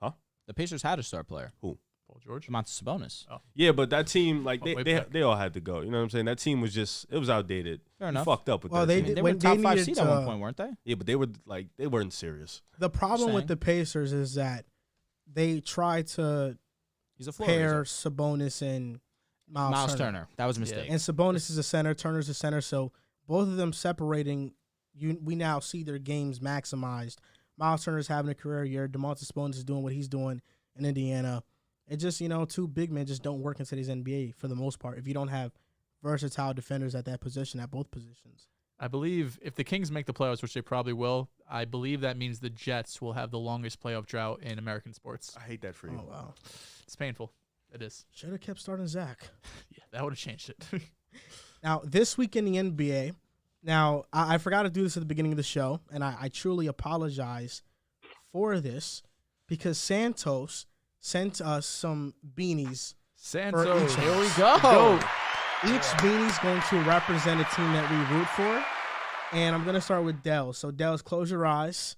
Huh? The Pacers had a star player. Who? Paul George. Domantas Sabonis. Oh. Yeah, but that team, like way they back. all had to go. You know what I'm saying? That team was just it was outdated. Fair You enough. fucked up with Well, that they team. did- They were when the top they 5 needed seed at one to- point, weren't they? Yeah, but they weren't serious. The problem Saying. with the Pacers is that they tried to He's a floor pair raiser. Sabonis and Miles Turner. That was a mistake. And Sabonis is a center, Turner's a center, so both of them separating, we now see their games maximized. Miles Turner's having a career year. Domantas Sabonis is doing what he's doing in Indiana. It just, two big men just don't work in today's NBA for the most part if you don't have versatile defenders at that position, at both positions. I believe if the Kings make the playoffs, which they probably will, I believe that means the Jets will have the longest playoff drought in American sports. I hate that for you. Oh, wow. It's painful. It is. Should have kept starting Zach. Yeah, that would have changed it. Now, this week in the NBA, now, I forgot to do this at the beginning of the show, and I truly apologize for this because Santos sent us some beanies. Santos. each- Here we go. Go. Each beanie's going to represent a team that we root for, and I'm going to start with Dehls. So, Dehls, close your eyes.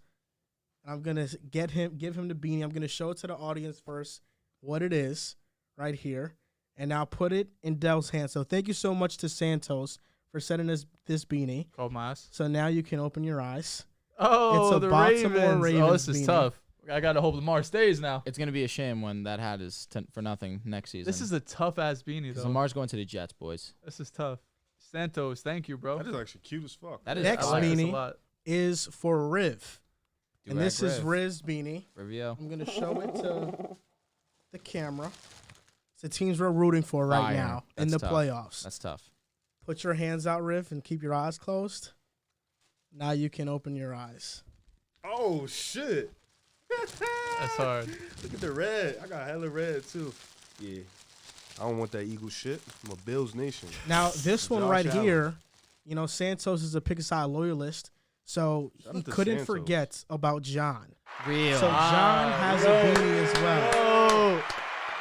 I'm going to give him the beanie. I'm going to show it to the audience first what it is right here, and now put it in Dehls' hand. So, thank you so much to Santos for sending us this beanie. Called my ass. So now you can open your eyes. Oh, It's a the Baltimore Ravens. Oh, this Ravens is beanie. tough. I got to hope Lamar stays now. It's going to be a shame when that hat is for nothing next season. This is a tough-ass beanie, because though. Lamar's going to the Jets, boys. This is tough. Santos, thank you, bro. That is actually cute as fuck. That is Next I like this a beanie. lot. Is for Riv. And this is Riv. Riv's beanie. Rivio. I'm going to show it to the camera. It's the teams we're rooting for right Fire. now in That's the tough. playoffs. That's tough. Put your hands out, Riv, and keep your eyes closed. Now you can open your eyes. Oh shit. That's hard. Look at the red. I got hella red too. Yeah. I don't want that Eagle shit. I'm a Bills nation. Now, this one Josh right Allen. here, Santos is a pick-a-side loyalist, so Shout he out to couldn't Santos. forget about John. Real. So John has a beanie as well. Oh,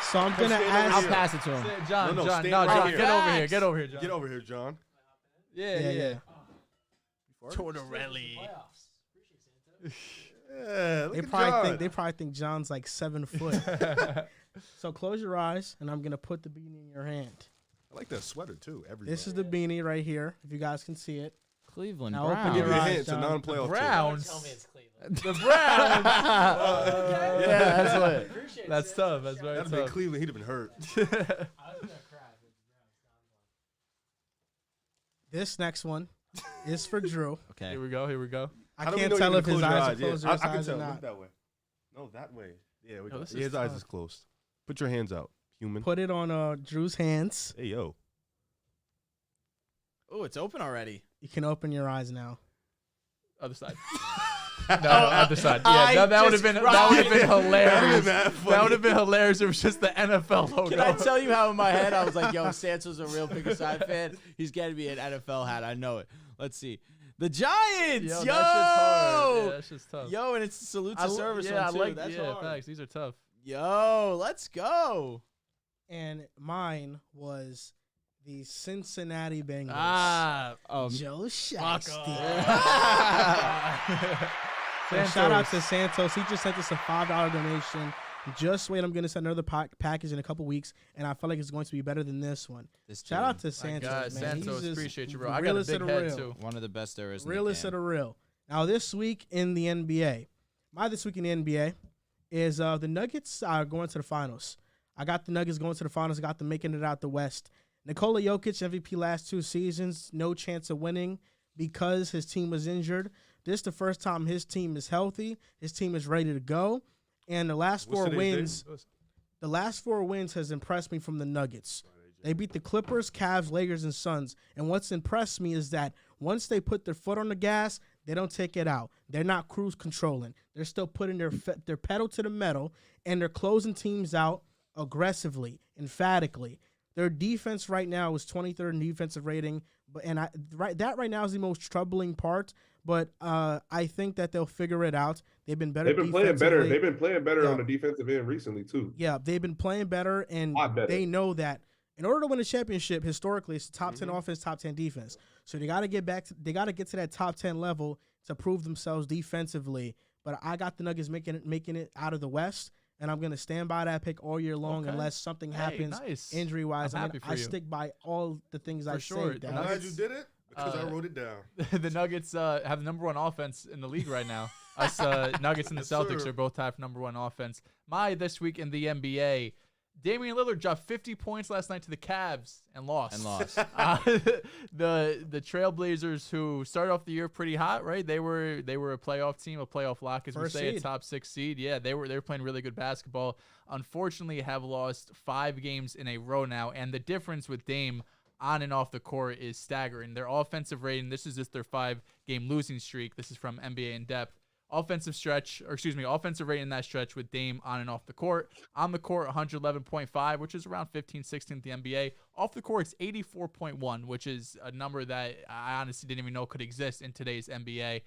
So I'm going to stand I'll ask... pass it to him. John, No, John, stand no, right John, here. get over here. Facts. Get over here, John. Get over here, John. Yeah, Yeah, yeah. yeah. Tortorelli. Yeah, look They at probably John. think John's like 7 foot. So close your eyes, and I'm gonna put the beanie in your hand. I like that sweater too. Everybody. This is the beanie right here. If you guys can see it. Cleveland Now open Browns. Give your you a eyes, hint. It's a John. non-playoff Browns. Tell me it's Cleveland. The Browns. Yeah, that's what. Appreciate That's it. tough. That's team. very That'd have been tough. Cleveland. He'd have been hurt. I was gonna cry if the Browns This next one is for Drew. Okay. Here we go. Here we go. I How do we can't know tell you're if gonna his close your eyes are closed Yeah, or his I can eyes are tell. Look not. that way. No, that way. Yeah, we No, go. this Yeah, is his eyes tough. is closed. Put your hands out, human. Put it on Drew's hands. Hey, yo. Oh, it's open already. You can open your eyes now. Other side. No, other side. Yeah, that would have been hilarious. That would have been hilarious if it was just the NFL logo. Can I tell you how in my head I was like, yo, Santos a real pick-a-side fan. He's getting me an NFL hat. I know it. Let's see. The Giants. Yo, Yo. that shit's hard. Yeah, that's just tough. Yo, and it's a salute to service yeah, one, too. I like. That's Yeah, hard. facts. These are tough. Yo, let's go. And mine was the Cincinnati Bengals. Ah, Joe fuck Shiesty. off. So shout out to Santos. He just sent us a $5 donation. Just wait, I'm going to send another package in a couple weeks, and I feel like it's going to be better than this one. Shout out to My Santos, God, man. Santos, He's just appreciate you, bro. I got a realest big of the head real. too. One of the best there is in Realest the of game. the real. Now, this week in the NBA, this week in the NBA is the Nuggets are going to the finals. I got the Nuggets going to the finals. I got them making it out the West. Nikola Jokic, MVP last 2 seasons, no chance of winning because his team was injured. This is the first time his team is healthy. His team is ready to go. And the last What's four today's wins, the last 4 wins has impressed me from the Nuggets. They beat the Clippers, Cavs, Lakers, and Suns. And what's impressed me is that once they put their foot on the gas, they don't take it out. They're not cruise controlling. They're still putting their pedal to the metal, and they're closing teams out aggressively, emphatically. Their defense right now is 23rd in defensive rating, that right now is the most troubling part. But I think that they'll figure it out. They've been better. They've been playing better. defensively. They've been playing better Yeah. on the defensive end recently too. Yeah, they've been playing better, and Lot better. they know that in order to win a championship, historically, it's the top 10 offense, top 10 defense. So they got to get back. They got to get to that top 10 level to prove themselves defensively. But I got the Nuggets making it out of the West, and I'm gonna stand by that pick all year long unless something happens nice. injury wise. I'm happy for I you. stick by all the things I sure. say. The I'm Dad. glad you did it because I wrote it down. The Nuggets have the number 1 offense in the league right now. Us Nuggets and the Yes, Celtics sir. are both tied for number 1 offense. This week in the NBA, Damian Lillard dropped 50 points last night to the Cavs and lost. The Trailblazers, who started off the year pretty hot, right? They were a playoff team, a playoff lock, as we First say, a seed. top 6 seed. Yeah, they were playing really good basketball. Unfortunately, have lost 5 games in a row now, and the difference with Dame on and off the court is staggering. Their offensive rating, this is just their 5-game losing streak. This is from NBA In Depth. Offensive rating in that stretch with Dame on and off the court. On the court, 111.5, which is around 15, 16th the NBA. Off the court, it's 84.1, which is a number that I honestly didn't even know could exist in today's NBA.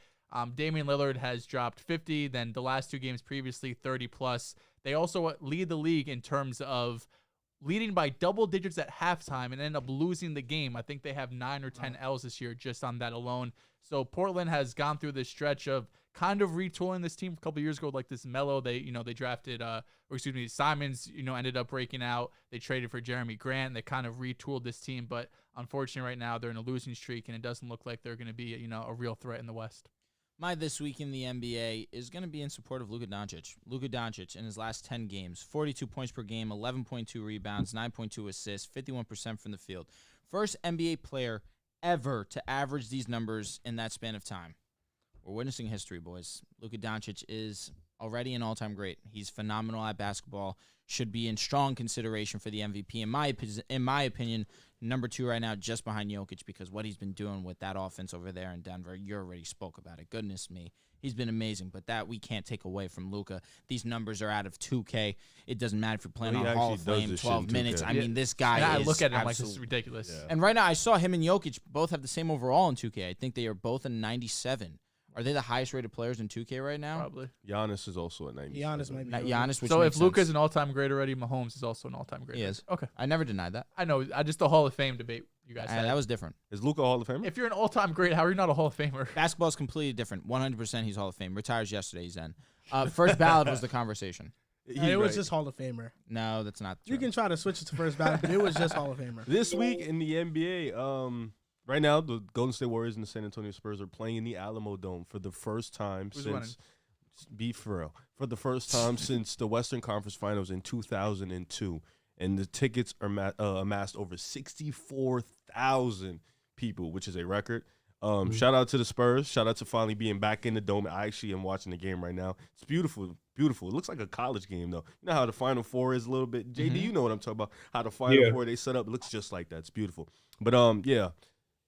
Damian Lillard has dropped 50, then the last 2 games previously, 30+. They also lead the league in terms of leading by double digits at halftime and end up losing the game. I think they have 9 or 10 L's this year just on that alone. So Portland has gone through this stretch of kind of retooling this team a couple years ago, like this Melo. They drafted, Simons, ended up breaking out. They traded for Jeremy Grant. They kind of retooled this team, but unfortunately right now they're in a losing streak and it doesn't look like they're going to be, a real threat in the West. My this week in the NBA is going to be in support of Luka Doncic. Luka Doncic in his last 10 games, 42 points per game, 11.2 rebounds, 9.2 assists, 51% from the field. First NBA player ever to average these numbers in that span of time. We're witnessing history, boys. Luka Doncic is already an all-time great. He's phenomenal at basketball. Should be in strong consideration for the MVP. In my opinion, number 2 right now, just behind Jokic, because what he's been doing with that offense over there in Denver, you already spoke about it. Goodness me. He's been amazing, but that we can't take away from Luka. These numbers are out of 2K. It doesn't matter if you're playing Well, he on Hall of actually does Fame, this shit 12 in minutes. 2K. I mean, this guy And I is look at him like this is absolute- ridiculous. Yeah. And right now, I saw him and Jokic both have the same overall in 2K. I think they are both a 97. Are they the highest rated players in 2K right now? Probably. Giannis is also at 90. Giannis might be. Not over. Giannis, which So makes if Luka's sense. an all-time great already, Mahomes is also an all-time great. He is. Okay. I never denied that. I know. I just the Hall of Fame debate you guys had. That was different. Is Luka Hall of Famer? If you're an all-time great, how are you not a Hall of Famer? Basketball is completely different. 100% he's Hall of Fame. Retires yesterday, he's in. First ballot was the conversation. It was just Hall of Famer. No, that's not true. You can try to switch it to first ballot, but it was just Hall of Famer. This week in the NBA, right now the Golden State Warriors and the San Antonio Spurs are playing in the Alamo Dome for the first time Who's since. winning? Be for real. For the first time since the Western Conference Finals in 2002, and the tickets are amassed over 64,000 people, which is a record. Shout out to the Spurs. Shout out to finally being back in the dome. I actually am watching the game right now. It's beautiful, beautiful. It looks like a college game, though. You know how the Final Four is a little bit. JD, you know what I'm talking about. How the Final Four they set up. It looks just like that. It's beautiful. But yeah,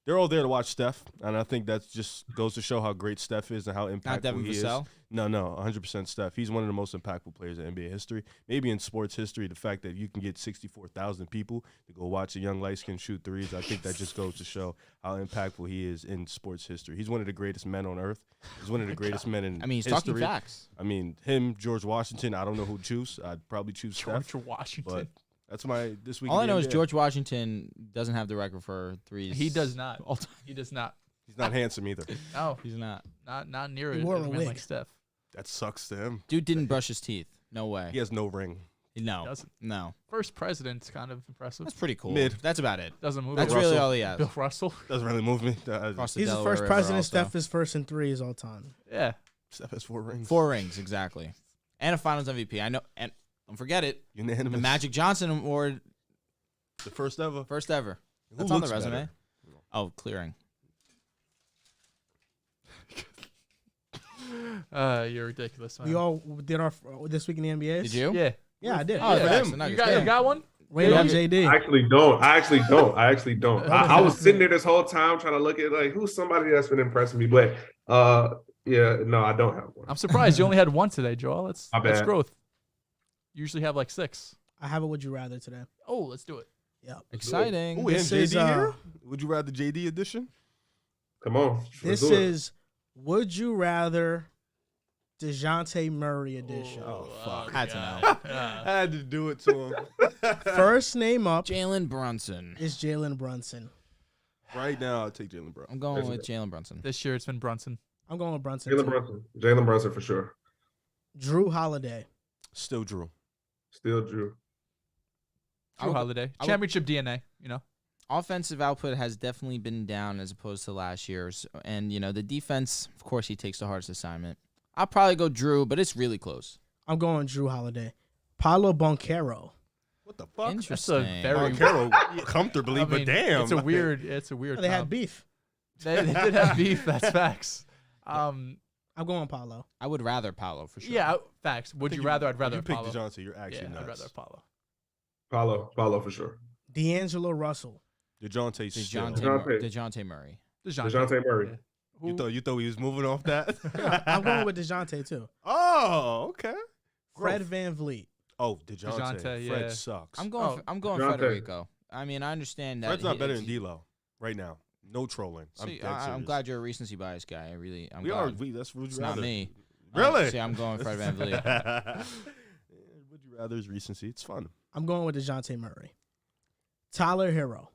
they're all there to watch Steph, and I think that just goes to show how great Steph is and how Not impactful Devin he is. Vassell? No, 100% Steph. He's one of the most impactful players in NBA history. Maybe in sports history, the fact that you can get 64,000 people to go watch a young light-skinned shoot threes, I think that just goes to show how impactful he is in sports history. He's one of the greatest men on earth. He's one of the greatest men in I mean, he's history. talking facts. I mean, him, George Washington, I don't know who to choose. I'd probably choose George Steph. Washington. But that's my this week. All I in the know is NBA. George Washington doesn't have the record for threes. He does not. All time. He does not. He's not handsome either. No, He's not. not near He it. wore as a a man wig. like Steph. That sucks to him. Dude didn't brush his teeth. No way. He has no ring. No. Doesn't. No. First president's kind of impressive. That's pretty cool. Mid. That's about it. Doesn't move. That's Bill really Russell. all he has. Bill Russell. Doesn't really move me. Across He's the Delaware first River president. also. Steph is first in threes all time. Yeah. Steph has 4 rings. 4 rings, exactly. And a finals MVP. I know. And don't forget it. Unanimous. The Magic Johnson Award, The first ever. first ever. Who That's on the looks resume. better? Oh, clearing. You're ridiculous, man. We all did our this week in the NBA. Did you? Yeah. Yeah, I did. Oh, Yeah. facts, the You Nuggets. got, Yeah. you got one? Wait on I JD. actually don't. I was sitting there this whole time trying to look at like who's somebody that's been impressing me, but yeah, no, I don't have one. I'm surprised you only had one today, Joel. That's bad. growth. You usually have like 6. I have a would you rather today. Oh, let's do it. Yep. Exciting. Ooh, and This JD is, here? Would you rather JD edition? Come on. This let's do it. is would you rather Dejounte Murray edition. Oh, fuck. Had to know. I had to do it to him. First name up Jalen Brunson. is Jalen Brunson. Right now, I'll take Jalen Brown. I'm going with Jalen Brunson. This year it's been Brunson. I'm going with Brunson. Jalen too. Brunson. Jalen Brunson for sure. Drew Holiday. Still Drew. Still Drew. Drew Holiday. Championship DNA, you know. Offensive output has definitely been down as opposed to last year's. And, you know, the defense, of course, he takes the hardest assignment. I'll probably go Drew, but it's really close. I'm going Drew Holiday. Paulo Banchero. What the fuck? That's Interesting. a very Carroll comfortably, I but mean, damn. It's a weird They had comp. beef. They did have beef, that's facts. I'm going Paulo. I would rather Paolo for sure. Yeah, facts. Would you rather? I'd rather you pick Apollo. Dejounte, you're actually Yeah, nuts. I'd rather Apollo. Paulo for sure. D'Angelo Russell. DeJounte still. DeJounte Murray. DeJounte Murray. Yeah. You thought we was moving off that? I'm going with DeJounte too. Oh, okay. Fred Van Vliet. Oh, DeJounte. DeJounte, Fred yeah. sucks. I'm going DeJounte. Federico. I mean, I understand that. Fred's not better than D'Lo right now. No trolling. See, I'm I'm glad you're a recency bias guy. I'm we glad. are. That's would you It's rather. not me. Really? See, I'm going Fred Van Vliet. Would you rather is recency? It's fun. I'm going with DeJounte Murray. Tyler Hero.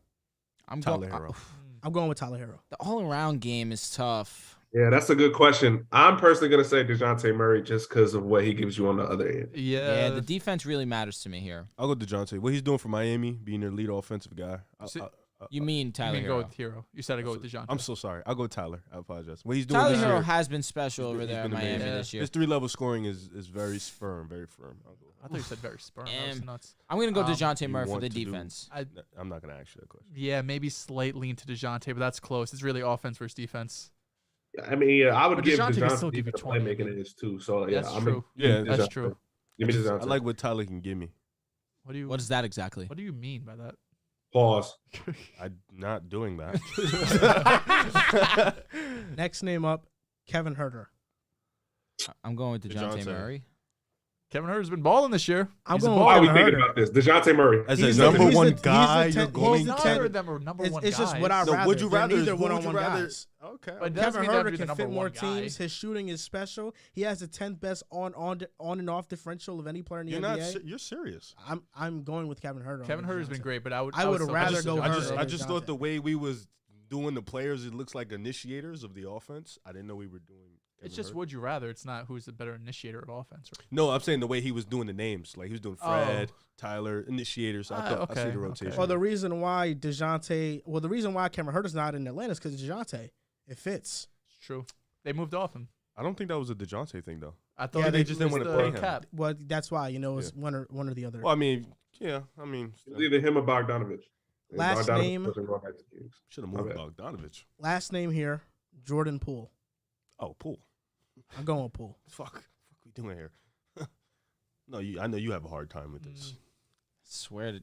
Tyler Hero. I'm going with Tyler Hero. The all-around game is tough. Yeah, that's a good question. I'm personally gonna say DeJounte Murray just because of what he gives you on the other end. Yeah, the defense really matters to me here. I'll go DeJounte. What he's doing for Miami, being their lead offensive guy. You mean You Tyler mean Hero? go with Hero. You said to go with DeJounte. I'm so sorry. I'll go Tyler. I apologize. What he's doing Tyler this Hero year, has been special over he's there in been Miami amazing. this year. His 3-level scoring is very firm, very firm. I'll go. I thought you said very sperm. That was nuts. I'm going to go DeJounte you Murray for want the to do- defense. I'm not gonna ask you that question. Yeah, maybe slight lean to DeJounte, but that's close. It's really offense versus defense. I mean, yeah, I would But give DeJounte can still DeJounte give you the 20. playmaking is too. So yeah, That's I'm true. Yeah, That's DeJounte. true. Give me I DeJounte. like what Tyler can give me. What do you What is that exactly? What do you mean by that? Pause. I'm not doing that. Next name up, Kevin Herter. I'm going with DeJounte DeJounte. Murray. Kevin Herter's been balling this year. I'm He's a going baller. Why are we Kevin thinking Herter. about this? DeJounte Murray. As He's a the- number he's one the- he's the guy, ten- you're he's going the to. ten- Neither of them are number one It's just what I'd No, rather. would you They're rather? neither Who would you one-on-one rather? guys. Okay. But it doesn't Kevin mean they have to Herter be the can number fit more one guy. teams. His shooting is special. He has the 10th best on and off differential of any player in the You're NBA. not. You're serious. I'm going with Kevin Herter. Kevin over Herter's been DeJounte. great, but I would rather go I Herter just, over I just thought DeJounte. the way we was doing the players, it looks like initiators of the offense. I didn't know we were doing. It's Kevin just Herter. would you rather. It's not who's the better initiator of offense. No, I'm saying the way he was doing the names. Like he was doing Fred, Tyler, initiators. I thought I see okay, the rotation. okay. Well, the reason why Kevin Herter's not in Atlanta is because of DeJounte. It fits. It's true. They moved off him. I don't think that was a DeJounte thing though. I thought Yeah, they just didn't missed wanna the pay him. cap. Well, that's why it's one or the other. Well, I mean, yeah, I mean, It's either him or Bogdanovich. And Last Bogdanovich name- wasn't going back to Kings. should have My moved bad. Bogdanovich. Last name here, Jordan Poole. Oh, Poole. I'm going with Poole. Fuck we doing here? No, I know you have a hard time with this.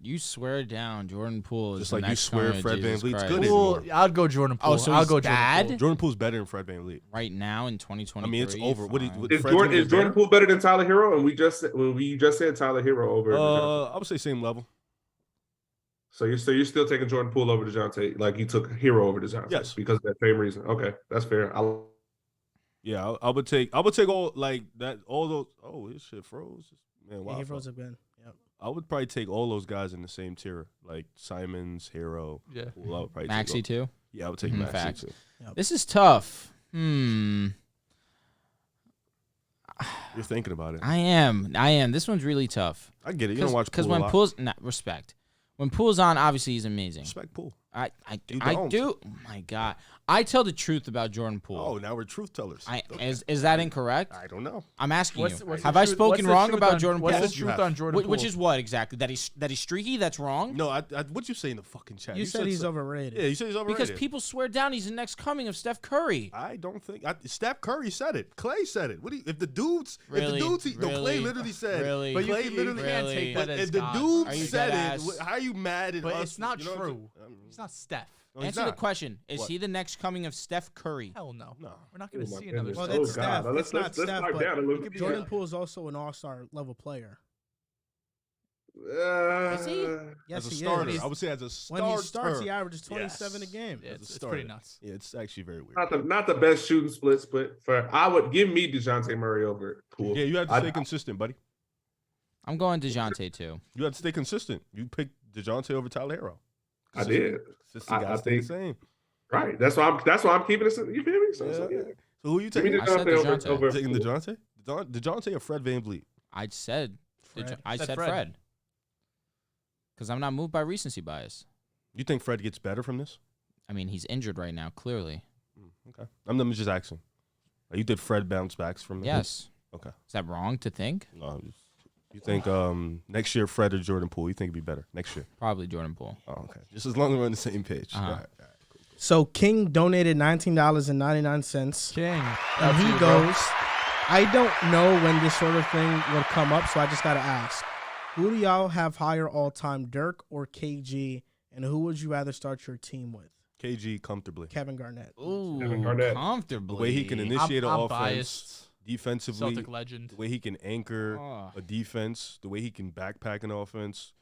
You swear down Jordan Poole is Just the like you next swear coming of Fred Jesus VanVleet's Christ. good Poole, anymore. I'd go Jordan Poole. Oh, so I'll he's go bad? Jordan Poole. Jordan Poole's better than Fred VanVleet. right now in 2023. I mean, it's over. What fine. what- Is Fred's gonna Jordan, be is Jordan better? Poole better than Tyler Hero? And we just said Tyler Hero over. DeJounte. I would say same level. So you're still taking Jordan Poole over DeJounte, like you took Hero over DeJounte. Yes. Because of that same reason. Okay, that's fair. Yeah, I would take all like that. All those. Oh, this shit froze. Man, Yeah, wow. he froze again. Yep. I would probably take all those guys in the same tier, like Simons, Hero. Yeah. Poole. I would probably Maxey take all- too. Yeah, I would take Mhm, Maxey facts. too. This is tough. You're thinking about it. I am. This one's really tough. I get it. You don't watch Because Poole a when lot. Poole's respect. When Poole's on, obviously he's amazing. Respect Poole. I You I don't. do. Oh my God, I tell the truth about Jordan Poole. Oh, now we're truth tellers. Is that incorrect? I don't know. I'm asking What's you. the Have I truth- spoken what's the wrong truth about on- Jordan What's Poole? the truth on Jordan Poole? Which is what exactly? That he's streaky. That's wrong. No, what'd you say in the fucking chat? You said he's so- overrated. Yeah, you said he's overrated. Because people swear down he's the next coming of Steph Curry. I don't think Steph Curry said it. Clay said it. What do you, if the dudes? Really? No, Clay Really? literally said. Really? But Clay you literally can't Really? take that But as if the God. dude Are you said dead it, ass? how are you mad at But us? it's not You know what I'm true. saying? He's not Steph. No, he's Answer the not. question. Is What? he the next coming of Steph Curry? Hell no. No. We're not going Oh to my see another goodness. Well, Steph. that's Oh, Steph. God. It's not Let's Steph, pipe but down a little bit. Jordan Poole is also an all-star level player. Is he? Yes, As a he starter, is. I would say as a starter. When he starts, he averages 27 a game. Yeah, As a it's pretty starter. nuts. Yeah, it's actually very weird. Not the best shooting splits, but I would give me Dejounte Murray over Poole. Yeah, you have to stay consistent, buddy. I'm going Dejounte too. You have to stay consistent. You picked DeJounte over Tyler Hero. I did. Consistency I got to stay the think- same. Right. That's why I'm keeping it. You feel me? So, Yeah. So who you Give me taking? I said DeJounte DeJounte. over Taking Poole. DeJounte? DeJounte or Fred VanVleet? I said Fred. I Said said Fred. Fred. Because I'm not moved by recency bias. You think Fred gets better from this? I mean, he's injured right now, clearly. Okay. I'm just asking. You did Fred bounce backs from this? Yes. Okay. Is that wrong to think? No, you think next year Fred or Jordan Poole? You think it'd be better next year? Probably Jordan Poole. Oh, okay. Just as long as we're on the same page. Uh-huh. All right. So King donated $19.99, King. and he goes, I don't know when this sort of thing would come up, so I just got to ask. Who do y'all have higher all-time, Dirk or KG, and who would you rather start your team with? KG comfortably. Kevin Garnett. Ooh, Kevin Garnett. comfortably. The way he can initiate I'm an offense, biased. defensively, Celtic legend. the way he can anchor Oh. a defense, the way he can backpack an offense,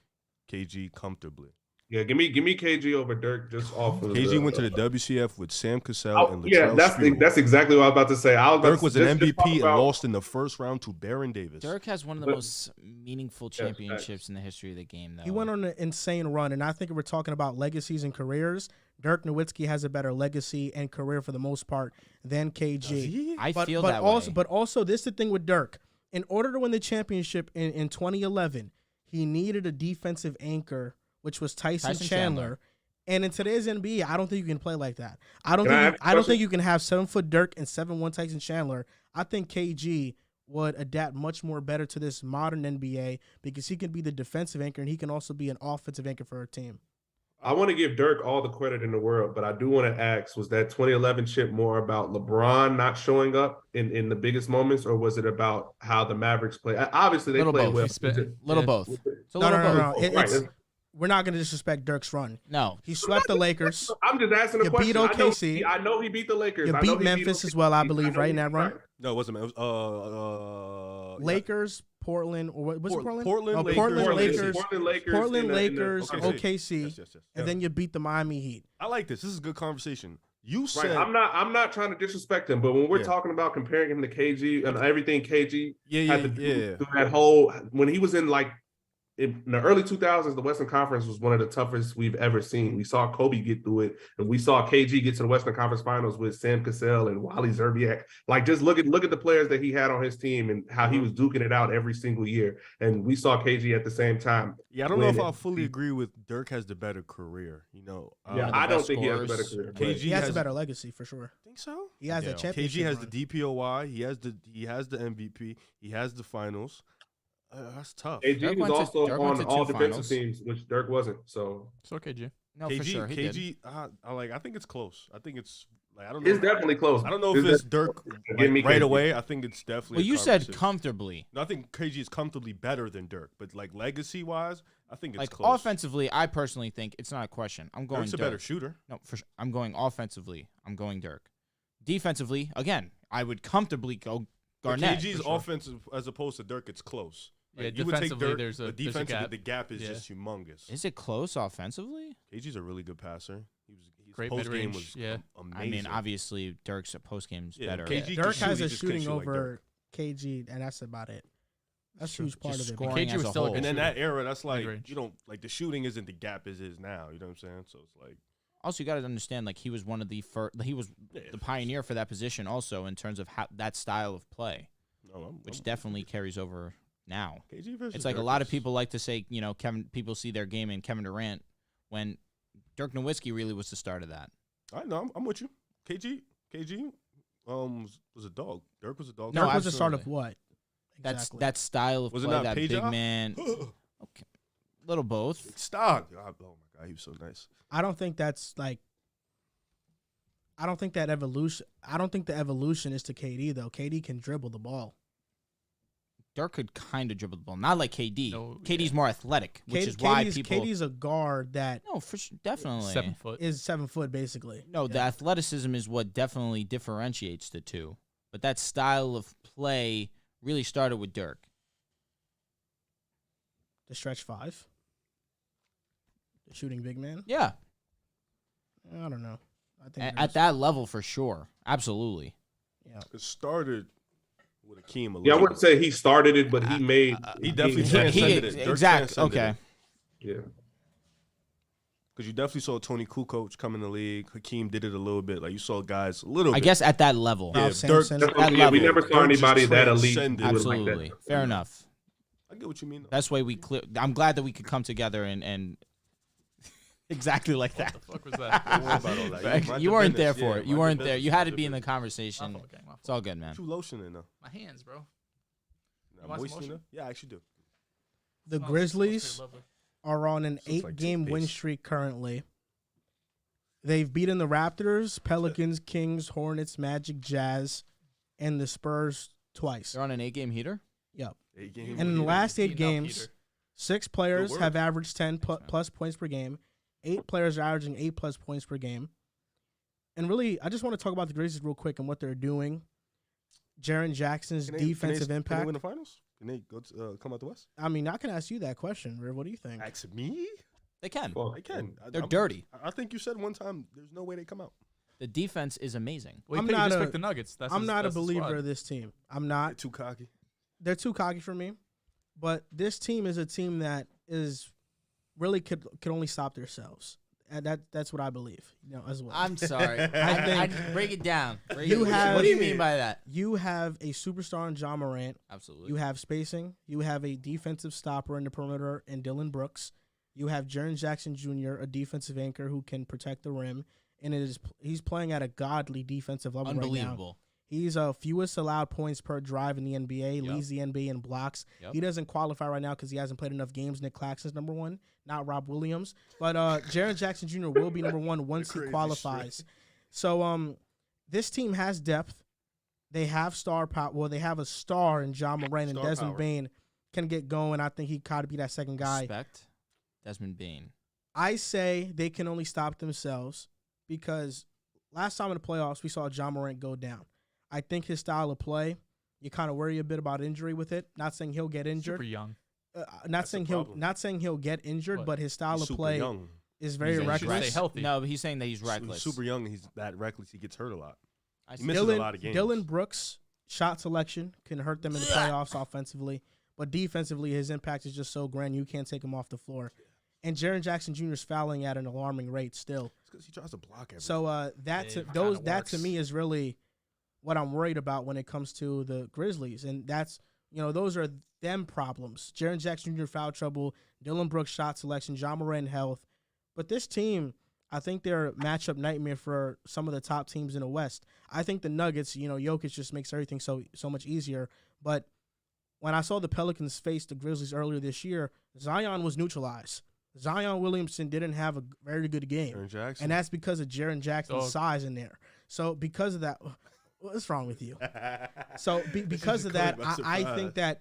KG comfortably. Yeah, give me KG over Dirk just off of KG went to the WCF with Sam Cassell and Latrell yeah, Sprewell. that's exactly what I was about to say. Dirk was an just MVP talk and about- lost in the first round to Baron Davis. Dirk has one of the But- most meaningful Yes, championships facts. in the history of the game, though. He went on an insane run, and I think if we're talking about legacies and careers, Dirk Nowitzki has a better legacy and career for the most part than KG. I But, feel but that also, way. But also, this is the thing with Dirk. In order to win the championship in 2011, he needed a defensive anchor, which was Tyson Chandler. And in today's NBA, I don't think you can play like that. I don't think you can have 7-foot Dirk and 7'1" Tyson Chandler. I think KG would adapt much more better to this modern NBA because he can be the defensive anchor and he can also be an offensive anchor for a team. I want to give Dirk all the credit in the world, but I do want to ask, was that 2011 chip more about LeBron not showing up in the biggest moments, or was it about how the Mavericks play? Obviously, they Little played both. well. He's spit- Little Yeah. both. Was It's a No, little no, no, both. no. Right. We're not going to disrespect Dirk's run. No. He swept the Lakers. I'm just asking a You question. beat OKC. I know he beat the Lakers. You I know beat he Memphis OKC. as well, I know believe, right, in he- that run? No, it wasn't. It was Lakers, Portland, or what was it Portland? Portland, Oh, Lakers, Portland, OKC. Lakers, Portland Lakers, Portland, in the Lakers, OKC. OKC, Yes. and then you beat the Miami Heat. I like this. This is a good conversation. You Right. said I'm not trying to disrespect him, but when we're Yeah. talking about comparing him to KG and everything KG yeah, had to do yeah. through that whole when he was in like in the early 2000s, the Western Conference was one of the toughest we've ever seen. We saw Kobe get through it, and we saw KG get to the Western Conference Finals with Sam Cassell and Wally Zerbiak. Like, just look at the players that he had on his team and how he was duking it out every single year. And we saw KG at the same time. Yeah, I don't know if When- I fully agree with Dirk has the better career. You know, Yeah, the I don't best think he has a better scorers. career. KG but- He has a has- better legacy for sure. think so. He has Yeah. a championship. KG has run. the DPOY. He has the MVP. He has the finals. That's tough. KG Dirk was went to- also Dirk went on to all two defensive finals. teams, which Dirk wasn't. So It's okay, G. No, KG, for sure. He did. KG, I think it's close. I think it's like I don't know. it's definitely close. I don't know if it's Dirk Give me like, right KG. away. I think it's definitely. Well, a you said conversation. comfortably. No, I think KG is comfortably better than Dirk, but like legacy wise, I think it's Like close. offensively, I personally think it's not a question. I'm going Dirk's a Dirk. better shooter. No, for sure. I'm going offensively. I'm going Dirk. Defensively, again, I would comfortably go But Garnett. KG's for sure. offensive as opposed to Dirk, it's close. Yeah, Like, you would take defensively, Dirk, there's a- but there's a defensively gap. the gap is Yeah. just humongous. Is it close offensively? KG's a really good passer. His Great post game mid-range, was yeah. amazing. I mean, obviously, Dirk's post game's Yeah, better. KG Dirk can has shoot, a he just can't shooting shoot like over Dirk. KG, and that's about it. That's a huge part Just of it. scoring KG as was a still a whole. good And in shooter. that era, that's like Mid-range. you don't like the shooting isn't the gap as is now. You know what I'm saying? So it's like Also, you got to understand, like he was one of the first. He was yeah, the pioneer for that position, also in terms of how that style of play, no, which definitely carries over now. KG versus It's like a Dirk lot of is- people like to say, Kevin. People see their game in Kevin Durant when Dirk Nowitzki really was the start of that. I know. I'm with you. KG, was a dog. Dirk was a dog. No, Dirk was the start of absolutely. what? That's Exactly. that style of Was it play, not that big Peja? man. Okay, little both. Stock. Oh my God, he was so nice. I don't think that's like. I don't think that evolution. I don't think the evolution is to KD though. KD can dribble the ball. Dirk could kind of dribble the ball, not like KD. No, KD's more athletic, which is why people. KD's a guard that No, for sure, definitely. 7 foot. is 7 foot basically. No, the athleticism is what definitely differentiates the two. But that style of play really started with Dirk. The stretch 5. The shooting big man. Yeah, I don't know. I think at that level for sure, absolutely. Yeah. It started with Akeem. Yeah, I wouldn't say he started it, but he made. He definitely he- transcended it. Dirk Exactly. transcended Okay. it. Yeah. Because you definitely saw Tony Kukoc come in the league. Hakeem did it a little bit. Like you saw guys a little bit. I guess at that level. Yeah, Ralph Dirk- Sampson. That's That what, yeah, we level. never saw Dirk just anybody that elite. transcended. do it like Absolutely. that. Fair enough. I get what you mean. Though. That's why we clear. I'm glad that we could come together and exactly like that. What the fuck was that? Don't worry about all that. Mind You your weren't there business. for Yeah, it. You mind weren't your there. business. You had to Mind be your in the business. conversation. My fault, gang, my It's all good, man. Too lotion in there. My hands, bro. Nah, want some moist in lotion? there? Yeah, I actually do. The Smells Grizzlies pretty lovely. are on an Smells like 8-game win toothpaste. streak currently. They've beaten the Raptors, Pelicans, Kings, Hornets, Magic, Jazz, and the Spurs twice. They're on an 8-game heater. Yep. 8 games. And in the last 8 Enough games, heater. 6 players work. have averaged 10 Thanks, man. plus points per game. 8 players are averaging 8 plus points per game. And really, I just want to talk about the Grizzlies real quick and what they're doing. Jaren Jackson's Can they- defensive Can they impact. win the finals? Can they go to, come out the West? I mean, I can ask you that question, Riv. What do you think? Ask me? They can. Well, They can. They're dirty. I think you said one time there's no way they come out. The defense is amazing. Well, I'm he not just a- picked the Nuggets. That's I'm his- not a that's his believer squad. of this team. I'm They're not. too cocky. They're too cocky for me. But this team is a team that is really could only stop themselves. And that's what I believe, as well. I'm sorry. I I break it down. You have- what do you mean by that? You have a superstar in John Morant. Absolutely. You have spacing. You have a defensive stopper in the perimeter in Dylan Brooks. You have Jaren Jackson Jr., a defensive anchor who can protect the rim, and he's playing at a godly defensive level right now. Unbelievable. He's fewest allowed points per drive in the NBA, Yep. leads the NBA in blocks. Yep. He doesn't qualify right now because he hasn't played enough games. Nick Claxton's number 1, not Rob Williams. But Jaren Jackson Jr. will be number 1 once he Crazy qualifies. shit. So this team has depth. They have star power. Well, they have a star in John Moran, and Star Desmond power. Bain can get going. I think he got to be that second guy. Respect. Desmond Bain. I say they can only stop themselves because last time in the playoffs, we saw John Morant go down. I think his style of play, you kind of worry a bit about injury with it. Not saying he'll get Super injured. young. Not That's the saying problem. he'll get injured, What? but his style He's of super play young. is very He's saying he should reckless. Stay healthy. No, but he's saying that he's He's reckless. super young. He's that reckless. He gets hurt a lot. I He see. misses a lot of games. Dylan Brooks' shot selection can hurt them in the playoffs offensively, but defensively, his impact is just so grand you can't take him off the floor. And Jaren Jackson Jr. is fouling at an alarming rate still. It's because he tries to block everything. So that to me is really what I'm worried about when it comes to the Grizzlies, and that's those are them problems. Jaren Jackson Jr. foul trouble, Dylan Brooks shot selection, John Moran health, but this team, I think they're a matchup nightmare for some of the top teams in the West. I think the Nuggets, Jokic just makes everything so much easier. But when I saw the Pelicans face the Grizzlies earlier this year, Zion was neutralized. Zion Williamson didn't have a very good game. Jaren Jackson. And that's because of Jaren Jackson's Dog. size in there. So because of that, what's wrong with you? So because of that, I think that,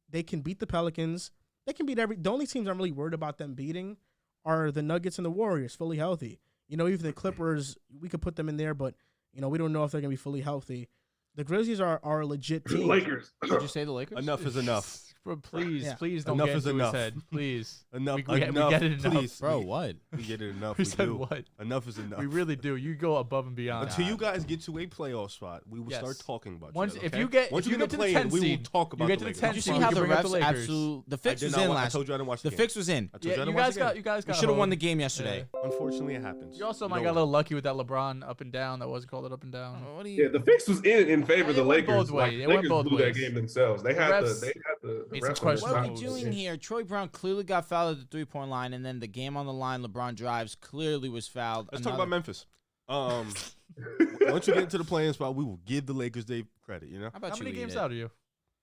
they can beat the Pelicans. They can beat the only teams I'm really worried about them beating are the Nuggets and the Warriors, fully healthy. Even the Clippers, we could put them in there, but, we don't know if they're going to be fully healthy. The Grizzlies are a legit team. Lakers. Did you say the Lakers? Enough is enough. Bro, please, Yeah. please don't Enough get is into enough. his head. Please. Enough. We enough. get it enough. Please, Bro, what? We get it enough. We We said do. what? Enough is enough. We really do. You go above and beyond. Until you guys get to a playoff spot, we will Yes. start talking about Once you. if okay? you get Once if you get get to the the play-in, 10th we will seed, talk about you get the to the Lakers. 10th Did you seed. see how you the bring up the refs Lakers. absolutely? The I fix did was not in wa- I last. told you I didn't watch The game. fix was in. I told you I Yeah, didn't you watch guys the got game. you guys We got. should have won home. the game yesterday. Unfortunately, it happens. You also You might know got a what? little lucky with that LeBron up and down. That wasn't called it up and down. What do Yeah, the fix was in favor of the It went Lakers. both ways. Like, It went Lakers both blew ways. that game themselves. They had refs- the Made some rest of the questionable What are we moves. doing here? Troy Brown clearly got fouled at the 3-point line, and then the game on the line, LeBron drives, clearly was fouled. Let's talk about Memphis. Once you get into the playing spot, we will give the Lakers their credit. You know, How about How you many eat games it? out are you?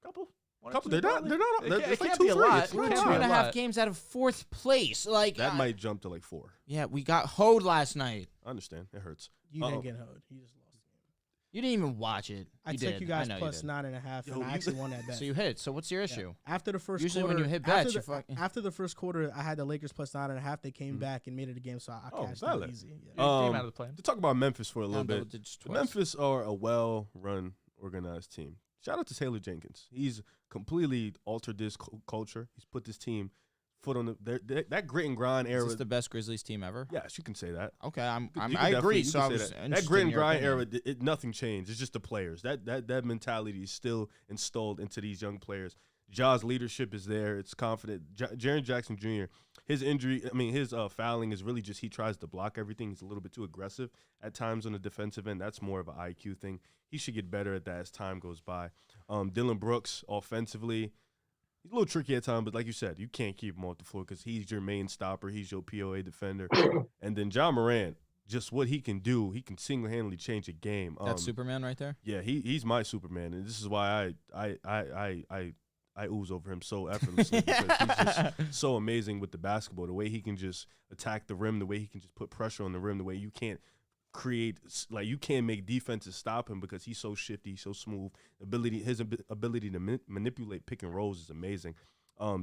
Couple. One or couple. two, They're not. probably? They're not. It They're can't- it's it like can't two, be a three. lot. It's It We're not can't two be a and a lot. half lot. games out of 4th place. Like That might jump to like 4. Yeah, we got hoed last night. I understand. It hurts. You didn't get hoed. You just lost. You didn't even watch it. I You took did. you guys I know plus did. 9.5, Yo, and I you- actually won that bet. So you hit. So what's your Yeah. issue? After the first Usually quarter, when you hit after bets, you the- fucking. after the first quarter, I had the Lakers plus 9.5. They came back and made it a game, so I cashed it valid. easy. Yeah. Game out of the play. To talk about Memphis for a little Down double bit. digits The twice. Memphis are a well-run, organized team. Shout out to Taylor Jenkins. He's completely altered this culture. He's put this team foot on that grit and grind Is era. this the best Grizzlies team ever? Yes, you can say that. Okay, You can I definitely- agree. you So can I say was that interested grit in and your grind opinion. era, nothing changed. It's just the players. That mentality is still installed into these young players. Ja's leadership is there. It's confident. Jaren Jackson Jr. His fouling is really just he tries to block everything. He's a little bit too aggressive at times on the defensive end. That's more of an IQ thing. He should get better at that as time goes by. Dylan Brooks offensively, he's a little tricky at times, but like you said, you can't keep him off the floor because he's your main stopper. He's your POA defender. And then John Moran, just what he can do, he can single-handedly change a game. That's Superman right there. Yeah, he's my Superman, and this is why I ooze over him so effortlessly because he's just so amazing with the basketball. The way he can just attack the rim, the way he can just put pressure on the rim, the way you can't you can't make defenses stop him because he's so shifty, so smooth. His ability to manipulate pick and rolls is amazing.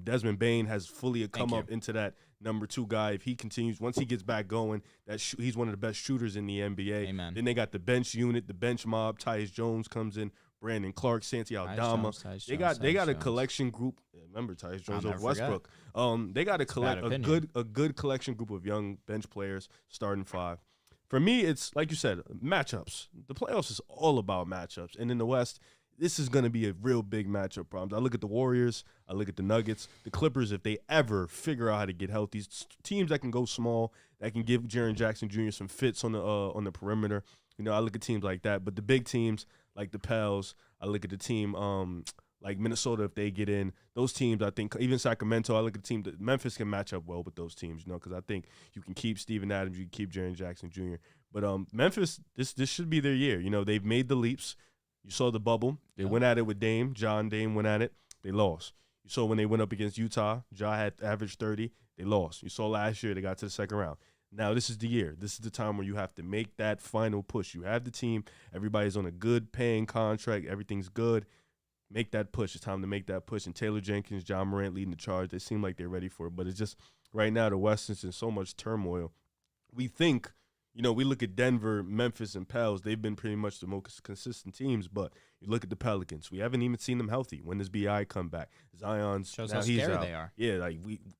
Desmond Bane has fully come up into that number 2 guy. If he continues, once he gets back going, he's one of the best shooters in the NBA. Amen. Then they got the bench unit, the bench mob. Tyus Jones comes in, Brandon Clark, Santi Aldama. They got a collection group. Remember Tyus Jones I'll over never Westbrook. They got a good collection group of young bench players, starting 5. For me, it's like you said, matchups. The playoffs is all about matchups, and in the West, this is going to be a real big matchup problem. I look at the Warriors, I look at the Nuggets, the Clippers. If they ever figure out how to get healthy, teams that can go small, that can give Jaren Jackson Jr. some fits on the perimeter. You know, I look at teams like that. But the big teams like the Pels, I look at the team like Minnesota if they get in. Those teams, I think, even Sacramento, I look at the team that Memphis can match up well with those teams, you know, because I think you can keep Steven Adams, you can keep Jaren Jackson Jr. But Memphis, this should be their year. You know, they've made the leaps. You saw the bubble. They went at it with Dame. Dame went at it. They lost. You saw when they went up against Utah, Ja had averaged 30. They lost. You saw last year they got to the second round. Now this is the year. This is the time where you have to make that final push. You have the team. Everybody's on a good paying contract. Everything's good. Make that push. It's time to make that push. And Taylor Jenkins, John Morant leading the charge. They seem like they're ready for it. But it's just right now the West is in so much turmoil. We think, you know, we look at Denver, Memphis, and Pels. They've been pretty much the most consistent teams. But you look at the Pelicans. We haven't even seen them healthy. When does BI come back? Zion's Shows now how he's scary out. they are. Yeah, like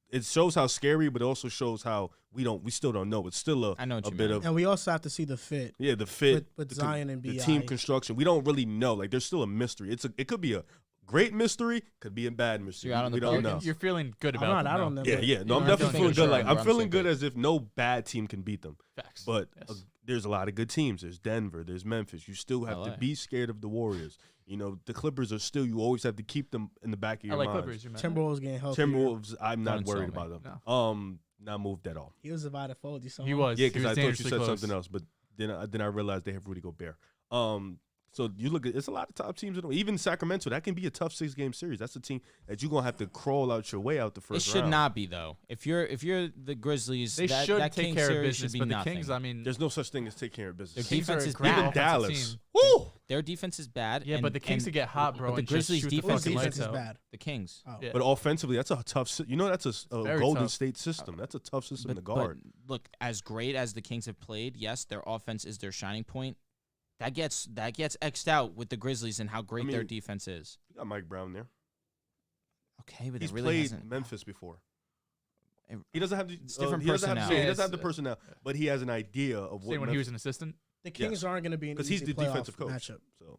it shows how scary, but it also shows how we still don't know. It's still I know what a you bit mean. of And we also have to see the fit. yeah, the fit with Zion and the BI. team construction. We don't really know. Like there's still a mystery. It could be a great mystery, could be a bad mystery. you're out on the we don't know. Pelicans? You're feeling good I'm about not out on them. them. Yeah, but yeah. No, I'm you know, definitely making feeling sure good. Like we're I'm on the feeling same good page. as if no bad team can beat them. Facts. But Yes. there's a lot of good teams. There's Denver. There's Memphis. You still have to LA. be scared of the Warriors. You know, the Clippers are still. You always have to keep them in the back of your LA mind. Clippers, you meant. Timberwolves getting healthy. Timberwolves. I'm not Don't worried insult me. about them. No. Not moved at all. He was about to fold you. He was. Yeah, He because was I thought you dangerously said close. something else, but then I realized they have Rudy Gobert. So you look at it's a lot of top teams. Even Sacramento, that can be a tough 6-game series. That's a team that you're gonna have to crawl out your way out the It first should round. not be though. If you're the Grizzlies, They that, should that take Kings care of series business, should be but nothing. the Kings, I mean, There's no such thing as take care of business. Their Kings are defense a is great bad. Even offensive Dallas. team. Woo! Their defense is bad. Yeah, and, but the Kings and to get hot, bro. but the and just Grizzlies' shoot the defense fucking His is defense lights is out. bad. the Kings. Oh. Yeah. But offensively, that's a tough. You know, that's a Very Golden tough. State system. That's a tough system to But guard. look, as great as the Kings have played, yes, their offense is their shining point. That gets X'd out with the Grizzlies and how great their mean, defense is. You got Mike Brown there. Okay, but He's it really played hasn't. Memphis before. It- He doesn't have the It's different he doesn't have personnel. he doesn't Yeah, have the it's, personnel, but he has an idea of what Same when he was an assistant. The Kings aren't going to be an because easy he's the playoff defensive coach. matchup. So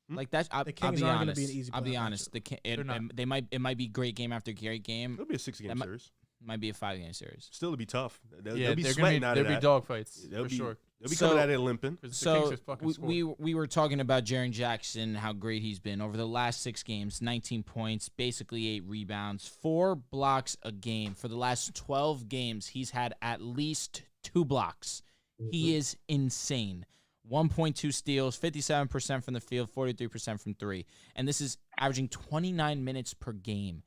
Like that, I'll The Kings be aren't gonna honest. be an easy I'll be playoff honest. They're not. It might be great game after great game. it'll be a 6-game That might- series. Might be a 5-game series. Still to be tough. They'll Yeah, be they're sweating gonna out be, of there'll that. be dogfights They'll for be sure. They'll be coming at it limping. The Kings So just fucking scored. we were talking about Jaren Jackson, how great he's been over the last 6 games, 19 points, basically 8 rebounds, 4 blocks a game. For the last 12 games, he's had at least 2 blocks. He is insane. 1.2 steals, 57% from the field, 43% from 3. And this is averaging 29 minutes per game.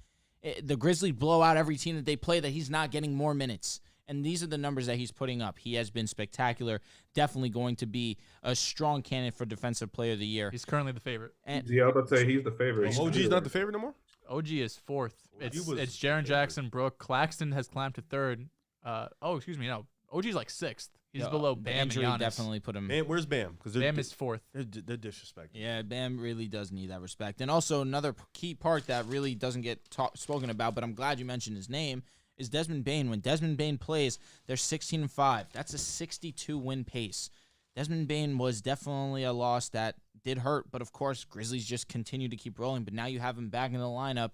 The Grizzlies blow out every team that they play that he's not getting more minutes. And these are the numbers that he's putting up. He has been spectacular. Definitely going to be a strong candidate for Defensive Player of the Year. He's currently the favorite. And Yeah, I was about to say he's the favorite. OG's not the favorite no more? OG is 4th. It's was Jaren Jackson, Brooke. Claxton has climbed to 3rd. No. OG's like 6th. He's below the Bam and injury Giannis. definitely put him. Bam, where's Bam? Because Bam is 4th. they're disrespecting. Yeah, Bam really does need that respect. And also another key part that really doesn't get spoken about, but I'm glad you mentioned his name, is Desmond Bane. When Desmond Bane plays, they're 16-5. That's a 62-win pace. Desmond Bane was definitely a loss that did hurt, but of course, Grizzlies just continue to keep rolling. But now you have him back in the lineup.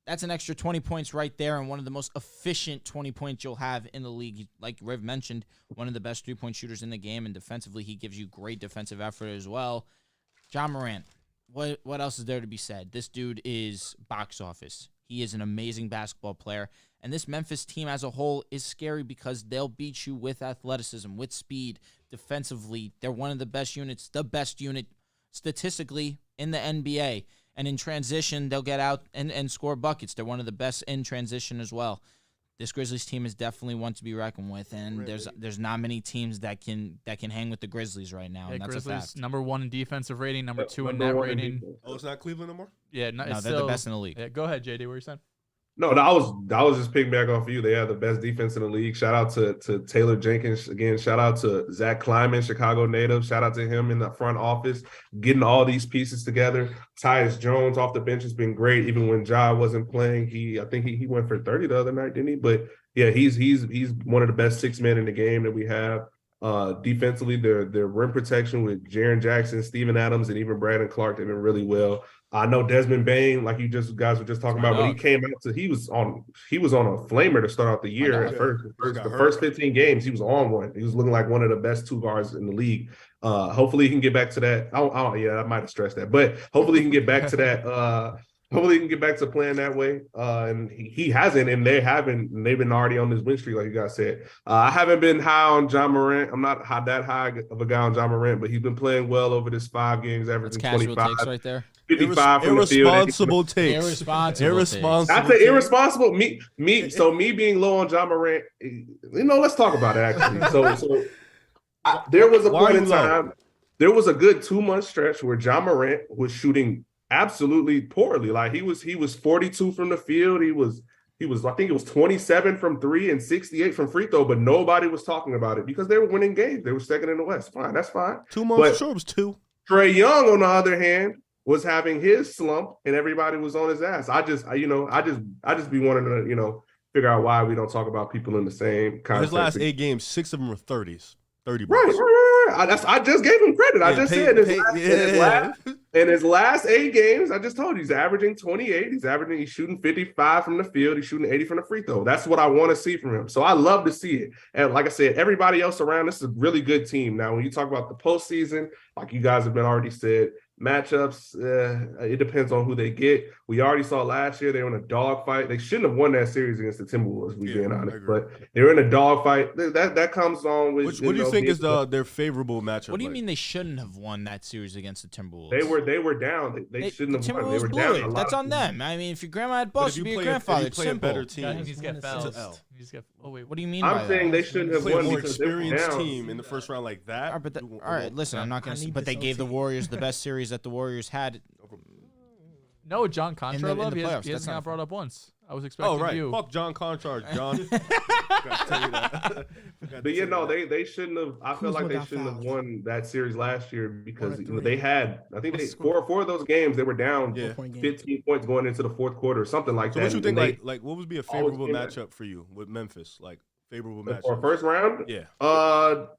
That's an extra 20 points right there, and one of the most efficient 20 points you'll have in the league. Like Riv mentioned, one of the best three-point shooters in the game, and defensively, he gives you great defensive effort as well. Ja Morant, what else is there to be said? This dude is box office. He is an amazing basketball player, and this Memphis team as a whole is scary because they'll beat you with athleticism, with speed, defensively. They're one of the best units, the best unit statistically in the NBA. And in transition, they'll get out and score buckets. They're one of the best in transition as well. This Grizzlies team is definitely one to be reckoned with, and there's not many teams that can hang with the Grizzlies right now, and that's Grizzlies, a fact. number 1 in defensive rating, number 2 in Number net one in rating. defense. Oh, it's not Cleveland no more? Yeah, No, it's they're still the best in the league. Yeah, go ahead, JD. What were you saying? No, I was just picking back off of you. They have the best defense in the league. Shout out to Taylor Jenkins again. Shout out to Zach Kleiman, Chicago native. Shout out to him in the front office, getting all these pieces together. Tyus Jones off the bench has been great, even when Ja wasn't playing. I think he went for 30 the other night, didn't he? But yeah, he's one of the best 6 men in the game that we have. Defensively, their rim protection with Jaren Jackson, Steven Adams, and even Brandon Clark, they've been really well. I know Desmond Bane, like you guys were just talking about, when he came out he was on a flamer to start out the year. At first, the first 15 games, he was on one. He was looking like one of the best 2 guards in the league. Hopefully he can get back to that. I might have stressed that, but hopefully he can get back to that. Hopefully he can get back to playing that way. And he hasn't, and they haven't. And they've been already on this win streak, like you guys said. I haven't been high on Ja Morant. I'm not that high of a guy on Ja Morant, but he's been playing well over this 5 games, averaging That's casual 25. takes right there. 55 from the field. Irresponsible takes. Irresponsible. That's an irresponsible. So me being low on Ja Morant, let's talk about it actually. There was a point in time. There was a good 2-month stretch where Ja Morant was shooting absolutely poorly. Like he was 42 from the field. He was I think it was 27 from 3 and 68 from free throw, but nobody was talking about it because they were winning games. They were second in the West. Fine, that's fine. 2 months, sure, it was 2. Trae Young, on the other hand, was having his slump, and everybody was on his ass. I just be wanting to, figure out why we don't talk about people in the same context. His last 8 games, 6 of them were 30s. 30 Right. bucks. I just gave him credit. I just said in his last 8 games, I just told you he's averaging 28. He's shooting 55 from the field. He's shooting 80 from the free throw. That's what I want to see from him. So I love to see it. And like I said, everybody else around, this is a really good team. Now, when you talk about the postseason, like you guys have been already said, matchups, it depends on who they get. We already saw last year they were in a dogfight. They shouldn't have won that series against the Timberwolves, being honest. But they were in a dogfight. That comes on with. What do you think is their favorable matchup? What do you mean they shouldn't have won that series against the Timberwolves? They were down. They shouldn't have won. They were blew down. it. That's on them. I mean, if your grandma had busts, you'd be your grandfather. It's simple. A better team. He needs to get fouled. Oh wait, what do you mean? I'm saying they shouldn't have Play won a more because they were experienced down. team in the first round like that. All right, listen, I'm not going to. But they gave the Warriors the best series that the Warriors had. No, John Contra in the love. He playoffs. hasn't got That's brought up once. I was expecting you. Fuck John Contra, John. Forgot to tell you that. But they shouldn't have. I feel like they shouldn't have won that series last year because they had. I think they 4 of those games they were down 15 points going into the fourth quarter or something like that. So what you think? Like what would be a favorable matchup for you with Memphis? Like favorable matchup for first round? Yeah.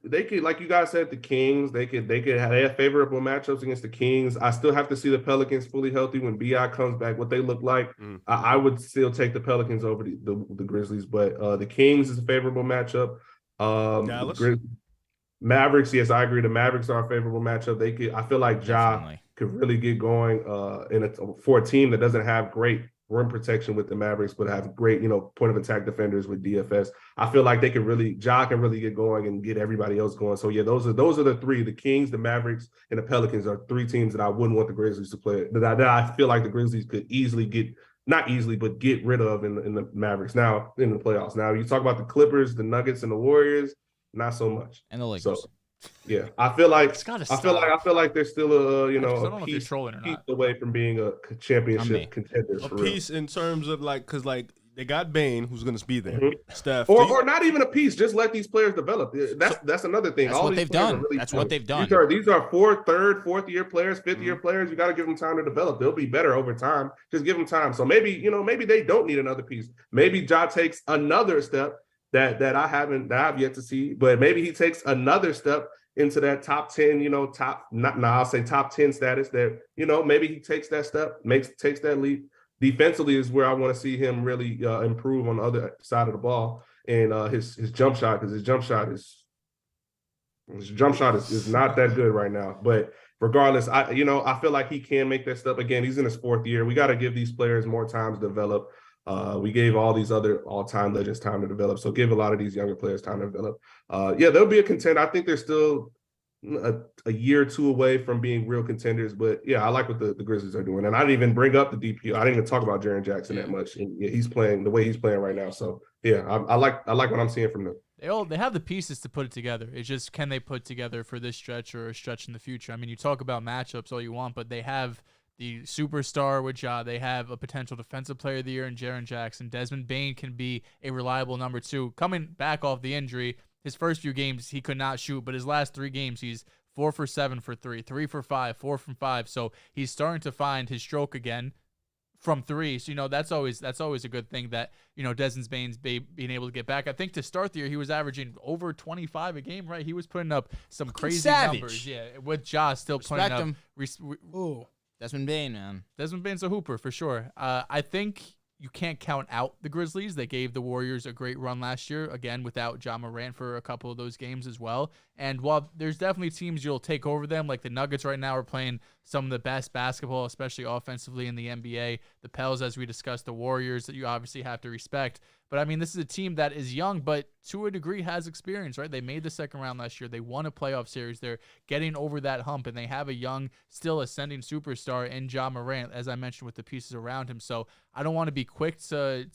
They could, like you guys said, the Kings. They have favorable matchups against the Kings. I still have to see the Pelicans fully healthy when BI comes back. What they look like, I would still take the Pelicans over the Grizzlies, but the Kings is a favorable matchup. Dallas. Mavericks, yes, I agree. The Mavericks are a favorable matchup. I feel like Ja Definitely. could really get going for a team that doesn't have great rim protection with the Mavericks, but have great, point of attack defenders with DFS. I feel like Ja can really get going and get everybody else going. So yeah, those are the three. The Kings, the Mavericks, and the Pelicans are three teams that I wouldn't want the Grizzlies to play. That I feel like the Grizzlies could easily not easily, but get rid of in the Mavericks now in the playoffs. Now you talk about the Clippers, the Nuggets, and the Warriors. Not so much. And the Lakers. So, yeah, I feel like they're still I don't know a if you're piece trolling or not. away from being a championship contender. A For real. piece in terms of because they got Bane, who's going to be there. Mhm. Steph, or not even a piece. Just let these players develop. That's another thing. That's All what these they've players done. are really That's young. what they've done. These are fourth year players, fifth year players. You got to give them time to develop. They'll be better over time. Just give them time. So maybe they don't need another piece. Maybe Ja takes another step that I've yet to see, but maybe he takes another step into that top 10, I'll say top 10 status that, maybe he takes that step, takes that leap. Defensively is where I want to see him really improve on the other side of the ball, and his jump shot, because his jump shot is not that good right now. But regardless, I feel like he can make that step again. He's in his fourth year. We got to give these players more time to develop. We gave all these other all-time legends time to develop, so give a lot of these younger players time to develop. They'll be a contender. I think they're still a year or two away from being real contenders, but yeah, I like what the Grizzlies are doing. And I didn't even bring up the DPO. I didn't even talk about Jaren Jackson that much. And yeah, he's playing the way he's playing right now. So yeah, I like what I'm seeing from them. They have the pieces to put it together. It's just, can they put together for this stretch or a stretch in the future? I mean, you talk about matchups all you want, but they have the superstar with Ja. They have a potential defensive player of the year in Jaren Jackson. Desmond Bane can be a reliable number two. Coming back off the injury, his first few games he could not shoot, but his last 3 games he's 4 for 7 for 3, 3 for 5, 4 from 5. So he's starting to find his stroke again from 3. So that's always a good thing that Desmond Bane's being able to get back. I think to start the year he was averaging over 25 a game, right? He was putting up some crazy numbers. Yeah, with Ja still Respect putting him. up. Desmond Bane, man. Desmond Bane's a hooper for sure. I think you can't count out the Grizzlies. They gave the Warriors a great run last year, again, without Ja Morant for a couple of those games as well. And while there's definitely teams you'll take over them, like the Nuggets right now are playing some of the best basketball, especially offensively in the NBA. The Pels, as we discussed, the Warriors that you obviously have to respect. But, I mean, this is a team that is young, but to a degree has experience, right? They made the second round last year. They won a playoff series. They're getting over that hump, and they have a young, still ascending superstar in Ja Morant, as I mentioned, with the pieces around him. So I don't want to be quick to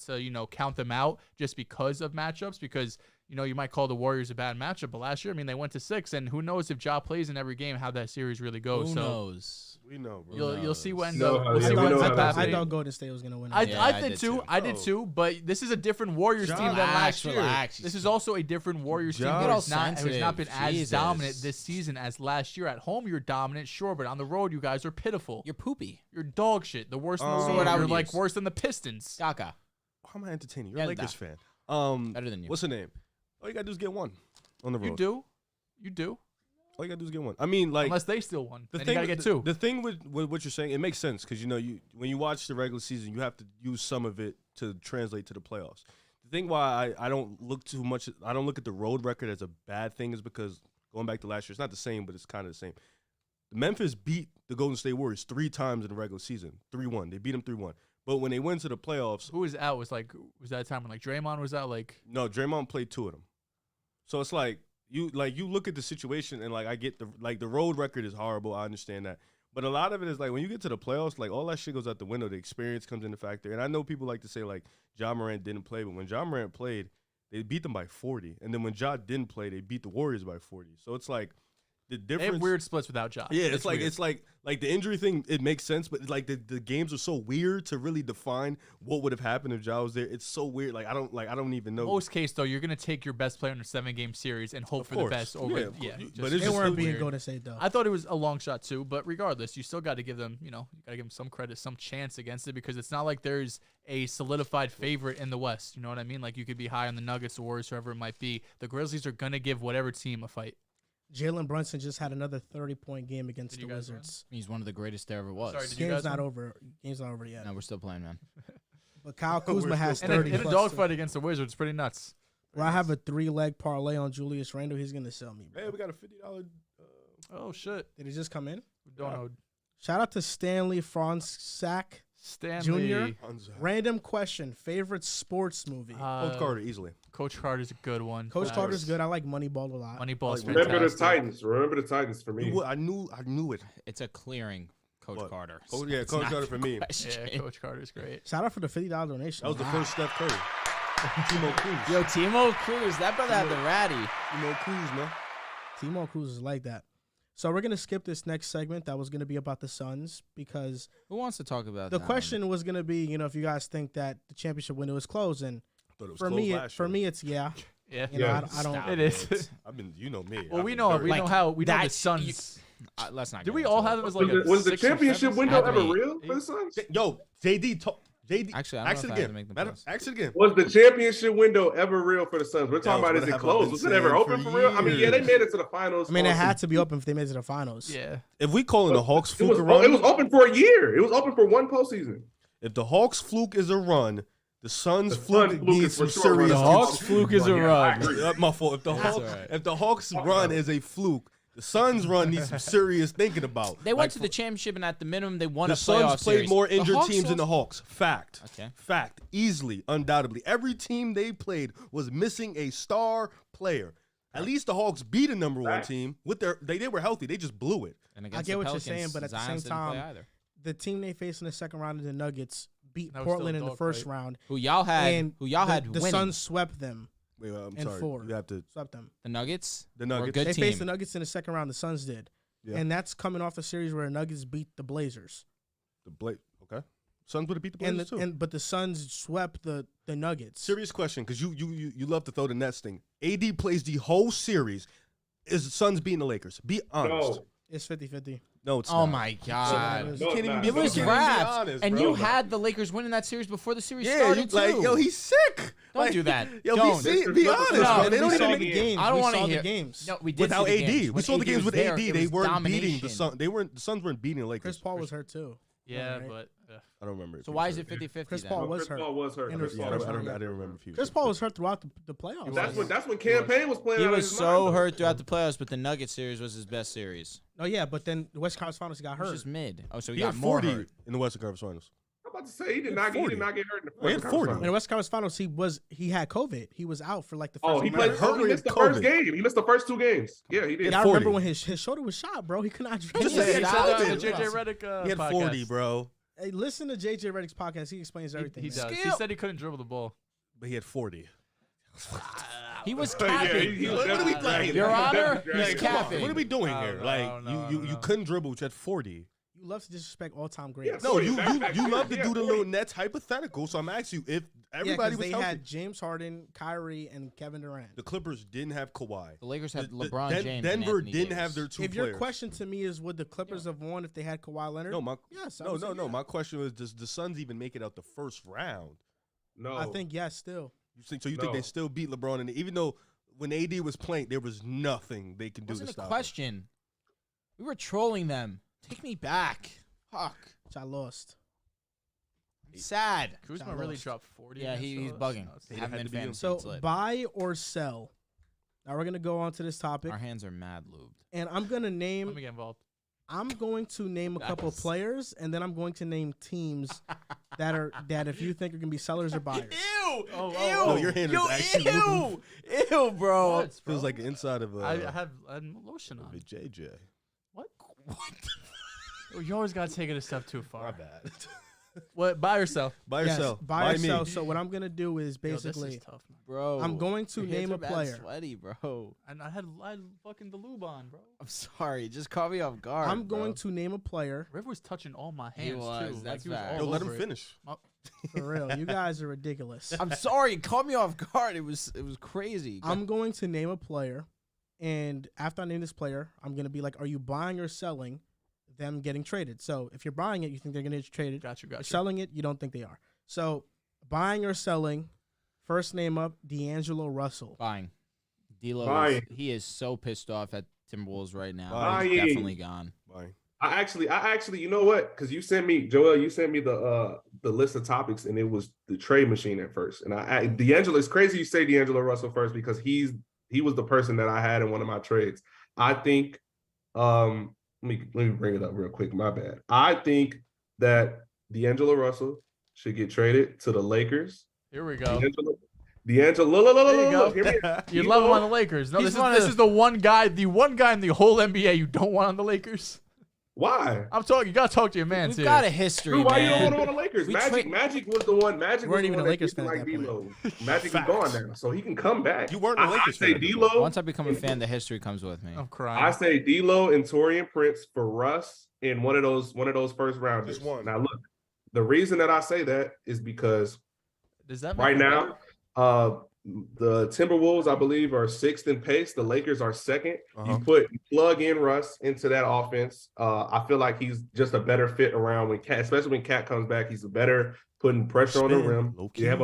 count them out just because of matchups, because you might call the Warriors a bad matchup, but last year, I mean, they went to 6, and who knows if Ja plays in every game, how that series really goes. Who knows? We know, bro. You'll see when I thought Golden State was going to win. I did too, but this is a different Warriors team than last year. This is also a different Warriors team that has not been as dominant this season as last year. At home, you're dominant, sure, but on the road, you guys are pitiful. You're poopy. You're dog shit. The worst in the league. You're like worse than the Pistons. Gaga. How am I entertaining? You're a Lakers fan. Better than you. What's her name? All you gotta do is get one on the road. You do. All you gotta do is get one. I mean, like, unless they still won, then you gotta get 2. The thing with what you're saying, it makes sense because when you watch the regular season, you have to use some of it to translate to the playoffs. The thing why I don't look too much, I don't look at the road record as a bad thing is because going back to last year, it's not the same, but it's kind of the same. Memphis beat the Golden State Warriors 3 times in the regular season, 3-1. They beat them 3-1. But when they went to the playoffs, who was out? Was that a time when Draymond was out? No, Draymond played 2 of them. So it's like you look at the situation and I get the road record is horrible. I understand that. But a lot of it is when you get to the playoffs, all that shit goes out the window. The experience comes into factor. And I know people like to say Ja Morant didn't play, but when Ja Morant played, they beat them by 40. And then when Ja didn't play, they beat the Warriors by 40. So it's the difference. They have weird splits without Ja. Yeah, it's like the injury thing. It makes sense, but the games are so weird to really define what would have happened if Ja was there. It's so weird. I don't even know. Most case though, you're gonna take your best player in a 7-game series and hope for the best over. But they weren't being Golden State though. I thought it was a long shot too, but regardless, you still got to give them. You got to give them some credit, some chance against it because it's not like there's a solidified favorite in the West. You know what I mean? You could be high on the Nuggets, the Warriors, whoever it might be. The Grizzlies are gonna give whatever team a fight. Jalen Brunson just had another 30-point game against the Wizards. He's one of the greatest there ever was. Sorry, Game's not over yet. No, we're still playing, man. But Kyle Kuzma has 30. In a dogfight against the Wizards, pretty nuts. Where I have a 3-leg parlay on Julius Randle, he's gonna sell me, bro. Hey, we got a $50. Oh shit. Did he just come in? Don't know. Shout out to Stanley Fransak Stanley. Jr. Random question: favorite sports movie? Coach Carter easily. Coach Carter's a good one. Coach Facts. Carter's good. I like Moneyball a lot. Moneyball's Like, Remember the fantastic. Titans. Remember the Titans for me. I knew it. It's a clearing, Coach What? Carter. Oh, yeah, It's Coach not Carter the for me. question. Yeah, Coach Carter's great. Shout out for the $50 donation. That was the first Steph Curry. Timo Cruz. Yo, Timo Cruz, that brother had the ratty. Timo Cruz, man. Timo Cruz is like that. So we're gonna skip this next segment that was gonna be about the Suns because Who wants to talk about the that? question was gonna be, if you guys think that the championship window is closed, and I thought it was for closed me, last year. it's yeah. Yeah. You know, Yeah. I don't. Stop It is. I've been, you know me. Well, I've we been know very- we know how we know the that- Suns. Let's not. Did get we into all it. have them as like Was a the 6 or championship 7? window Had to ever be real for the Suns? Yo, JD. Actually, I don't know ask it if I have to again. make the Madam, post. ask it again. Was the championship window ever real for the Suns? We're talking That about was is it what I've closed? been Was it ever saying open for for real? I mean, yeah, they years. made it to the finals. I mean, it all had season. to be open if they made it to the finals. Yeah. If we calling the Hawks It fluke was, a run, it was open for a year. It was open for one postseason. if the Hawks fluke is a run, the Suns The fluke Suns fluke needs is some for sure serious. run. The Hawks fluke is a Yeah, I run. agree. My fault. If the That's Hawks, all right. if the Hawks run is a fluke, the Suns run needs some serious thinking about. They Like, went to the championship and at the minimum they won the a playoff Suns played series. more The injured Hawks teams than the lost- Hawks. Fact. Okay. Fact. Easily, undoubtedly. Every team they played was missing a star player. At least the Hawks beat a number one Fact. team with they were healthy. They just blew it. And I against get the what you're Pelicans, saying, but at the Zions same didn't play time, either. the team they faced in the second round of the Nuggets beat That was still Portland a in the dog first fight. round, Who y'all had? and Who y'all had the winning? Suns swept them. Wait, I'm And sorry. 4. You have to. Swept them. The Nuggets. The Were a Nuggets. good They team. faced the Nuggets in the second round. The Suns did, Yeah. and that's coming off the series where the Nuggets beat the Blazers, Okay. Suns would have beat the Blazers too. but the Suns swept the Nuggets. Serious question, because you love to throw the Nets thing. AD plays the whole series. Is the Suns beating the Lakers? Be honest. No. It's 50-50. No, it's Oh not. my No, God. it's You not. can't even No, be. It no, was no. you can't even be wraps, honest, and bro. you had the Lakers winning that series before the series Yeah, started like too. yo, he's sick. Don't Like, do that. Yo, Don't. be honest, No, man. They we don't saw even the make games. I don't We wanna saw hear- the games. No, we did without see the AD. games. We When saw the games was with there, AD. it They was weren't beating the domination. Suns. The Suns weren't beating the Lakers. Chris Paul was hurt too. Yeah, Right. but I don't remember. if So he why was is it hurt. 50-50 Chris then? Paul was Chris hurt. Paul was hurt. In Chris the Yeah, Paul I was don't, hurt. I didn't remember if he was Chris hurt. Paul was hurt throughout the playoffs. That's when campaign was playing. He out of was his so mind. hurt throughout the playoffs, but the Nuggets series was his best series. Oh yeah, but then the West Conference Finals he got He was hurt. just mid. Oh, so he, He got had more 40 hurt. in the Western Conference Finals. I'm about to say he did had not 40. get hurt in the He had Western 40. Conference In the West Conference Finals, he had COVID. He was out for like the first. Oh, he two played. months. hurt He with missed the COVID. first game. He missed the first 2 games. Yeah, he did. Yeah, I 40. remember when his shoulder was shot, bro. He could not dribble. Just yeah, say he it said out that on there. the JJ Redick He had podcast. 40, bro. Hey, listen to JJ Redick's podcast. He explains everything. He man. does. He Skill. said he couldn't dribble the ball. But he had 40. He was Yeah, capping. he was What are we definitely playing? Your dragging. Honor, Definitely he's dragging. capping. What are we doing No, here? no, Like no, you no. couldn't dribble, but you had 40. You love to disrespect all-time greats. Yeah, No, 40. you Back- love to yeah, do the 40. little Nets hypothetical. So I'm asking you if everybody 'cause was they healthy. had James Harden, Kyrie, and Kevin Durant. The Clippers didn't have Kawhi. The Lakers had The- LeBron Den- James. Denver and Anthony didn't Davis. have their 2 If players. your question to me is, would the Clippers have won if they had Kawhi Leonard? No, Yes, I no, would say no, no. yeah. My question was, does the Suns even make it out the first round? No, I think yes, still. So you think they No. still beat LeBron? And even though when AD was playing, there was nothing they could do Wasn't to a stop him. question. We were trolling them. Take me back. Fuck. Which I lost. I'm sad. Kuzma John really lost. dropped 40. Yeah, against he's us. bugging. No, it's- It Haven't had been to be him. fantasy. So It's lit. buy or sell. Now we're gonna go on to this topic, Our hands are mad lubed. and I'm gonna Let name. me get involved. I'm going to name a couple Nice. players, and then I'm going to name teams that if you think are gonna be sellers or buyers. Ew! Oh, Ew! oh, No, your hand is Yo, actually ew! Ew, bro. What, bro? Feels like the inside of I had lotion of on. a JJ. What? Oh, you always gotta take it a step too far. My bad. What? Buy or sell? Buy Yes, yourself. buy or me. sell. So what I'm gonna do is Yo, this basically is tough, man. Bro. I'm going to your hands name are a mad player. Sweaty, bro. And I had fucking the lube on, bro. I'm sorry. Just caught me off guard. I'm going bro. to name a player. River was touching all my He hands was, too. that's he was facts. all Yo, let him over it. finish. For real, you guys are ridiculous. I'm sorry. It caught me off guard. It was crazy. I'm going to name a player, and after I name this player, I'm gonna be like, "Are you buying or selling them getting traded?" So if you're buying it, you think they're gonna get traded. Got you. You're Got you. selling it, you don't think they are. So buying or selling. First name up, D'Angelo Russell. Buying. D'Lo, Buying. he is so pissed off at Timberwolves right now. Buying. He's definitely gone. Bye. I actually, you know what? Because you sent me, Joel, you sent me the list of topics, and it was the trade machine at first. And D'Angelo, it's crazy you say D'Angelo Russell first because he was the person that I had in one of my trades. I think, let me bring it up real quick. My bad. I think that D'Angelo Russell should get traded to the Lakers. Here we go. D'Angelo, There you go. You love him on the Lakers. No, this is the one guy in the whole NBA you don't want on the Lakers. Why? You gotta talk to your man. We've got a history, Dude, why man. you don't want him on the Lakers? Magic was the one. Magic Weren't was even the a one Lakers that fan at like that D'Lo. Magic is gone now, so he can come back. You weren't a Lakers fan. I say D'Lo. Once I become a fan, the history comes with me. I'm crying. I say D'Lo and Taurean Prince for Russ in one of those first rounders. Just one. Now look, the reason that I say that is because Does that right make it now, the Timberwolves, I believe, are 6th in pace. The Lakers are 2nd. Uh-huh. You plug in Russ into that offense. I feel like he's just a better fit around especially when Cat comes back. He's better putting pressure on the rim. They have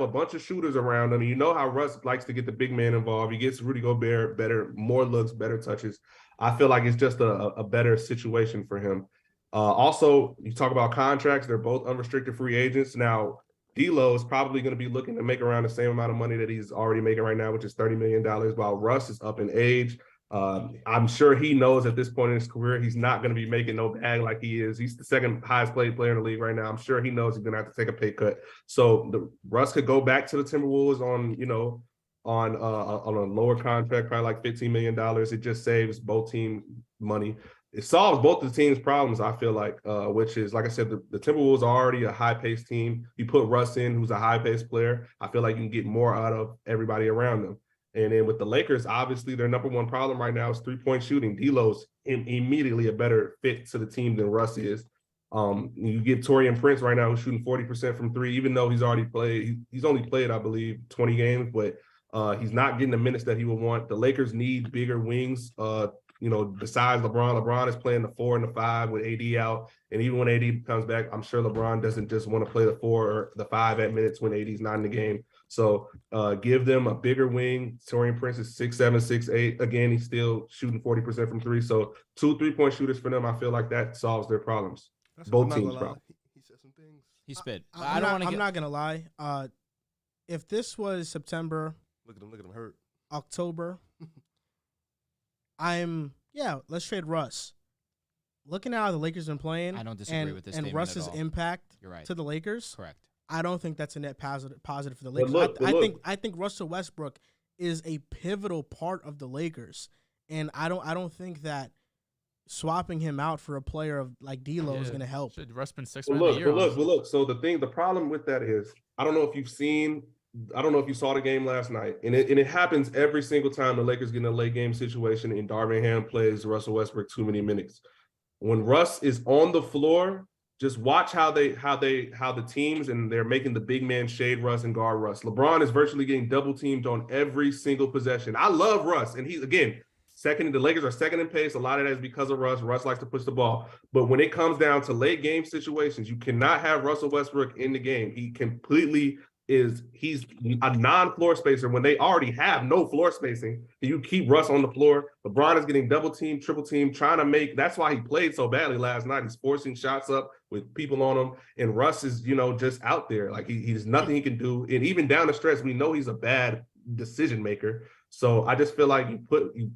a bunch of shooters around him. You know how Russ likes to get the big man involved. He gets Rudy Gobert better, more looks, better touches. I feel like it's just a better situation for him. Also, you talk about contracts. They're both unrestricted free agents. Now, D'Lo is probably going to be looking to make around the same amount of money that he's already making right now, which is $30 million, while Russ is up in age. I'm sure he knows at this point in his career, he's not going to be making no bag like he is. He's the second highest paid player in the league right now. I'm sure he knows he's going to have to take a pay cut. So Russ could go back to the Timberwolves on a lower contract, probably like $15 million. It just saves both teams money. It solves both the teams' problems, I feel like, which is, like I said, the Timberwolves are already a high-paced team. You put Russ in, who's a high-paced player, I feel like you can get more out of everybody around them. And then with the Lakers, obviously, their number one problem right now is three-point shooting. D'Lo's immediately a better fit to the team than Russ is. You get Taurean Prince right now, who's shooting 40% from three, even though he's already played. He's only played, I believe, 20 games, but he's not getting the minutes that he would want. The Lakers need bigger wings. Besides LeBron, LeBron is playing the 4 and the 5 with AD out. And even when AD comes back, I'm sure LeBron doesn't just want to play the 4 or the 5 at minutes when AD's not in the game. So give them a bigger wing. Taurean Prince is 6'7", 6'8". Again, he's still shooting 40% from three. So 2 3-point shooters for them, I feel like that solves their problems. Both teams' problems. He said some things. He spit. I'm not going to lie. If this was September, Look at him hurt. October, let's trade Russ. Looking at how the Lakers been playing, I don't disagree with this and statement Russ's at all. impact You're right. to the Lakers. Correct. I don't think that's a net positive for the Lakers. I think Russell Westbrook is a pivotal part of the Lakers, and I don't think that swapping him out for a player of like D'Lo is going to help. Russ been 6 months a year. Look. So the problem with that is, I don't know if you saw the game last night, and it happens every single time the Lakers get in a late game situation and Darvin Ham plays Russell Westbrook too many minutes. When Russ is on the floor, just watch how the teams and they're making the big man shade Russ and guard Russ. LeBron is virtually getting double teamed on every single possession. I love Russ, and he's again second. The Lakers are second in pace. A lot of that is because of Russ. Russ likes to push the ball, but when it comes down to late game situations, you cannot have Russell Westbrook in the game. He completely he's a non-floor spacer when they already have no floor spacing. You keep Russ on the floor. LeBron is getting double team, triple team, trying to make. That's why he played so badly last night. He's forcing shots up with people on him, and Russ is just out there like he's nothing he can do. And even down the stretch, we know he's a bad decision maker. So I just feel like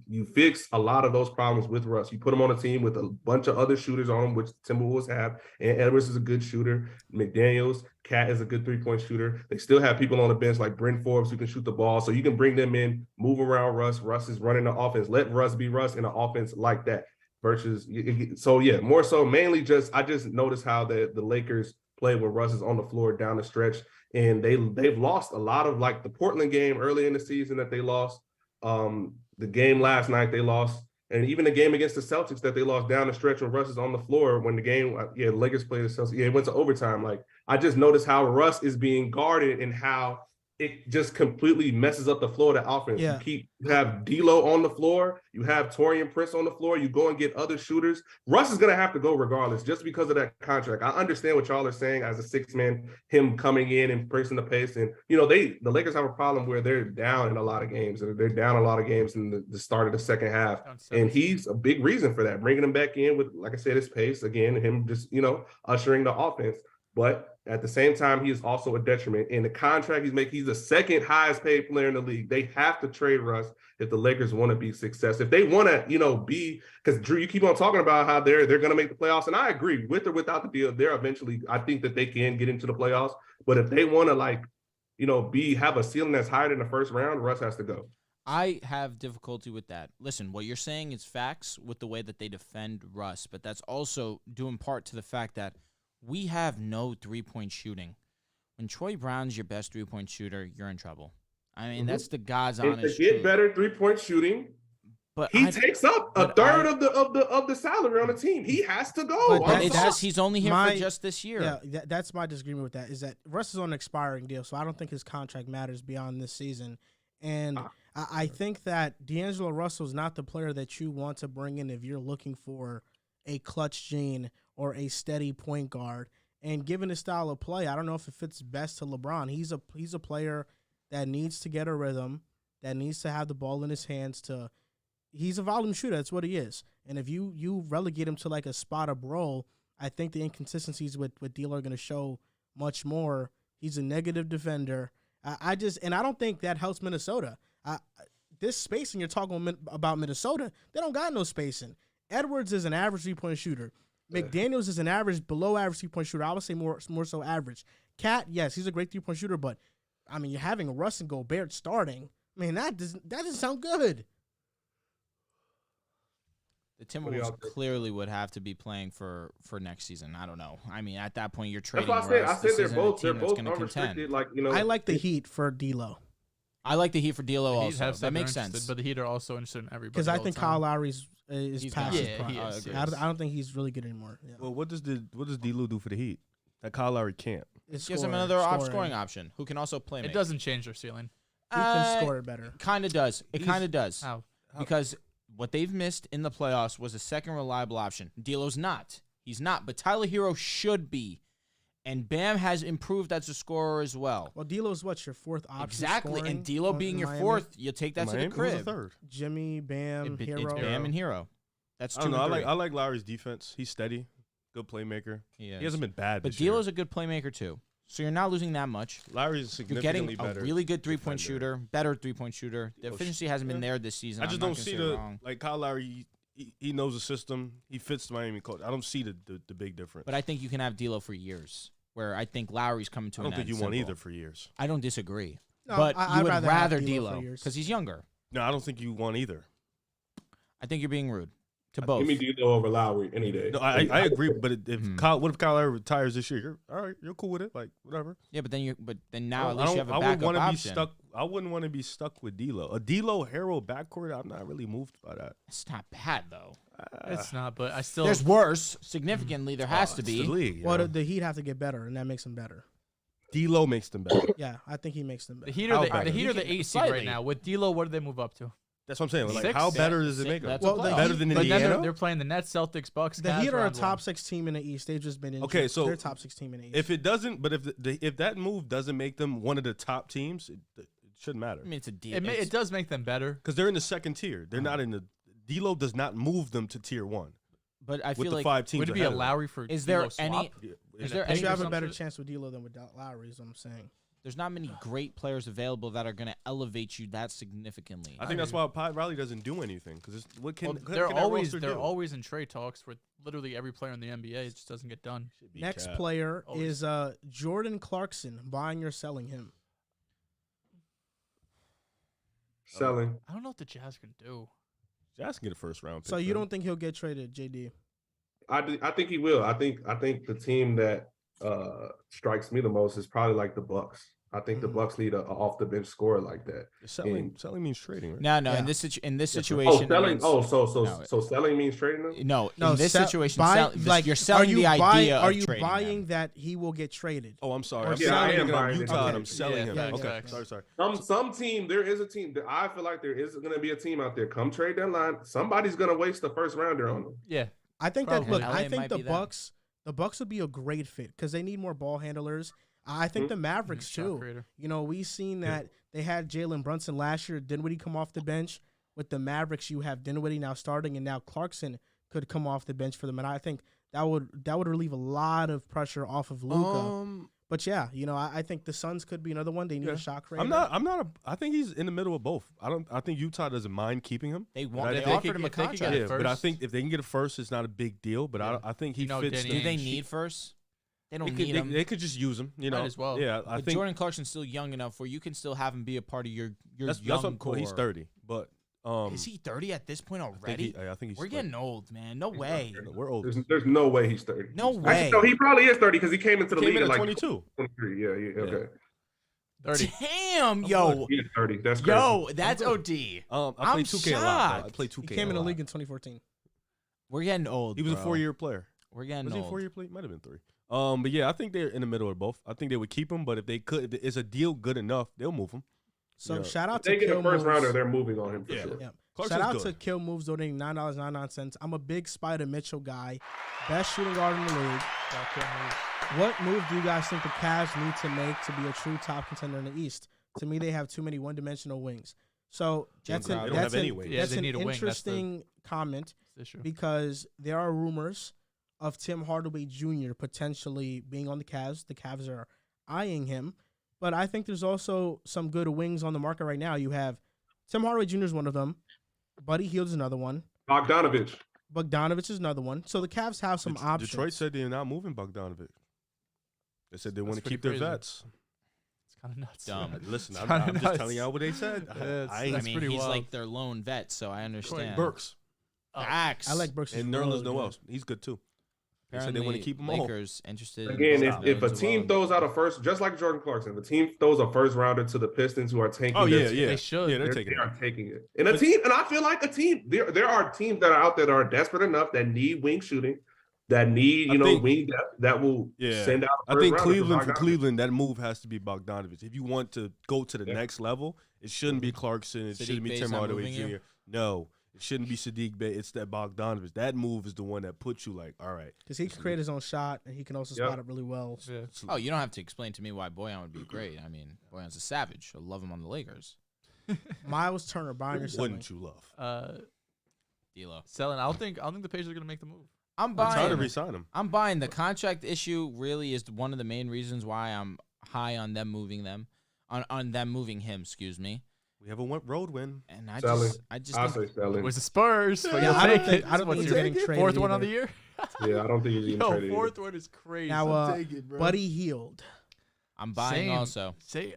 you fix a lot of those problems with Russ. You put him on a team with a bunch of other shooters on him, which Timberwolves have. And Edwards is a good shooter. McDaniels, Cat is a good 3-point shooter. They still have people on the bench like Bryn Forbes who can shoot the ball. So you can bring them in, move around Russ. Russ is running the offense. Let Russ be Russ in an offense like that. More so mainly I just noticed how the Lakers play when Russ is on the floor down the stretch. And they've lost a lot of, like the Portland game early in the season that they lost. The game last night they lost. And even the game against the Celtics that they lost down the stretch when Russ is on the floor when the game, the Lakers played the Celtics. Yeah, it went to overtime. Like, I just noticed how Russ is being guarded and how it just completely messes up the flow of the offense. Yeah. You have D'Lo on the floor, you have Taurean Prince on the floor, you go and get other shooters. Russ is gonna have to go regardless, just because of that contract. I understand what y'all are saying as a six-man, him coming in and pressing the pace. And the Lakers have a problem where they're down in a lot of games, and they're down a lot of games in the start of the second half. And he's a big reason for that, bringing him back in with, like I said, his pace again, him just ushering the offense. But at the same time, he is also a detriment. In the contract he's making, he's the second highest paid player in the league. They have to trade Russ if the Lakers want to be successful. If they want to, be, because Drew, you keep on talking about how they're going to make the playoffs, and I agree, with or without the deal, they're eventually, I think that they can get into the playoffs. But if they want to have a ceiling that's higher than the first round, Russ has to go. I have difficulty with that. Listen, what you're saying is facts with the way that they defend Russ, but that's also due in part to the fact that we have no three-point shooting. When Troy Brown's your best three-point shooter, you're in trouble. I mean, that's the God's honest to get truth. better three-point shooting, but he takes up a third of the salary on the team. He has to go. But he's only here for just this year. Yeah, that's my disagreement with that. Is that Russ is on an expiring deal, so I don't think his contract matters beyond this season. And I think that D'Angelo Russell is not the player that you want to bring in if you're looking for a clutch gene or a steady point guard. And given his style of play, I don't know if it fits best to LeBron. He's a player that needs to get a rhythm, that needs to have the ball in his hands. He's a volume shooter. That's what he is. And if you relegate him to like a spot-up role, I think the inconsistencies with D'Lo are going to show much more. He's a negative defender. I don't think that helps Minnesota. This spacing you're talking about Minnesota, they don't got no spacing. Edwards is an average three-point shooter. McDaniels is an average, below average three-point shooter. I would say more so average. Cat, yes, he's a great three-point shooter, but I mean, you're having Russ and Gobert starting. I mean, that doesn't sound good. The Timberwolves clearly would have to be playing for next season. I don't know. I mean, at that point, you're trading. That's why I said they're both unrestricted. I like the Heat for D'Lo. I like the Heat for D'Lo also. That makes sense. But the Heat are also interested in everybody. Because I think Kyle Lowry is past his prime. He is. I don't think he's really good anymore. Yeah. Well, what does D'Lo do for the Heat that Kyle Lowry can't? It gives him another scoring option who can also play. It doesn't change their ceiling. He can score it better. Kind of does. It kind of does. How? Because what they've missed in the playoffs was a second reliable option. D'Lo's not. He's not. But Tyler Hero should be. And Bam has improved as a scorer as well. Well, D'Lo's your fourth option? Exactly. And D'Lo being your fourth, you take that to the crib. Who's the third? Jimmy, Bam, Hero. It's Bam and Hero. That's two. I like Lowry's defense. He's steady, good playmaker. He hasn't been bad. But D'Lo's a good playmaker too. So you're not losing that much. Lowry's significantly better. A really good three-point shooter, better three-point shooter. The efficiency hasn't been there this season. I just don't see Kyle Lowry. He knows the system. He fits the Miami coach. I don't see the big difference. But I think you can have D'Lo for years. Where I think Lowry's coming to an end. I don't think you want either for years. I don't disagree. No, but I'd you would rather D'Lo because because he's younger. No, I don't think you want either. I think you're being rude to both. Give me D'Lo over Lowry any day. No, I agree. But what if Kyle Lowry retires this year? You're all right. You're cool with it. Like whatever. Yeah, but then now at least you have a backup option. I wouldn't want to be stuck with D'Lo. A D'Lo Hero backcourt. I'm not really moved by that. It's not bad though. It's not, but I still. There's worse. Significantly, there has to be. The league, well, the Heat have to get better, and that makes them better. D'Lo makes them better. Yeah, I think he makes them better. The Heat are the 8 seed right now. With D'Lo, what do they move up to? That's what I'm saying. Like, 6? how better does it make them? Well, better than but Indiana? Then they're playing the Nets, Celtics, Bucks. The Heat are a top 6 team in the East. They've just been injured. Okay, so they're top 6 team in the East. If it doesn't, but if that move doesn't make them one of the top teams, it shouldn't matter. I mean, it's a deal. It does make them better because they're in the second tier. They're not in the. D'Lo does not move them to tier 1. But I feel with the like 5 teams. Would it be a Lowry for? Is there D'Lo any? swap? Is there you any? have a better chance with D'Lo than with Lowry? Is what I'm saying. There's not many great players available that are going to elevate you that significantly. I think that's why Pat Riley doesn't do anything because what can they're always do? in trade talks with literally every player in the NBA. It just doesn't get done. Next player is Jordan Clarkson. Buying or selling him? Selling. I don't know what the Jazz can do. Jazz can get a first round pick. So you don't think he'll get traded, JD? I think he will. I think the team that strikes me the most is probably like the Bucks. I think the Bucks need a off the bench scorer like that. Selling means trading, right? No, Yeah. in this Oh, situation, it selling. means- Oh, so No. selling means trading them. no, No, in this situation, you're are selling you the buying, idea Are of you trading buying them. that he will get traded? Oh, I'm sorry. Or I'm selling thinking him. of Utah and Okay. I'm selling him. Yeah, Okay, yeah. sorry. Some team. There is a team. I feel like there is going to be a team out there. Come trade deadline. Somebody's going to waste the first rounder on them. Yeah. I think Probably. that look. LA I think might the be them. Bucks would be a great fit because they need more ball handlers. I think the Mavericks Shot too. creator. You know, we've seen that they had Jalen Brunson last year. Dinwiddie come off the bench. With the Mavericks, you have Dinwiddie now starting, and now Clarkson could come off the bench for them. And I think that would relieve a lot of pressure off of Luka. But yeah, you know, I think the Suns could be another one. They need a shot creator. I think he's in the middle of both. I think Utah doesn't mind keeping him. They But I think offered him a they could get contract. it Yeah, but I first. think if they can get a first, it's not a big deal. But Yeah. I think he You know, fits. Danny Do they Ainge. need first? They don't They need could, him. they could just use him. You know, Might as well. Yeah, I But think Jordan Clarkson's still young enough where you can still have him be a part of your that's young what, core. well, he's 30, but Is he 30 at this point I think already? I think he's. We're getting old, man. No way. We're old. There's no way he's 30. No Actually, way. no, he probably is 30 because he came into the Came league in at at like 22. 23. Yeah. Okay. 30. Damn, yo. He is 30. That's crazy. Yo, that's OD. I I'm played 2K a lot. Though. I shocked. played 2K. He came in a the lot. league in 2014. We're getting old. He was a bro. 4-year player. We're getting Was he a old. 4-year player? Might have been 3. But yeah, I think they're in the middle of both. I think they would keep him, but if they could, if it's a deal good enough, they'll move him. So Yeah. shout out If to they get Kill a first Moves. rounder, they're moving on him for Yeah. sure. Yeah. Clarkson's Shout out good. to Kill Moves donating $9.99. I'm a big Spider Mitchell guy. Best shooting guard in the league. What move do you guys think the Cavs need to make to be a true top contender in the East? To me, they have too many one-dimensional wings. So that's Crowder. They don't have any wings. Yeah, that's they an need a wing. That's the interesting comment issue. because there are rumors of Tim Hardaway Jr. potentially being on the Cavs. The Cavs are eyeing him. But I think there's also some good wings on the market right now. You have Tim Hardaway Jr. is one of them. Buddy Hield is another one. Bogdanovich. Bogdanovich is another one. So the Cavs have some options. Detroit said they're not moving Bogdanovich. They said they want to pretty keep their crazy. vets. It's kind of nuts. Dumb. Listen, It's I'm kinda just nuts. telling y'all what they said. Yeah, it's- I ain't I that's mean, pretty he's wild. like their lone vet, so I understand. Burks Facts. I like Brooks. and Nerlens Noel. He's good too. They said they want to keep him all. Lakers interested. Again, in if a Nerlens team as well. throws out a first, just like Jordan Clarkson, if a team throws a first rounder to the Pistons who are tanking, Oh their yeah. They should. Yeah, they're They taking it. are taking it. And a team, and I feel like a team. There are teams that are out there that are desperate enough that need wing shooting, that need I think- wing depth, that will Yeah. send out. a I think first rounder Cleveland for Bogdanovich. Cleveland, that move has to be Bogdanovich. If you want to go to the next level, it shouldn't be Clarkson. It Sadiq shouldn't be Bey's Tim not Hardaway moving you? Jr. No, it shouldn't be Sadiq Bey. It's that Bogdanovich. That move is the one that puts you like, all right. Because he can create his own shot and he can also Yep. spot it really well. Yeah. Oh, you don't have to explain to me why Boyan would be great. I mean, Boyan's a savage. I love him on the Lakers. Miles Turner buying or Who selling. wouldn't you love? D'Lo. Selling. I don't think the Pacers are gonna make the move. I'm I'm trying to buying. re-sign him. I'm buying. The contract issue really is one of the main reasons why I'm high on them moving them, on them moving him. Excuse me. We have a road win. And I Selling. just I think say selling. Was the Spurs? But Yeah, you'll I don't take think it. I don't What's think your you're getting traded. fourth one on the either. year? Yeah, I don't think he's even Yo, traded. either. fourth one is crazy. Now, Take it, bro. Buddy Hield. I'm buying Same. also. Say,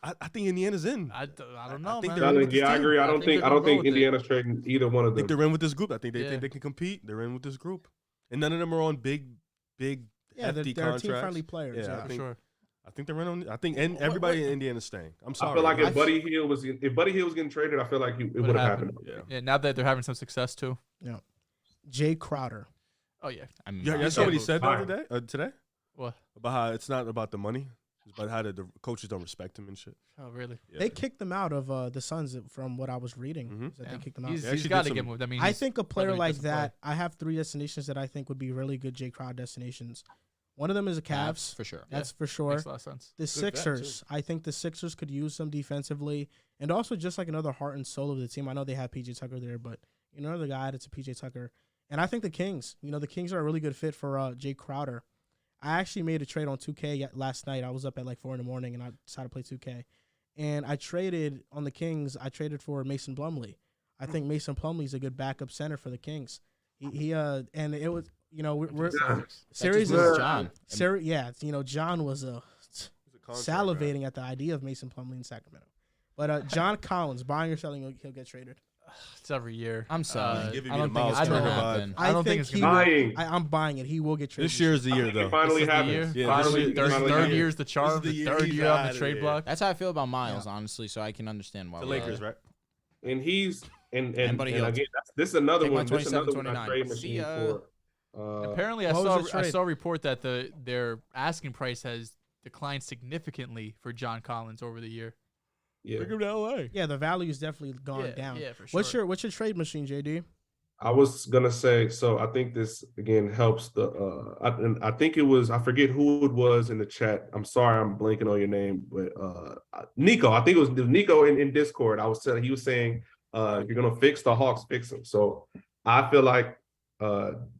I think Indiana's in. I don't know, think man. they're in with this Yeah, I team. agree. I don't think they're gonna go with it. Indiana's trading either one of I think them. they're in with this group. I think they Yeah. think they can compete. They're in with this group, and none of them are on big, Yeah, hefty they're contracts. team-friendly players. Yeah, Yeah. For sure. I think they're in on. I think and everybody in Indiana's staying. I'm sorry. I feel like I if Buddy Hield was getting traded, I feel like it would have happened. Yeah. Yeah, now that they're having some success too. Jay Crowder. Oh yeah. I mean, Yeah, buying. that's what he move. said the Fire. other day, today, What? about how it's not about the money, it's about how the coaches don't respect him and shit. Oh really? Yeah. They kicked them out of the Suns from what I was reading. Mhm. is that Yeah. They kicked them out. He's They actually got did to get some- moved. I mean, I he's think a player clearly like doesn't play. that, I have 3 destinations that I think would be really good Jay Crowder destinations. One of them is the Cavs. for sure. That's for sure. makes a lot of sense. The vet, Sixers, I think the Sixers could use some defensively, and also just like another heart and soul of the team. I know they have PJ Tucker there, but another guy that's a PJ Tucker. And I think the Kings, the Kings are a really good fit for Jay Crowder. I actually made a trade on 2K last night. I was up at like 4 a.m. and I decided to play 2K. And I traded on the Kings. I traded for Mason Plumlee. I think Mason Plumlee is a good backup center for the Kings. He and it was we're series That just is moves John. John was salivating at the idea of Mason Plumlee in Sacramento. But John Collins, buying or selling, he'll get traded. It's every year. I'm sorry. Giving I me don't the think it's Miles gonna Turner vibe. happen. I don't think it's he gonna will- Buying. I'm buying it. He will get traded. This year's the year, It though. finally This is the year. happens. Yeah, Finally, this is finally third happens. year's the charm. the The year third he's year on outta the trade there. block. That's how I feel about Miles, honestly. So I can understand why. The we're Lakers, right? And he's and Buddy and Hield. again, this is another Take my one. This is another one 27-29. I trade See machine ya. for. Apparently, I what saw was the I trade? saw a report that their asking price has declined significantly for John Collins over the year. Yeah, Bring him to LA. Yeah, the value's definitely gone Yeah, down. yeah, for sure. What's your trade machine, JD? I was gonna say. So I think this again helps the. And I think it was. I forget who it was in the chat. I'm sorry, I'm blanking on your name, but Nico. I think it was Nico in Discord. He was saying, you're gonna fix the Hawks, fix them. So I feel like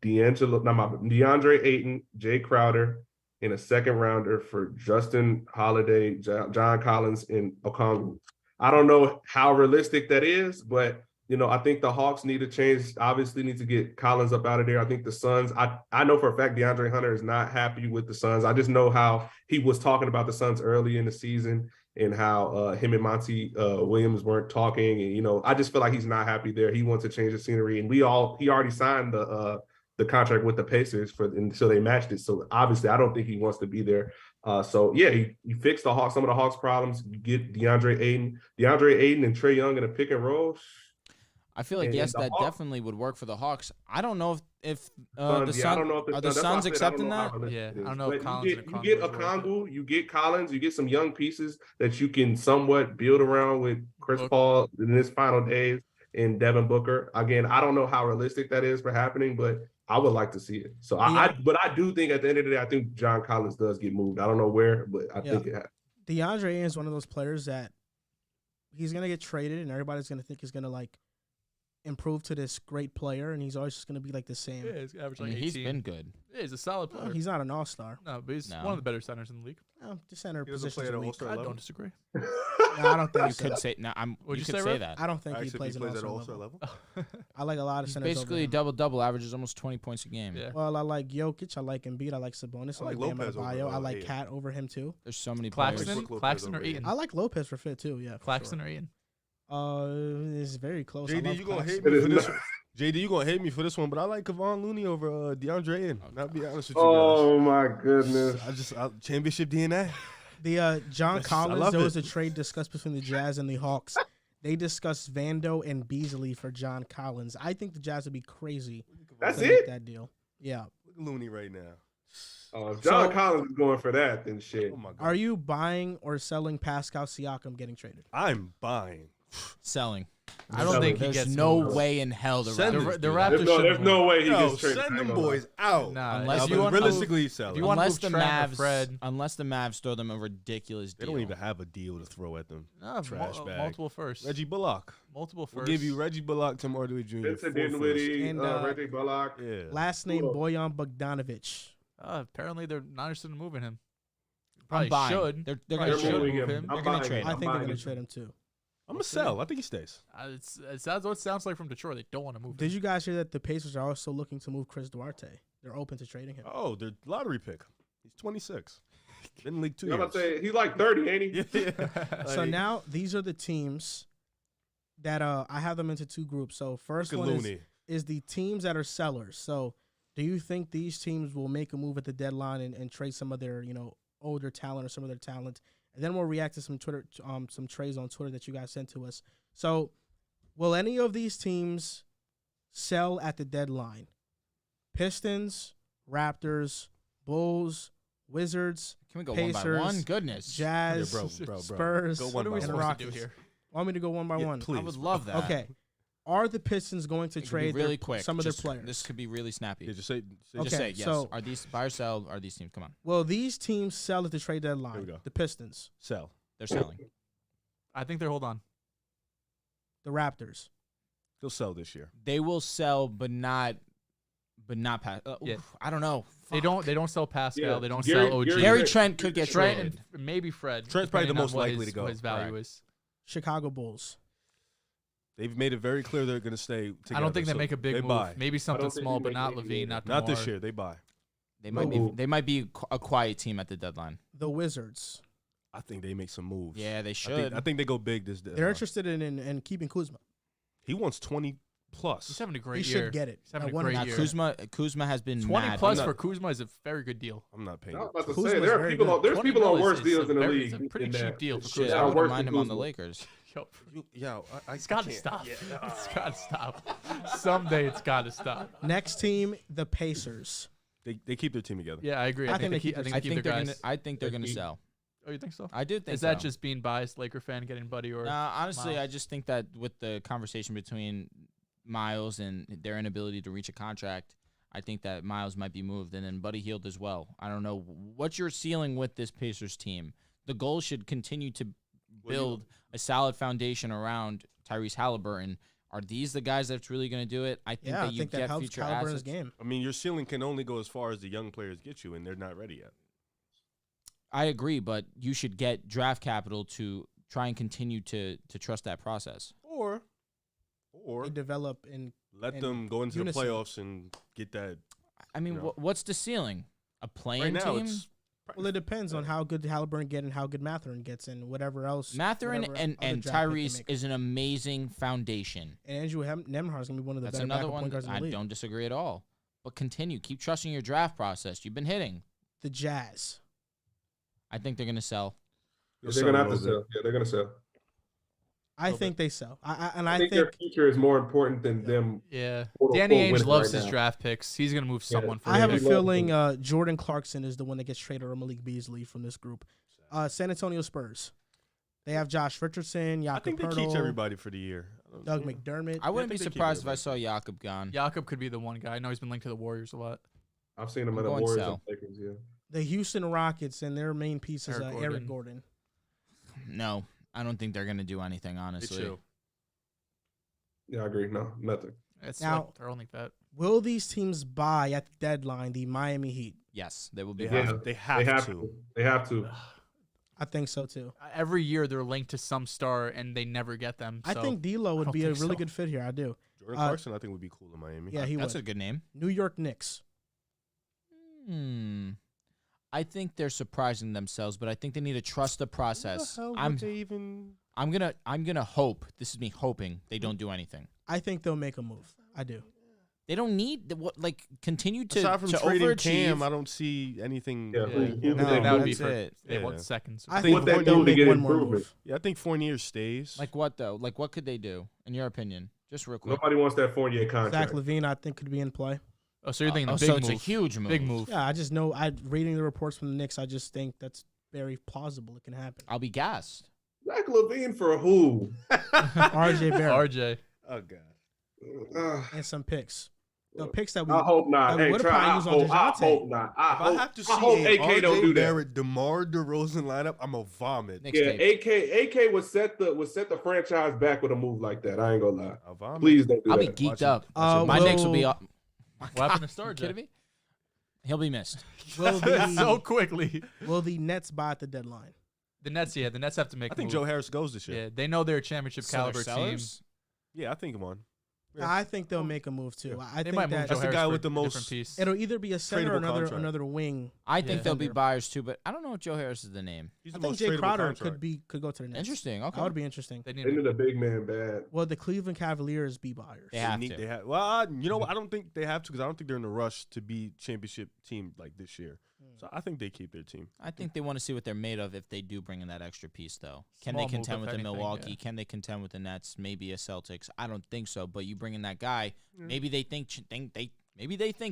DeAndre Ayton, Jay Crowder, in a second rounder for Justin Holiday, John Collins, and Okongwu. I don't know how realistic that is, but I think the Hawks need to change. Obviously, need to get Collins up out of there. I think the Suns. I know for a fact DeAndre Hunter is not happy with the Suns. I just know how he was talking about the Suns early in the season and how him and Monty Williams weren't talking. And I just feel like he's not happy there. He wants to change the scenery, and he already signed the contract with the Pacers until they matched it. So obviously, I don't think he wants to be there. So yeah, you fix some of the Hawks' problems. You get DeAndre Ayton and Trae Young in a pick and roll. I feel like And yes, the that Hawks- definitely would work for the Hawks. I don't know if the I don't Suns know if are the that's why I Suns said I don't accepting know how that. realistic Yeah, it I is. don't know if But Collins you and get Okongwu is worth Okongwu, you get Collins, you get some young pieces that you can somewhat build around with Chris Book. Paul in his final days and Devin Booker. Again, I don't know how realistic that is for happening, but I would like to see it. So but I do think at the end of the day, I think John Collins does get moved. I don't know where, but I think it happens. DeAndre Ayton is one of those players that he's gonna get traded, and everybody's gonna think he's gonna improve to this great player, and he's always just gonna be the same. Yeah, he's average I like mean, 18. he's been good. Yeah, he's a solid Well, player. he's not an all-star. No, but he's No. one of the better centers in the league. The center He doesn't position play is at an weak. all-star I level. don't disagree. No, I don't think You so. could say no. What'd You you could say, say Rev? that. I don't think he Actually, plays he at plays at all-star all-star level. level. I like a lot of He's centers. basically over him. double-double, averages almost 20 points a game. Yeah. Well, I like Jokic. I like Embiid. I like Sabonis. I I like like Bam Lopez over, Adebayo. I like Ayton. Cat over him too. There's so many players. Claxton, Lopez Claxton or over Ayton? I like Lopez for fit too. Yeah, for Claxton sure. or Ayton? It's very close. I JD, love you gonna Claxton. hate me It for is this? JD, you gonna hate me for this one, but I like Kevon Looney over DeAndre Ayton. I'll be honest with you guys. Oh my goodness. Championship DNA. The John I Collins, love there was it. a trade discussed between the Jazz and the Hawks. They discussed Vando and Beasley for John Collins. I think the Jazz would be crazy That's to make it. that deal. Yeah. Look at Looney right now. If John So- Collins is going for that, then shit. Oh my god. Are you buying or selling Pascal Siakam getting traded? I'm buying. Selling. I don't think he There's gets no moved. way in hell the Send Raptors. this The dude. Raptors There's shouldn't no way he Yo, gets traded. send I ain't them gonna lie. boys out. Nah, Unless if you you want- want realistically sell if it. you want to Unless move the Trent or Mavs, Fred, unless the Mavs throw them a ridiculous They deal. don't even have a deal to throw at them. no, Trash bag. multiple firsts. Reggie Bullock. Multiple firsts. We'll give you Reggie Bullock, Tim Hardaway Jr. Vincent 4 Dinwiddie, And, Reggie Bullock. firsts. Yeah. Last name Cool. Bojan Bogdanovic. Apparently, they're not interested in moving him. I'm Probably buying. should. They're Probably gonna They're trade moving him. him. him. I'm They're gonna buying trade him. I I'm think they're buying going him. to trade him too. I'm going to sell. I think he stays. That's what it sounds like from Detroit. They don't want to move him. Did you guys hear that the Pacers are also looking to move Chris Duarte? They're open to trading him. Oh, they're lottery pick. He's 26. Been in the league 2 I'm years. about to say he's like 30, ain't he? Yeah. So now these are the teams that I have them into two groups. So first Look at one Looney. is the teams that are sellers. So do you think these teams will make a move at the deadline and trade some of their older talent or some of their talent? And then we'll react to some some trades on Twitter that you guys sent to us. So will any of these teams sell at the deadline? Pistons, Raptors, Bulls, Wizards, Can we go Pacers, one by one? Goodness. Jazz, bro. Spurs, Go What one are by we and supposed one. to do Rockets. here? Want me to go one by Yeah, one? please. I would love that. Okay. Are the Pistons going to It could be trade really their, quick. some of Just- their players? This could be really snappy. Yeah, just say Okay, Just say yes. so- Are these buy or sell? Are these teams? Come on, Well, these teams sell at the trade Here deadline. we go. The Pistons, sell. they're selling. I think they're hold on. the Raptors. He'll sell this year. They will sell, but not pass. Yeah. I don't know. They don't sell Pascal. Yeah, They don't Gary- sell OG. Gary Gary Trent could get Trent traded. and maybe Fred. Trent's probably the depending most on what likely his- to go. What his value Correct. is. Chicago Bulls. They've made it very clear they're going to stay together. I don't think they so make a big they move. buy. Maybe something think small, they but make not any Lavine, move. not Not this DeMar. year. They buy. They might be. Ooh. They might be a quiet team at the deadline. The Wizards. I think they make some moves. Yeah, they I should. think they go big this day. They're interested in keeping Kuzma. He wants 20 plus. He's having a great He year. should get it. He's having I a wonder- great Now year. Kuzma has been 20 mad. plus I'm for not- Kuzma is a very good deal. I'm not paying. I was about to Kuzma's say there are very people good. on there's 20 people on mil worse is deals in the very- league. It's a pretty than cheap that. deal for Shit, Yeah, I Kuzma. wouldn't worse mind than him on the Kuzma. Lakers. Yo, Yeah, it's got to stop. It's got to stop. Someday it's got to stop. Next team, the Pacers. They keep their team together. Yeah, I agree. I think they keep keep their guys. I think they're gonna sell. Oh, you think so? I do think. Is that so. just being biased Laker fan getting Buddy or? Nah, honestly, Miles? I just think that with the conversation between Miles and their inability to reach a contract, I think that Miles might be moved, and then Buddy Hield as well. I don't know what's your ceiling with this Pacers team. The goal should continue to build a solid foundation around Tyrese Haliburton. Are these the guys that's really going to do it? I think Yeah, that I you think that get helps future Halliburton's assets. game. I mean, your ceiling can only go as far as the young players get you, and they're not ready yet. I agree, but you should get draft capital to try and continue to trust that process. Or They develop in. let and them go into unison. the playoffs and get that. I mean, You know. what's the ceiling? A playing Right now, team? it's Well, it depends on how good Halliburton get and how good Mathurin gets and whatever else. Mathurin whatever and other draft pick they Tyrese make. is an amazing foundation. And Andrew Nemhard is gonna be one of the That's better another backup one. point guards in the I league. don't disagree at all. But continue. Keep trusting your draft process. You've been hitting. The Jazz. I think they're going to sell. They're gonna have to sell. Yeah, they're gonna sell. I Okay. think they sell. I I think their future is more important than them. Yeah. Quote, Danny unquote, Ainge winning loves right his now. draft picks. He's gonna move someone for I have a Yeah. feeling Jordan Clarkson is the one that gets traded or Malik Beasley from this group. San Antonio Spurs. They have Josh Richardson, I Jakob think they keep Poeltl, everybody for the year. Doug McDermott. I wouldn't be think they keep surprised if I everybody. saw Jakob gone. Jakob could be the one guy. I know he's been linked to the Warriors a lot. I've seen them I'm at the going Warriors sell. and Lakers. Yeah. The Houston Rockets and their main piece is Eric Eric Gordon. Gordon. No, I don't think they're going to do anything, They honestly. chill. Yeah, I agree. No, nothing. It's Now- like their only bet. Will these teams buy at the deadline the Miami Heat? Yes, they will be. They Yeah. have. They They have, have to. to. They have to. I think so too. Every year they're linked to some star and they never get them. I so think D'Lo would don't be a think really so. good fit here. I do. Jordan Clarkson, I think, would be cool in Miami. Yeah, he That's would. a good name. New York Knicks. I think they're surprising themselves, but I think they need to trust the process. How the hell I'm would they even? I'm gonna hope. This is me hoping they don't do anything. I think they'll make a move. I do. They don't need continue to Aside from to trading overachieve. Cam, I don't see anything. Yeah, like, who- who No, they that would be that's for it. they Yeah. want seconds. I think think what they they'll do to make get one more improvement. move. Yeah, I think Fournier stays. Like what though? Like what could they do in your opinion? Just real quick. Nobody wants that Fournier Zach contract. Lavine, I think, could be in play. Oh, so you're thinking a so big it's move? a huge move. Big move. Yeah, I just know. Reading the reports from the Knicks, I just think that's very plausible. It can happen. I'll be gassed. Zach Levine for who? RJ Barrett RJ. Oh god. and some picks. The picks that we. I hope not. that we Hey, would've try. probably I used on hope, I Dejounte. hope not. If I have to see I hope an AK don't RJ do that. Barrett, DeMar DeRozan lineup, I'm a vomit. Next Yeah, tape. AK would set the franchise back with a move like that. I ain't gonna lie. A vomit. Please don't do I'll be that. geeked Watch up. it. Watch it. My Knicks will be will- up. What happened to Star? You kidding me? He'll be missed. Will so the, quickly. will the Nets buy at the deadline? The Nets, yeah, the Nets have to make. I think a Joe move. Harris goes this year. Yeah, they know they're a championship So they're caliber team. sellers? Yeah, I think one. Yeah. I think they'll make a move too. I They think might move that Joe That's the Harris guy for with the a most- different piece. it'll either be a center or Tradable contract. another wing. I think Yeah. they'll be Defender. buyers too, but I don't know if Joe Harris is the name. He's I the think most Jay tradable Crowder contract. could go to the Nets. Interesting. Okay. That would be interesting. They need They to- need a big man bad. Well, the Cleveland Cavaliers be buyers. They have need- to. Well, you know what? I don't think they have to because I don't think they're in a rush to be championship team like this year. So I think they keep their team. I think they want to see what they're made of if they do bring in that extra piece, though. Can Small they move, contend if with the anything, Milwaukee? yeah. Can they contend with the Nets? Maybe a Celtics. I don't think so. But you bring in that guy, maybe they think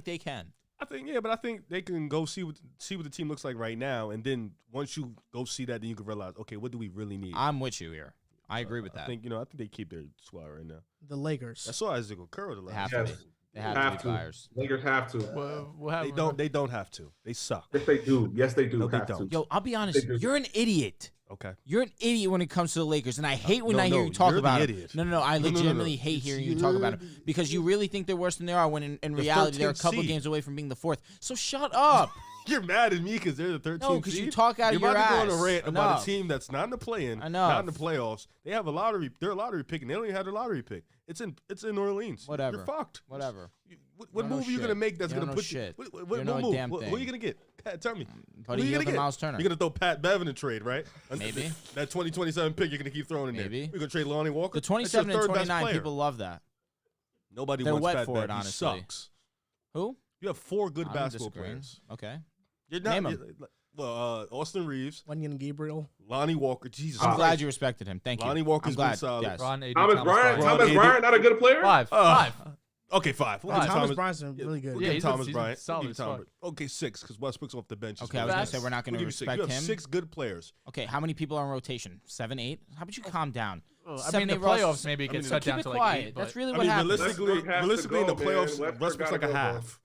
they can. I think but I think they can go see what the team looks like right now, and then once you go see that, then you can realize, okay, what do we really need? I'm with you here. I agree with that. I think they keep their squad right now. The Lakers. I saw Isaac Okoro the They have last. to Yes. be. They have to be buyers. Lakers have to. They don't have to. They suck. Yes, they do. Yes, they do. No, they have don't. to. Yo, I'll be honest. Lakers. You're an idiot. Okay. You're an idiot when it comes to the Lakers, and I hate when no, I hear no, you talk you're the about it. idiot. No. I No, no, no, legitimately no. hate It's hearing you talk about it because you really think they're worse than they are. When in reality, they're a 13th couple seed. games away from being the fourth. So shut up. You're mad at me because they're the 13th No, because you seed? talk out of You're your about to ass. go on a rant about Enough. a team that's not in the play-in, Enough. not in the playoffs. They have a lottery. They're a lottery pick, and they don't even have their lottery pick. It's in New Orleans. Whatever. You're fucked. Whatever. What don't know move are you gonna shit. make that's You don't gonna know put you? shit. What You don't know a move? damn Who are thing. you gonna get? Pat, tell me. Buddy Who you Hield gonna and get? Miles Turner. You're gonna throw Pat Bev in a trade, right? Maybe. That 2027 pick you're gonna keep throwing in Maybe. there. You're gonna trade Lonnie Walker. The 27 That's and your third best 29 player. people love that. Nobody They're wants wet Pat for Bev. it, He honestly. sucks. Who? You have 4 good I'm basketball disagreeing. players. Okay. You're not. Name 'em. Well, Austin Reeves, Wenyan Gabriel. Lonnie Walker. Jesus, I'm Christ. glad you respected him. Thank you. Lonnie Walker's I'm glad. been solid. Yes. Ron, AD, Thomas Bryant. Ron Thomas AD. Bryant, not a good player. Five. Okay, 5. We'll And give Thomas Bryant's really good. We'll Yeah, give he's Thomas he's Bryant. solid We'll give as Thomas fuck. Bryant. Okay, 6 because Westbrook's off the bench. Okay, I was gonna say we're not gonna We'll give you 6. respect You have him. 6 good players. Okay, how many people are in rotation? 7, 8? How about you calm down? I 7, mean, the 8 rosters. playoffs maybe it gets cut Keep down it to quiet. like 8. That's but- really I what mean, happens. realistically, Westbrook has to realistically in the go, man. playoffs, Westbrook Westbrook's like a gotta go, half.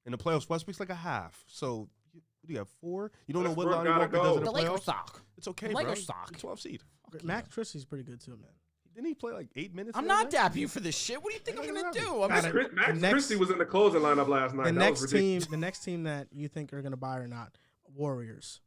In the playoffs, Westbrook's like a half. So what do you have 4? You don't know what Westbrook Lonnie gotta Walker does in go. the The Lakers playoffs. suck. It's okay, The bro. Lakers suck. 12 seed. Max Christie's pretty good too, man. Didn't he play like 8 minutes? I'm the other not day? dapping you for this shit. What do you think I'm gonna do? I'm Max just, Max next- Christie was in the closing lineup last night. The That was next ridiculous. team, the next team that you think are gonna buy or not, Warriors.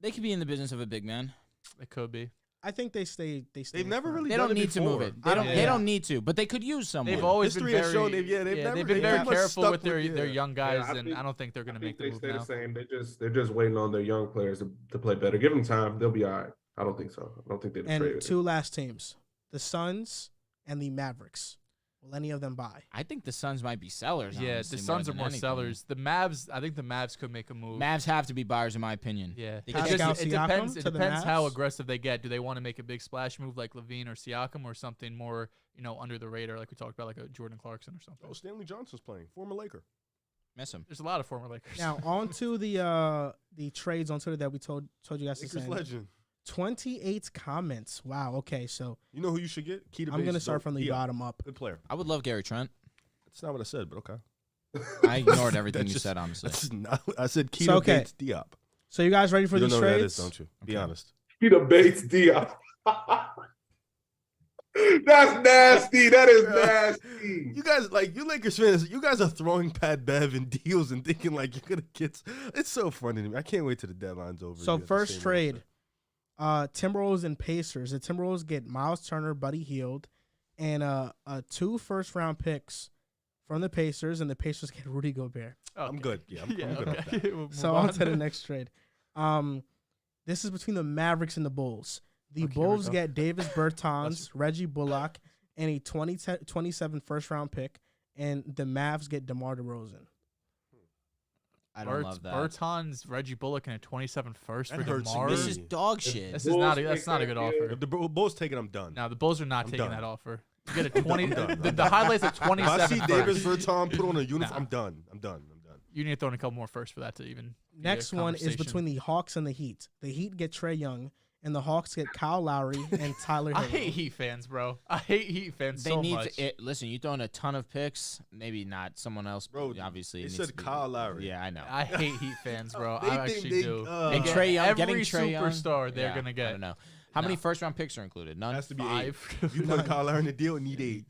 they could be in the business of a big man. It could be. I think they stay. They've never firm. really They done don't it need to move before. it. They don't. Yeah. They don't need to, but they could use someone. They've always History been has very, shown they've they've never- been they've very pretty much careful stuck with their with- their yeah. young guys, I and think- I don't think they're going I to make think the they move stay now. the same. They're just waiting on their young players to play better. Give them time; they'll be all right. I don't think so. I don't think they'd And trade. two last teams, the Suns and the Mavericks. Will any of them buy? I think the Suns might be sellers. Yeah, honestly, the Suns are than more anything. sellers. The Mavs, I think the Mavs could make a move. Mavs have to be buyers, in my opinion. Yeah, They it, could Pascal just, it Siakam depends. to It the depends how Mavs? aggressive they get. Do they want to make a big splash move like Lavine or Siakam, or something more, under the radar, like we talked about, like a Jordan Clarkson or something? Oh, Stanley Johnson's playing, former Laker. Miss him. There's a lot of former Lakers. Now on to the trades on Twitter that we told you guys to Lakers send. legend. 28 comments. Wow. Okay, so You know who you should get? Keita I'm gonna Bates, start though. from the Yeah, bottom up. Good player. I would love Gary Trent. That's not what I said, but okay. I ignored everything That's you just- said, honestly. That's not. I said Keita okay. Bates Diop. So you guys ready for You don't these know who that trades? is, don't you? Be Okay. honest. Peter Bates Diop. That's nasty. That is nasty. You guys, like, you Lakers fans, you guys are throwing Pat Bev and deals and thinking like you're gonna get. It's so funny to me. I can't wait till the deadline's over. So You got the first same trade, Timberwolves and Pacers. The Timberwolves get Miles Turner, Buddy Hield, and 2 first-round picks from the Pacers, and the Pacers get Rudy Gobert. I'm good. Yeah, I'm good with that. okay. We'll move So on to the next trade. This is between the Mavericks and the Bulls. The Okay, here we Bulls go. get Davis Bertans, Reggie Bullock, and a 2027 first-round pick, and the Mavs get DeMar DeRozan. I don't love that. Bertans, Reggie Bullock, and a 27 first That for hurts DeMar. me. This is dog shit. This is Bulls not. take That's not a that good deal. offer. If the Bulls take it, I'm done. Now the Bulls are not I'm taking done. that offer. You get a 20. I'm done. The highlights of If I 27. see first. Davis Bertans put on a uniform, Nah. I'm done. I'm done. You need to throw in a couple more first for that to even. be a Next one is conversation. between the Hawks and the Heat. The Heat get Trae Young, and the Hawks get Kyle Lowry and Tyler I Hero. hate Heat fans, bro. I hate Heat fans They so need much. to. Listen, you throwing a ton of picks. Maybe not someone else. Bro, obviously, they it needs said to be- Kyle Lowry. Yeah, I know. I hate Heat fans, bro. They I think actually they- do. and Get Trae Young, every getting Trae Young, superstar they're yeah, gonna I get. don't know. How many No. first-round picks are included? None. Has to be 5. 8. You put Kyle Lowry in the deal, I need 8.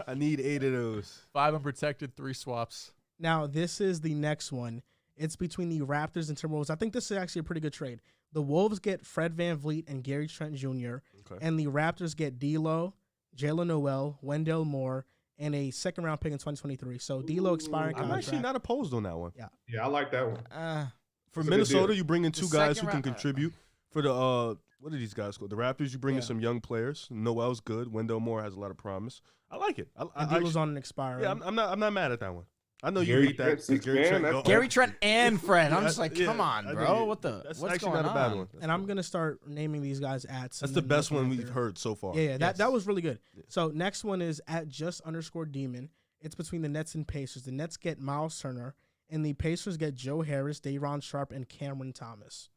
I need 8 of those. 5 unprotected, 3 swaps. Now, this is the next one. It's between the Raptors and Timberwolves. I think this is actually a pretty good trade. The Wolves get Fred VanVleet and Gary Trent Jr., Okay. and the Raptors get D'Lo, Jalen Noel, Wendell Moore, and a second-round pick in 2023. So D'Lo expiring I'm contract. actually not opposed on that one. Yeah, I like that one. For That's a good Minnesota, deal. you bring in The 2 guys second who can round- contribute. For the what are these guys called? The Raptors, you bring in Yeah. some young players. Noel's good. Wendell Moore has a lot of promise. I like it. and I D'Lo's actually- on an expiring. yeah, I'm not mad at that one. I know you Gary hate that. Trent, 'cause six Gary man, Trent that's- go- Gary Trent and Fred. I'm Yeah, just like, yeah, come on, I bro. think What the? That's What's actually going not a bad on? one. And I'm going to start naming these guys ats. That's and the then best looking one at we've their- heard so far. Yeah, that Yes. was really good. So next one is at @just_demon. It's between the Nets and Pacers. The Nets get Miles Turner, and the Pacers get Joe Harris, Day'Ron Sharp, and Cameron Thomas.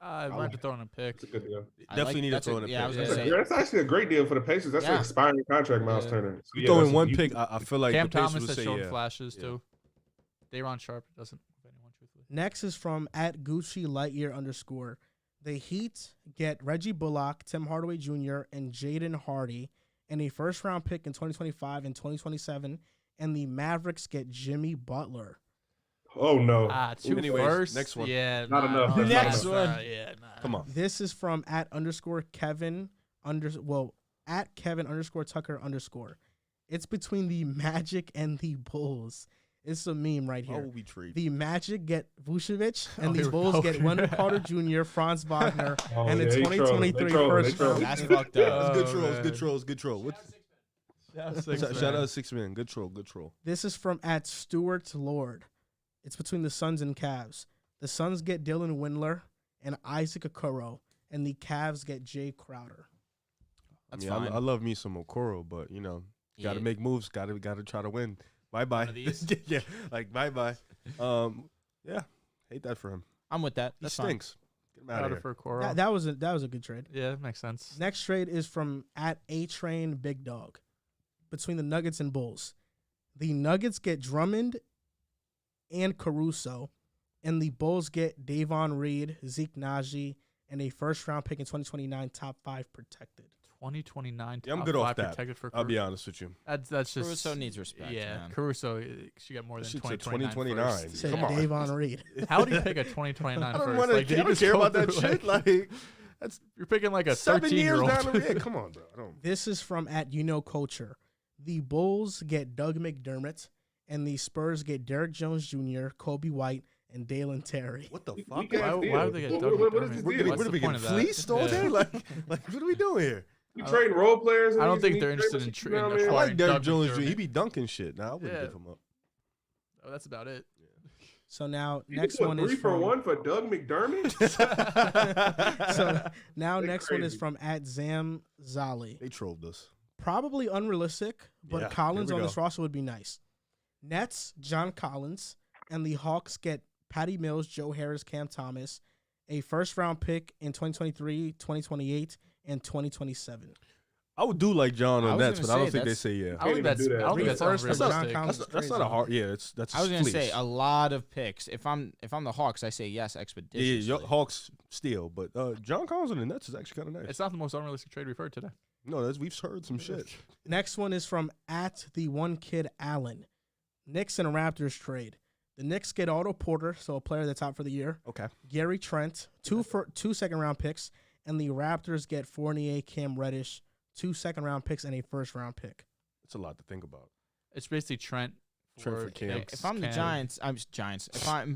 I might have to throw in a pick. That's a good deal. I Definitely like- need to that's throw in a Yeah, I was pick. gonna That's, say. that's actually a great deal for the Pacers. That's Yeah. an expiring contract, Miles Yeah. Turner. So, You yeah, throw that's in a- one you- pick, I feel like Cam the Pacers Thomas would has say shown yeah. flashes Yeah. too. Day'Ron Sharp doesn't with anyone truthfully. Next is from @Gucci_Lightyear_. The Heat get Reggie Bullock, Tim Hardaway Jr., and Jaden Hardy, and a first-round pick in 2025 and 2027. And the Mavericks get Jimmy Butler. Oh no. 2 Anyways, first. next one. Yeah, Not nah, enough. nah, Next nah, one. Yeah, nah. Come on. This is from @_Kevin_ Tucker_. It's between the Magic and the Bulls. It's a meme right How here. will we trade? The Magic get Vucevic, and Oh, the here we Bulls go. get Wendell Carter Jr., Franz Wagner, Oh, and the yeah, he trolling. They 2023 trolling. first They round. trolling. That's fucked up. That's good Oh, trolls. man. Good trolls. Good troll. Shout out 6 man. Good troll. Good troll. This is from at Stuart Lord. It's between the Suns and Cavs. The Suns get Dylan Windler and Isaac Okoro, and the Cavs get Jay Crowder. That's I mean, fine. I love me some Okoro, but got to make moves. Got to try to win. Bye bye. One of these? Yeah, like bye bye. Yeah, hate that for him. I'm with that. He That's fine. stinks. Get him out of Crowder here. for Coro. That was a good trade. Yeah, that makes sense. Next trade is from at A Train Big Dog between the Nuggets and Bulls. The Nuggets get Drummond and Caruso, and the Bulls get Davon Reed, Zeke Naji, and a first-round pick in 2029 top 5 protected. 2029. Yeah, I'm top good off 5 that. Protected for I'll be Caruso. honest with you. That's just Caruso needs respect. Yeah, man. Caruso should get more than Shit's a 2029. 2029. first. Said Come on. Davon Reed. How would he pick a 2029 I don't first? want to. Like, did I he don't just care go about that through, shit. Like you're picking like a 7 years 13-year-old. down the road. Yeah, come on, bro. I don't. This is from at Culture. The Bulls get Doug McDermott, and the Spurs get Derek Jones Jr., Kobe White, and Dalen Terry. What the We fuck? can't Why deal. would they get What- Doug what is McDermott? this We're deal? getting, What's we're the getting point of that? fleeced all day. Yeah. Like what are we doing here? You trading role players? I don't and think these they're interested in trades, trading you know what their I I mean? Fine, like Derek Doug Jones. McDermott. He be dunking shit. Nah, I wouldn't Yeah. give him up. Oh, that's about it. So now You next put one is 3 for from 1 for Doug McDermott. so now They next one is crazy. from at Zam Zali. They trolled us. Probably unrealistic, but Yeah, Collins here we on this go. roster would be nice. Nets, John Collins, and the Hawks get Patty Mills, Joe Harris, Cam Thomas, a first-round pick in 2023, 2028, and 2027. I would do like John I on was Nets, gonna but I don't say think they that's- say yeah. I don't think even that's. do that. I don't think Three that's first for John unrealistic. Collins. That's not a hard. Yeah, that's. I was gonna fleece. say a lot of picks. If I'm the Hawks, I say yes Yeah, expeditiously. yeah, Hawks steal, but John Collins on the Nets is actually kind of nice. It's not the most unrealistic trade we've heard today. No, we've heard some shit. Next one is from at the one kid Allen. Knicks and Raptors trade. The Knicks get Otto Porter, so a player that's out for the year. Okay. Gary Trent, two second-round picks, and the Raptors get Fournier, Cam Reddish, 2 second-round picks, and a first-round pick. It's a lot to think about. It's basically Trent for Cam. If I'm the Giants, I'm just Giants.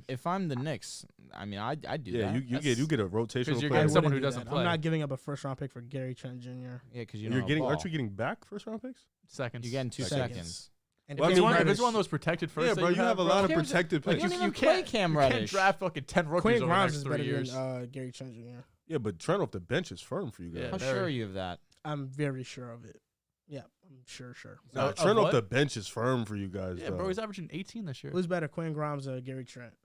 If I'm the Knicks, I mean, I'd do Yeah, that. you get a rotational you're player. getting someone wouldn't who do doesn't that. play. I'm not giving up a first-round pick for Gary Trent Jr. Yeah, because You're getting. Aren't you getting back first round picks? seconds. You're getting 2 seconds. And Well, I If, mean, it's one, if Reddish- it's one of those protected first, Yeah, that bro, you have a lot of Cam's- protected like, picks. you don't even can't- play Cam you can't Reddish. draft fucking 10 rookies Quinn over the Grimes next is 3 better years. than Gary Trent Jr. Yeah, but Trent off the bench is firm for you guys. Yeah, How very. sure are you of that? I'm very sure of it. Yeah, I'm sure. Nah, Of Trent off what? the bench is firm for you guys. Yeah, though. bro, he's averaging 18 this year. Who's better, Quinn Grimes or Gary Trent?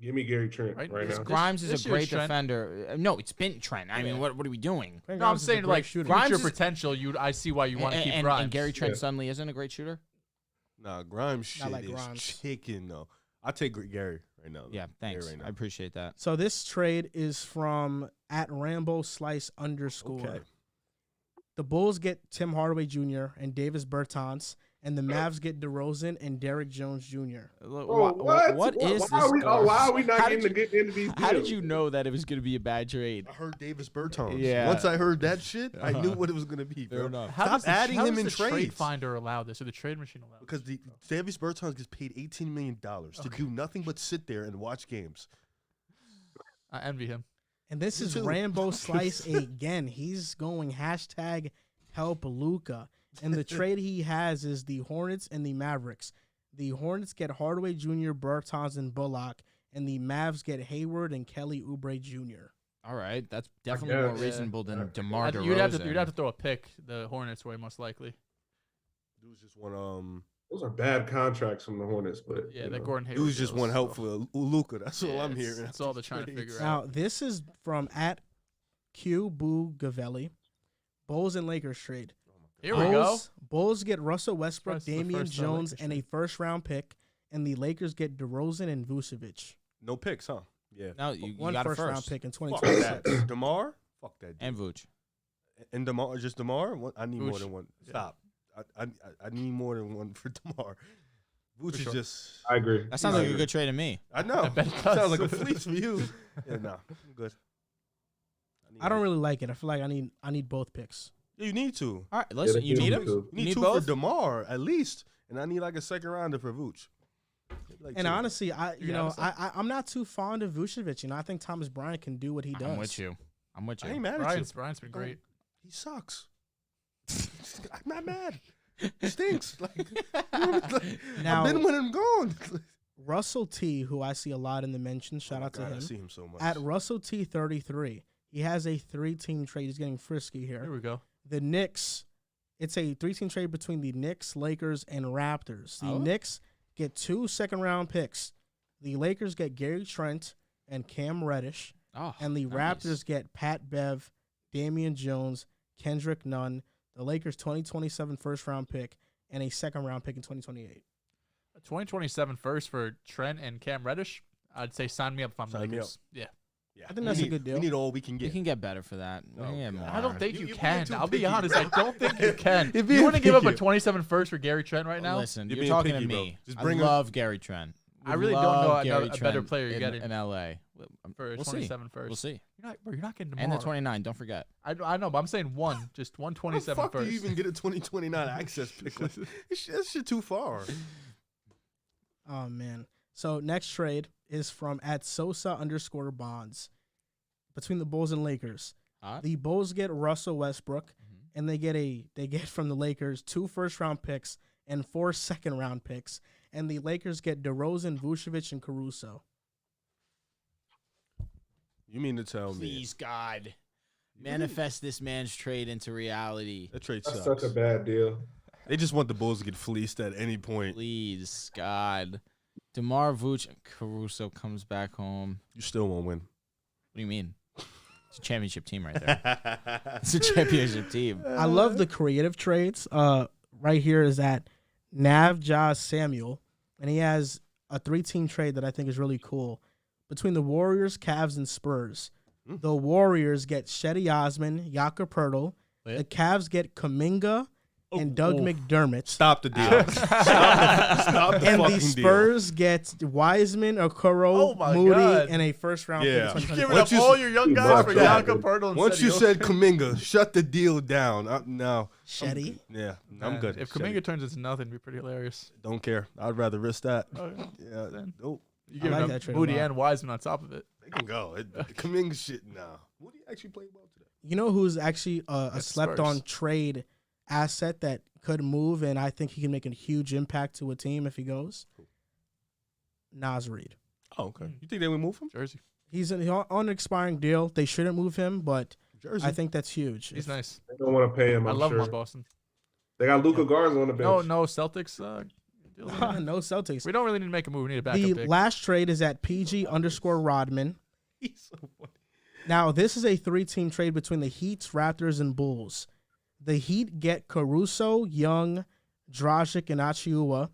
Give me Gary Trent Right? right This now. Grimes is this a year's great Trent- defender. No, it's been Trent. I mean, Yeah. what are we doing? Quinn No, I'm Grimes is a saying great like shooter. Grimes future is- potential. I see why you want to keep and, Grimes. and Gary Trent Yeah. suddenly isn't a great shooter. Nah, Grimes shit like is Grimes. chicken though. I take Gary right now. though. Yeah, thanks. Gary right I now. appreciate that. So this trade is from at Rambo Slice _. Okay. The Bulls get Tim Hardaway Jr. and Davis Bertans, and the Mavs get DeRozan and Derek Jones Jr. Oh, what? What is why are we, this? oh, why are we not How getting did to get into these deals? How did you know that it was going to be a bad trade? I heard Davis Bertans. Yeah. Once I heard that shit, I knew Uh-huh. what it was gonna be. Bro. enough. How Stop does the, adding how him does in the trade trades. finder allow this, or the trade machine allow this? Because the Davis Bertans gets paid $18 million to do nothing but sit there and watch games. I envy him. And this Me is too. Rambo Slice again. He's going hashtag help Luka. And the trade he has is the Hornets and the Mavericks. The Hornets get Hardaway Jr., Bertans, and Bullock. And the Mavs get Hayward and Kelly Oubre Jr. All right, that's definitely more guess. reasonable than Yeah. DeMar DeRozan. You'd have to throw a pick the Hornets way most likely. Dude's just one. Those are bad contracts from the Hornets, but Yeah, you that know. Gordon Hayward. Dude's just deal, one so- help for Luka. That's all Yeah, I'm it's- hearing. That's all they're trying to figure Now, out. this is from at Q Boo Gavelli. Bulls and Lakers trade. Here we go. Bulls get Russell Westbrook, Surprised this is the Damian first, Jones, Lakers and a trade. first-round pick. And the Lakers get DeRozan and Vucevic. No picks, huh? Yeah. No, you One got a first-round first. pick in Fuck 2026. that. DeMar? Fuck that. Dude. And Vooch. And DeMar, just DeMar? I need more Vooch. than one. Yeah. Stop. I need more than one for DeMar. Vooch is sure. just. I agree. That sounds like a good trade to me. I know. I bet it Sounds like a does. fleece for you. Yeah, nah, I'm good. I don't really like it. I feel like I need both picks. You need to. All right, listen, they you do need need him. to. You You need two both. for DeMar at least, and I need like a second rounder for Vooch. Like And two. honestly, You have a I'm not too fond of Vucevic. I think Thomas Bryant can do what he does. I'm with you. I ain't mad at Brian's been great. He sucks. I'm not mad. He stinks. Now- I've been when I'm gone. Russell T, who I see a lot in the mentions, shout out to God, I him. see him so much. At Russell T 33, he has a 3-team trade. He's getting frisky Here here. we go. The Knicks, it's a 3-team trade between the Knicks, Lakers, and Raptors. The Oh. Knicks get 2 second-round picks. The Lakers get Gary Trent and Cam Reddish. Oh, And the nice. Raptors get Pat Bev, Damian Jones, Kendrick Nunn, the Lakers 2027 first-round pick, and a second-round pick in 2028. A 2027 first for Trent and Cam Reddish. I'd say sign me up if I'm Sign me Lakers. Yeah. Yeah, I think that's a good deal. We need all we can You get. can get better for that. You Oh, can get God. more. I don't think you You're can. being too I'll be picky, honest. bro. I don't think you can. You're You being want to give up a picky. 27 first for Gary Trent right now? Listen, You're you're being talking picky, to bro. me. Just I bring him- love Gary Trent. I really don't Love know Gary a better Trent player you're in, getting. in LA. For a We'll see. 27 first. We'll see. You're not getting And the DeMar. 29. Don't forget. I know, but I'm saying one. Just How the 127 fuck first. do you even get a 2029 access pick? Like, that shit too far. Oh, man. So next trade is from @Sosa_Bonds between the Bulls and Lakers. Hot. The Bulls get Russell Westbrook, and they get from the Lakers 2 first-round picks and 4 second-round picks, and the Lakers get DeRozan, Vucevic, and Caruso. You mean to tell me Please, God. Manifest this man's trade into reality. that trade That's sucks? such a bad deal. They just want the Bulls to get fleeced at any point. Please, God. DeMar Vooch and Caruso comes back home. You still won't win. What do you mean? It's a championship team right there. It's a championship team. I love the creative trades. Right here is at Navjaz Samuel, and he has a 3-team trade that I think is really cool between the Warriors, Cavs, and Spurs. The Warriors get Shetty Osman, Jakob Poeltl. Yeah. The Cavs get Kuminga and Doug McDermott. Stop the deal. Stop the And fucking the Spurs get Wiseman, Okoro, Oh my Moody, God. and a first-round Yeah. pick. in Giving 2025. up all your young guys for Fuck that. Jakob Poeltl and deal. Once you Seti said Osman. Kuminga, shut the deal down. No. Shetty. Yeah, I'm Man, good. If Shetty. Kuminga turns into nothing, it'd be pretty hilarious. Don't care. I'd rather risk that. Oh, Yeah. Then. Nope. You I giving like up that trade a Moody lot. and Wiseman on top of it. They can go. Kuminga shit, nah. Woody actually played well today. You know who's actually a That's slept-on Spurs. trade asset that could move, and I think he can make a huge impact to a team if he goes? Nas Reed. Oh, okay. You think they would move him? Jersey. He's on an expiring deal. They shouldn't move him, but Jersey. I think that's huge. He's nice. They don't want to pay him. I I'm love him sure. on Boston. They got Luka Garza on the bench. No Celtics. Deals in there. No Celtics. We don't really need to make a move. We need a backup The pick. last trade is at PG_Rodman. He's so funny. Now, this is a 3-team trade between the Heat, Raptors, and Bulls. The Heat get Caruso, Young, Dragic, and Achiuwa.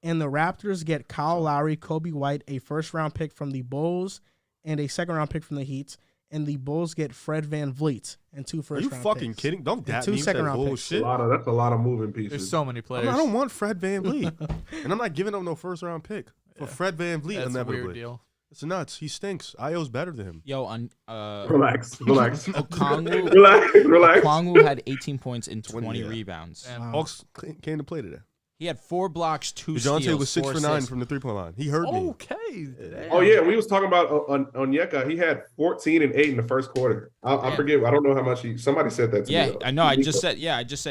And the Raptors get Kyle Lowry, Kobe White, a first-round pick from the Bulls, and a second-round pick from the Heat. And the Bulls get Fred VanVleet and 2 Are you first-round fucking picks. kidding? Don't And dap 2 me with that second-round picks. bullshit. That's a lot of moving There's pieces. so many players. I don't want Fred Van Vliet. And I'm not giving up no first round pick for Yeah. Fred Van Vliet That's a inevitably. weird deal. It's nuts. He stinks. Io's better than him. Yo, on Relax. Okongwu, Relax. Okongwu had 18 points and 20 Yeah. rebounds. Damn. Wow. Hawks came to play today. He had 4 blocks, 2 Dejounte steals, was 6 4 for 9 assists. from the 3-point line. He hurt me. Okay. Oh yeah, we was talking about Onyeka. He had 14 and 8 in the first quarter. I forget. I don't know how much somebody said that to me. Yeah, though. I know. I just said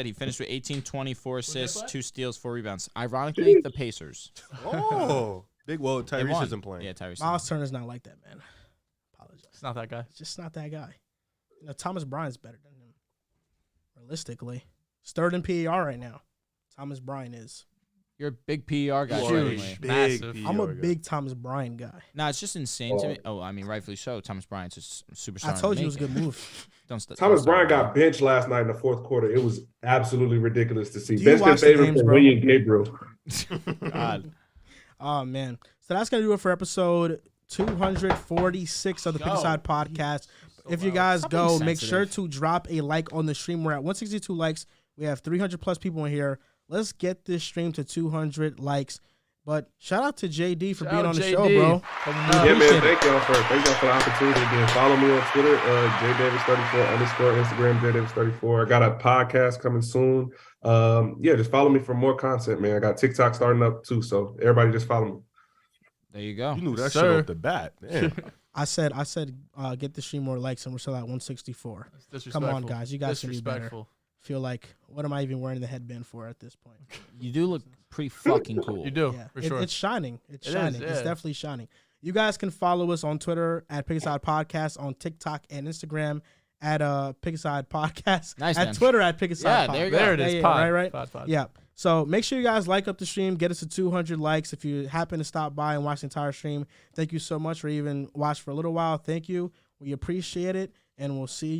he finished with 18, 24 assists, 2 steals, 4 rebounds. Ironically, the Pacers. Oh. Big. Well, They Tyrese won. isn't playing. Yeah, Tyrese. Miles Turner's not like that, man. Apologize. It's not that guy. It's just not that guy. Thomas Bryant's better than him. Realistically. He's third in PER right now. Thomas Bryant is. You're a big PER guy. Huge. Certainly. Big Massive. PR I'm a guy. big Thomas Bryant guy. No, it's just insane to me. Oh, I mean, rightfully so. Thomas Bryant's a superstar. I told you it was a making. good move. Thomas Bryant got benched last night in the fourth quarter. It was absolutely ridiculous to see. Do you Best in watch the favor games, for bro? William Gabriel. God. Oh, man. So that's going to do it for episode 246 of the Pick a Go. Side podcast. If you guys Stop go, being make sure sensitive. to drop a like on the stream. We're at 162 likes. We have 300 plus people in here. Let's get this stream to 200 likes. But shout out to JD for Shout being out on the JD. show, bro. Coming Yeah, up. Yeah, man. appreciate Thank y'all for the opportunity. Again, follow me on Twitter, jdavis34 _ Instagram, jdavis34. I got a podcast coming soon. Yeah, just follow me for more content, man. I got TikTok starting up too, so everybody just follow me. There you go. You knew that shit Sir. off the bat. Damn. I said, get the stream more likes, and we're still at 164. That's Come on, disrespectful. guys. You guys can do better. Disrespectful. Feel like, what am I even wearing the headband for at this point? You do look pretty fucking cool. You do, Yeah, for sure. it's shining. It's It is, shining. It's yeah. definitely shining. You guys can follow us on Twitter at Pick Aside Podcast, on TikTok and Instagram at Pick Aside Podcast, Nice, at man. Twitter at Pick Aside Yeah, Pod. there you go. There it is. Yeah, Pod. right. Pod. Yeah. So make sure you guys like up the stream. Get us to 200 likes. If you happen to stop by and watch the entire stream, thank you so much. Or even watch for a little while. Thank you. We appreciate it. And we'll see you.